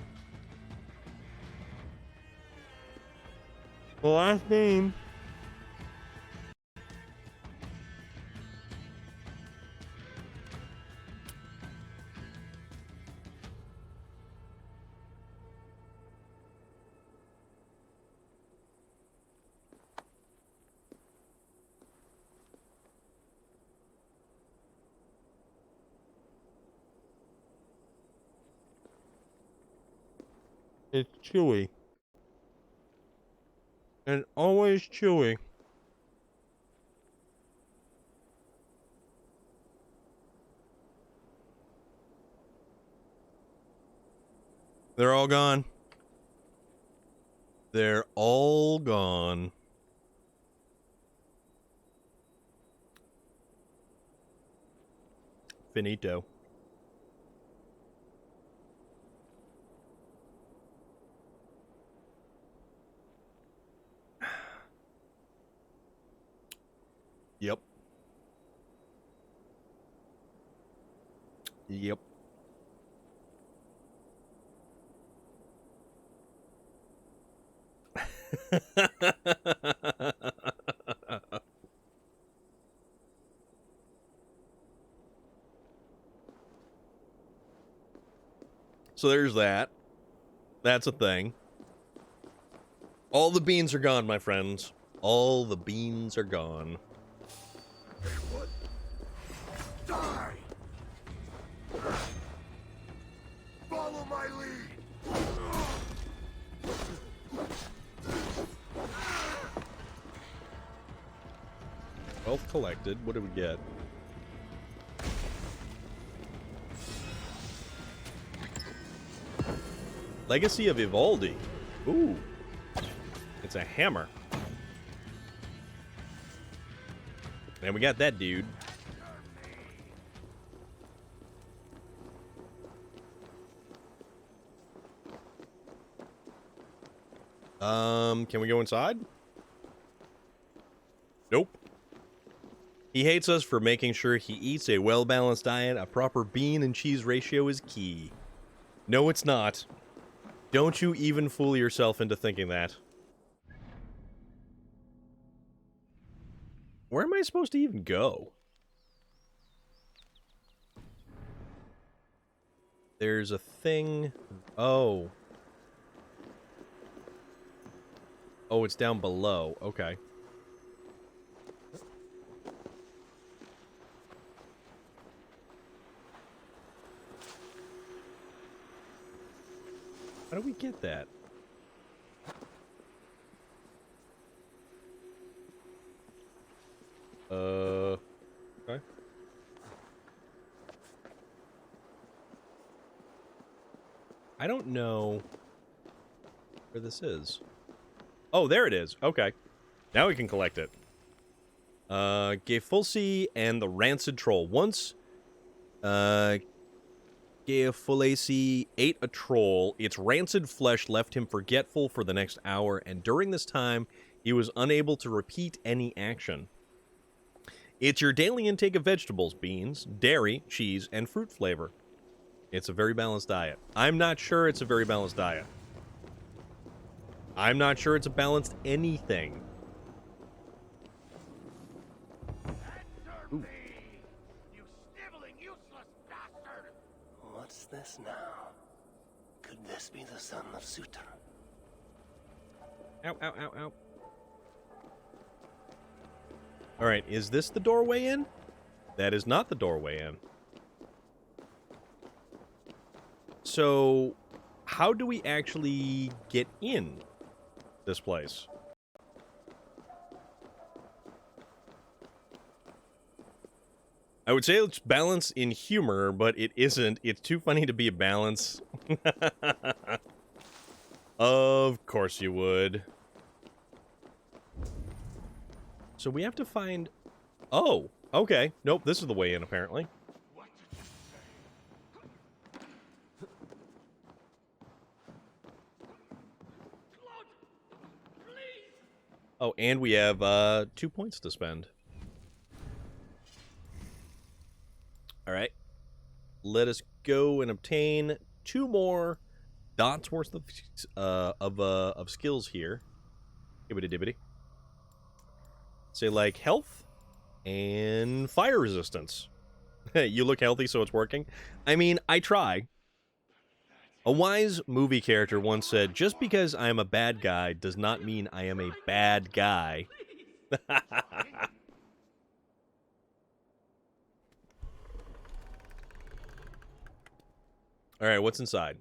The last bean. It's chewy. And always chewy. They're all gone. They're all gone. Finito. Yep. Yep. So there's that. That's a thing. All the beans are gone, my friends. All the beans are gone. Hey, what? Die! Follow my lead! Wealth collected. What do we get? Legacy of Ivaldi. Ooh. It's a hammer. And we got that dude. Can we go inside? Nope. He hates us for making sure he eats a well-balanced diet. A proper bean and cheese ratio is key. No, it's not. Don't you even fool yourself into thinking that. Where am I supposed to even go? There's a thing... Oh. Oh, it's down below. Okay. How do we get that? Okay. I don't know where this is. Oh, there it is. Okay. Now we can collect it. Geifulsi and the Rancid Troll. Once, Geifulsi ate a troll. Its rancid flesh left him forgetful for the next hour, and during this time, he was unable to repeat any action. It's your daily intake of vegetables, beans, dairy, cheese, and fruit flavor. It's a very balanced diet. I'm not sure it's a very balanced diet. I'm not sure it's a balanced anything. Answer me, you sniveling, useless bastard! What's this now? Could this be the son of Suter? Ow, ow, ow, ow. Alright, is this the doorway in? That is not the doorway in. So, how do we actually get in this place? I would say it's balance in humor, but it isn't. It's too funny to be a balance. Of course you would. So we have to find... Oh, okay. Nope, this is the way in, apparently. What did you say? Oh, and we have 2 points to spend. All right. Let us go and obtain 2 more dots worth of skills here. Gibbity dibbity. Say like health and fire resistance. You look healthy, so it's working. I mean, I try. A wise movie character once said, "Just because I am a bad guy does not mean I am a bad guy." All right, what's inside?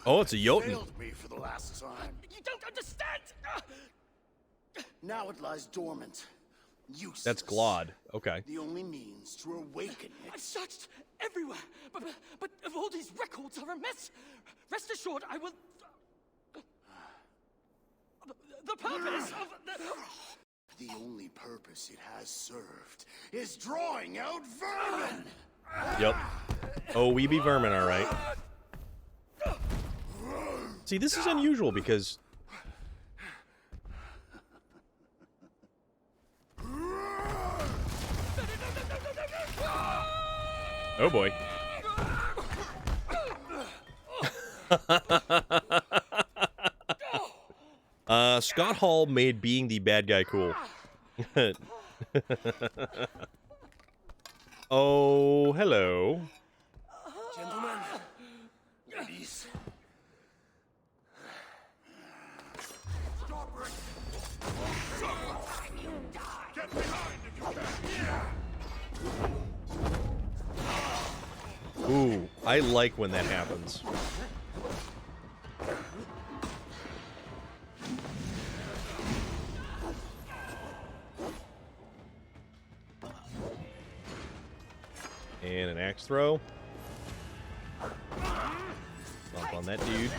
Oh, it's a Jotun. Failed me for the last time. You don't understand! Now it lies dormant. Useless. That's Glod. Okay. The only means to awaken I've it. searched everywhere, but all these records are a mess. Rest assured, I will... The purpose of the... The only purpose it has served is drawing out vermin! Yep. Oh, we be vermin, all right. See, this is unusual because... Oh boy. Scott Hall made being the bad guy cool. Oh, hello. Gentlemen, ladies. Get behind if you can. Ooh, I like when that happens. And an axe throw. Bump on that dude.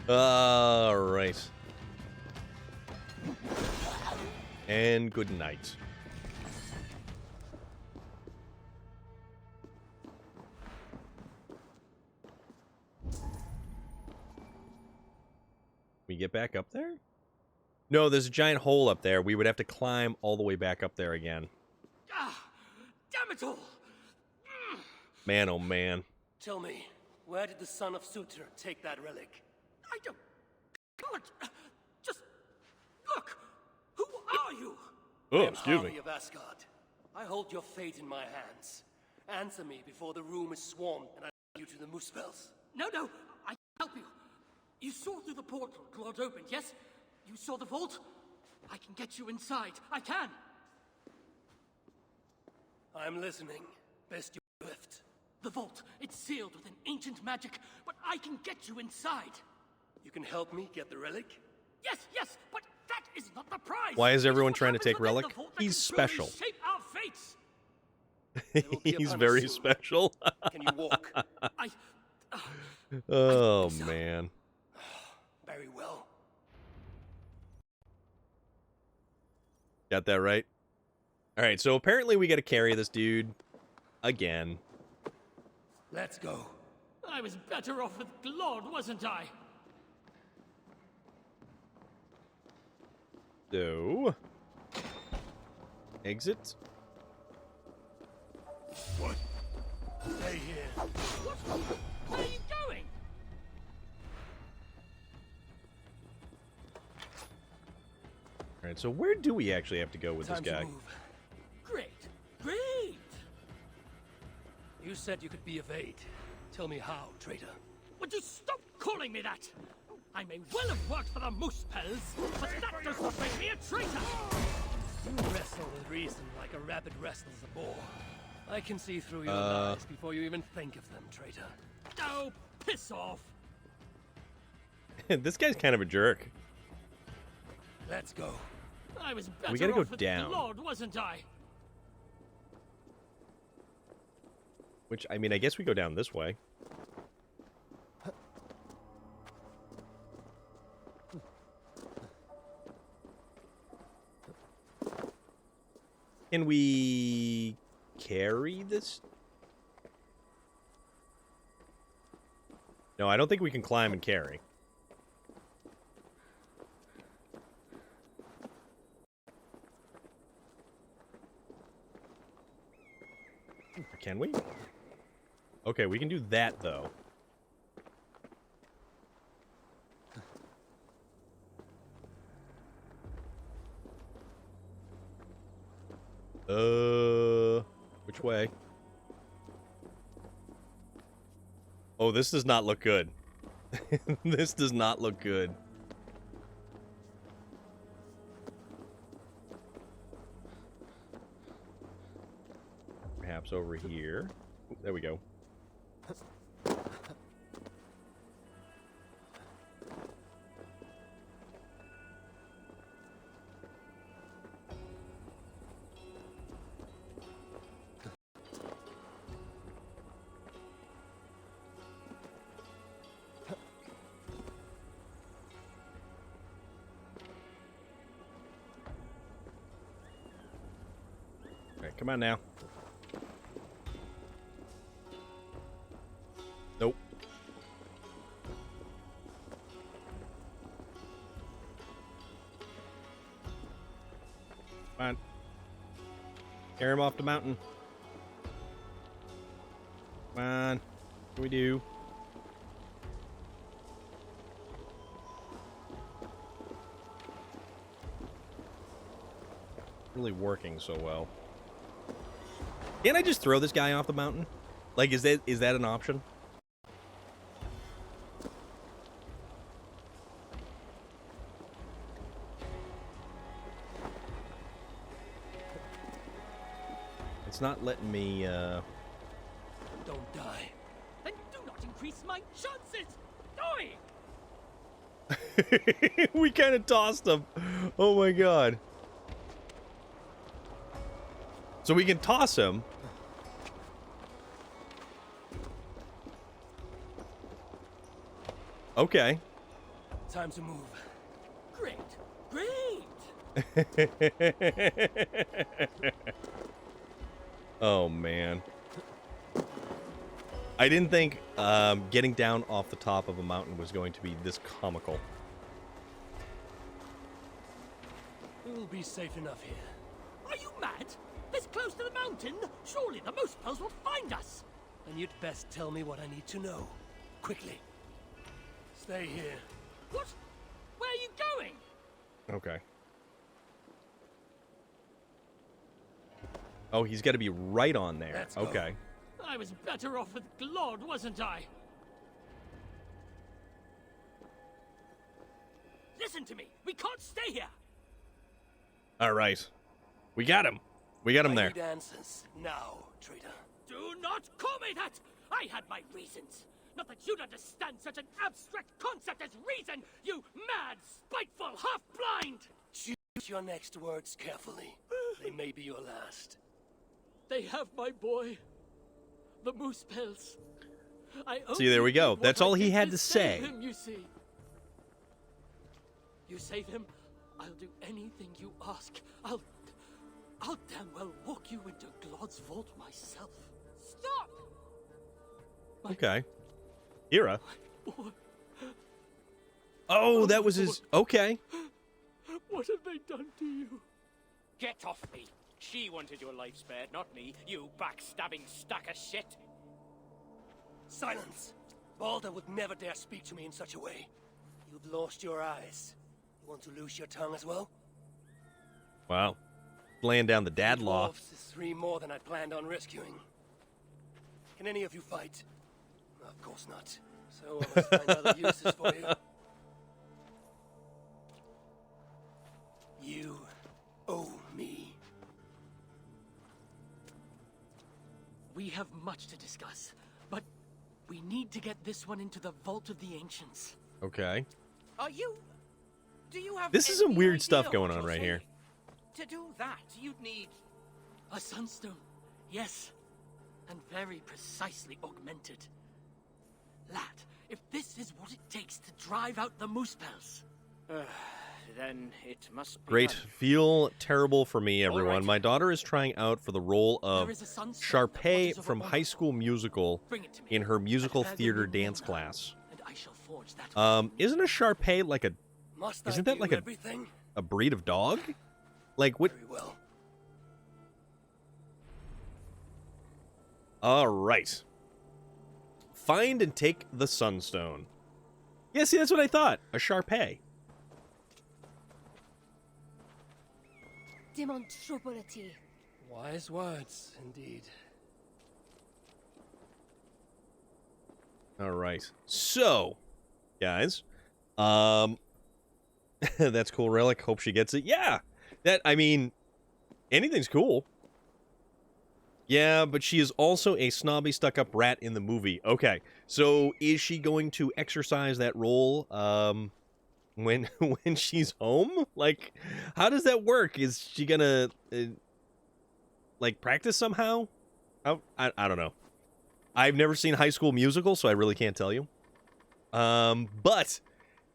All right. And good night. We get back up there? No, there's a giant hole up there. We would have to climb all the way back up there again. Damn it all! Man, oh man. Tell me, where did the son of Sutra take that relic? I don't... God, just... Look! Who are you? Oh, I am excuse Harvey me. of Asgard. I hold your fate in my hands. Answer me before the room is swarmed and I lead you to the Muspels. No, I can help you. You saw through the portal Claude opened, yes? You saw the vault? I can get you inside. I can. I'm listening. Best you lift. The vault, it's sealed with an ancient magic, but I can get you inside. You can help me get the relic? Yes, but that is not the prize. Why is It's everyone what trying to happens take within relic? the vault that He's can truly special. shape our fates. There will be a He's punish very soon. special. Can you walk? Oh, so. man. Very well. Got that right? Alright, so apparently we gotta carry this dude again. Let's go. I was better off with Claude, wasn't I? So... Exit. What? Stay here. Where are you going? Alright, so where do we actually have to go with Time this guy? to move. Great. You said you could be of aid. Tell me how, traitor. Would you stop calling me that? I may well have worked for the Muspels, but that does not make me a traitor! You wrestle with reason like a rabbit wrestles a boar. I can see through your lies before you even think of them, traitor. Oh, piss off! This guy's kind of a jerk. Let's go. I was better We gotta go off with down. Claude, wasn't I? Which, I mean, I guess we go down this way. Can we carry this? No, I don't think we can climb and carry. Can we? Okay, we can do that, though. Which way? Oh, this does not look good. This does not look good. Perhaps over here. Ooh, there we go. Alright, come on now. Nope. Come on. Carry him off the mountain. Come on. What do we do? Really working so well. Can't I just throw this guy off the mountain? Like, is that an option? It's not letting me, Don't die. And do not increase my chances! Die! We kind of tossed him. Oh my god. So we can toss him. Okay. Time to move. Great! Great! Oh man. I didn't think getting down off the top of a mountain was going to be this comical. We'll be safe enough here. Are you mad? This close to the mountain? Surely the Muspels will find us! And you'd best tell me what I need to know. Quickly. Stay here. What? Where are you going? Okay. Oh, he's got to be right on there. Let's go. Okay. I was better off with Glod, wasn't I? Listen to me! We can't stay here! All right. We got him. We got him I there. need answers now, traitor. Do not call me that! I had my reasons! Not that you'd understand such an abstract concept as reason, you mad, spiteful, half-blind! Choose your next words carefully. They may be your last. They have my boy. The Muspels. See, there we go. only did That's what I all he did had to save say. Him, you see. You save him, I'll do anything you ask. I'll damn well walk you into Glod's vault myself. Stop! Okay. Ira. Boy, Oh, that was his... Okay. what have they done to you? Get off me! She wanted your life spared, not me, you backstabbing stack of shit! Silence! Balder would never dare speak to me in such a way. You've lost your eyes. You want to lose your tongue as well? Wow. Laying down the dad law. Dwarfs is 3 more than I planned on rescuing. Can any of you fight? Of course not. So I must find other uses for you. You owe me. We have much to discuss, but we need to get this one into the Vault of the Ancients. Okay. Do you have This is some any weird idea stuff what going on you're right here. saying? To do that, you'd need... A sunstone, yes, and very precisely augmented. Lad, if this is what it takes to drive out the Muspels... then it must be Great. done. Feel terrible for me, everyone. right. My daughter is trying out for the role of There is a sunstone that Sharpay watches over from High School Musical Bring it to me. in her musical And have theater your name dance now, class. and I shall forge that Isn't a Sharpay like a Must Isn't I that do like a- everything? breed of dog? Like what? Very well. All right. Find and take the Sunstone. Yeah, see, that's what I thought. A Sharpay. Demonstrability. Wise words, indeed. All right. So, guys, that's cool, Relic. Hope she gets it. Yeah. I mean, anything's cool. Yeah, but she is also a snobby, stuck-up rat in the movie. Okay, so is she going to exercise that role when when she's home? Like, how does that work? Is she gonna like practice somehow? I don't know. I've never seen High School Musical, so I really can't tell you. But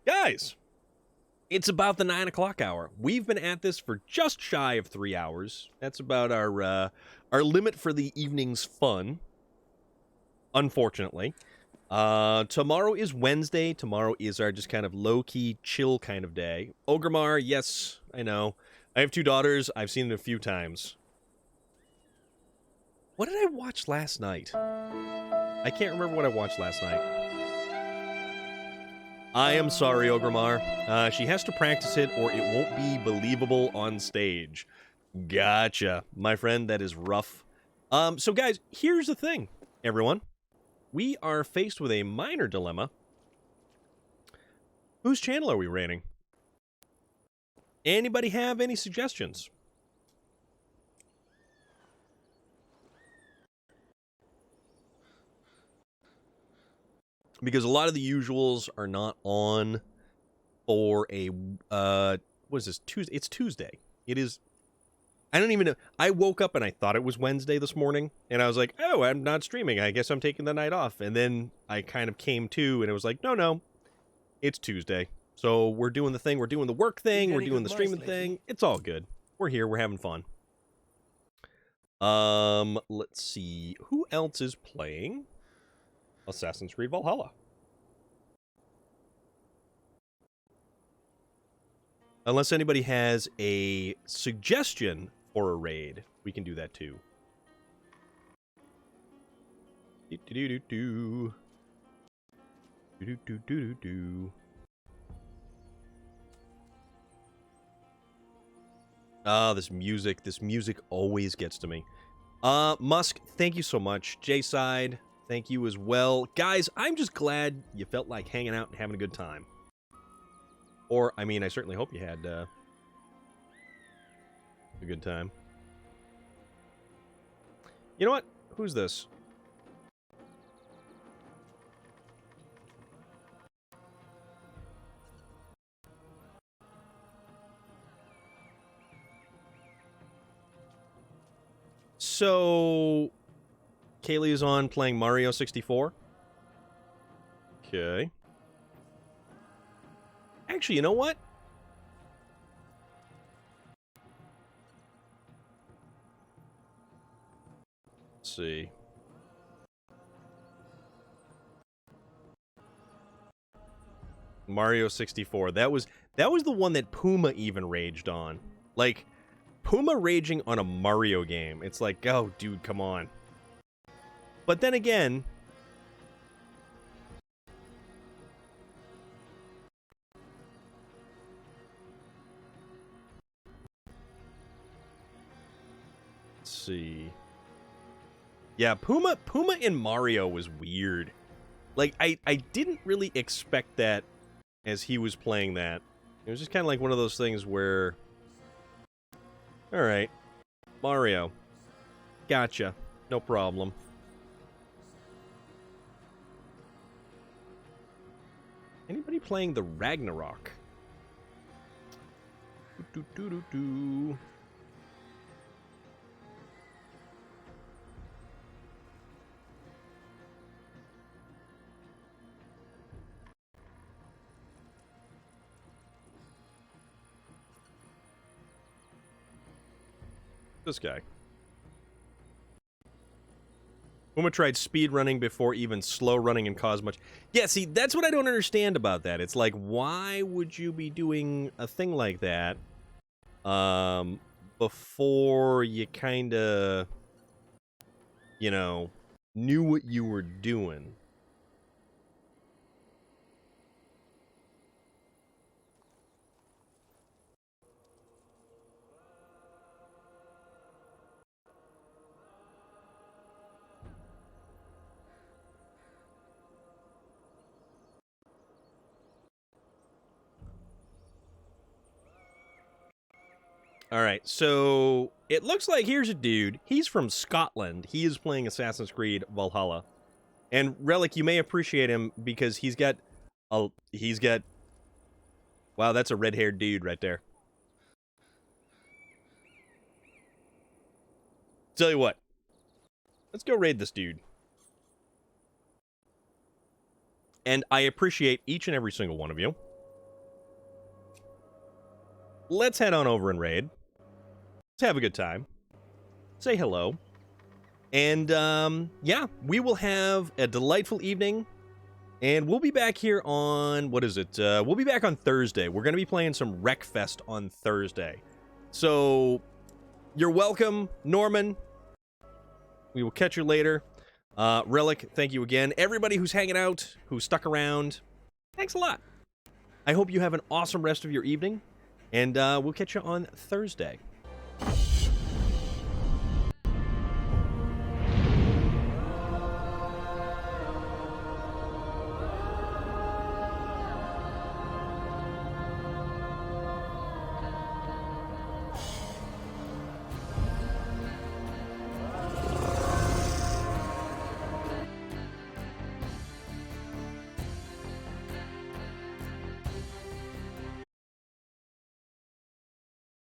guys, it's about the 9 o'clock hour. We've been at this for just shy of 3 hours. That's about our limit for the evening's fun. Unfortunately. Tomorrow is Wednesday. Tomorrow is our just kind of low-key, chill kind of day. Ogremar, yes, I know. I have 2 daughters. I've seen it a few times. What did I watch last night? I can't remember what I watched last night. I am sorry, Ogremar. She has to practice it or it won't be believable on stage. Gotcha. My friend, that is rough. So guys, here's the thing, everyone. We are faced with a minor dilemma. Whose channel are we raiding? Anybody have any suggestions? Because a lot of the usuals are not on for a, what is this, Tuesday? It's Tuesday. It is, I don't even know. I woke up and I thought it was Wednesday this morning, and I was like, oh, I'm not streaming. I guess I'm taking the night off. And then I kind of came to, and it was like, no, it's Tuesday. So we're doing the thing. We're doing the work thing. We're doing the streaming thing. It's all good. We're here. We're having fun. Let's see. Who else is playing Assassin's Creed Valhalla? Unless anybody has a suggestion for a raid, we can do that too. Do-do-do-do-do. Do-do-do-do-do-do. Ah, this music always gets to me. Musk, thank you so much. J-Side, thank you as well. Guys, I'm just glad you felt like hanging out and having a good time. Or, I mean, I certainly hope you had a good time. You know what? Who's this? So, Kaylee is on playing Mario 64. Okay. Actually, you know what? Let's see. Mario 64. That was the one that Puma even raged on. Like, Puma raging on a Mario game. It's like, oh, dude, come on. But then again, let's see. Yeah, Puma in Mario was weird. Like, I didn't really expect that as he was playing that. It was just kind of like one of those things where, all right, Mario, gotcha, no problem. Anybody playing the Ragnarok? Do-do-do-do-do. This guy. Uma tried speed running before even slow running and caused much. Yeah, see, that's what I don't understand about that. It's like, why would you be doing a thing like that before you kind of, you know, knew what you were doing? All right, so it looks like here's a dude. He's from Scotland. He is playing Assassin's Creed Valhalla. And Relic, you may appreciate him because he's got wow, that's a red-haired dude right there. Tell you what. Let's go raid this dude. And I appreciate each and every single one of you. Let's head on over and raid. Let's have a good time. Say hello. And, yeah, we will have a delightful evening. And we'll be back here on, what is it? We'll be back on Thursday. We're going to be playing some Wreckfest on Thursday. So, you're welcome, Norman. We will catch you later. Relic, thank you again. Everybody who's hanging out, who stuck around, thanks a lot. I hope you have an awesome rest of your evening. And we'll catch you on Thursday.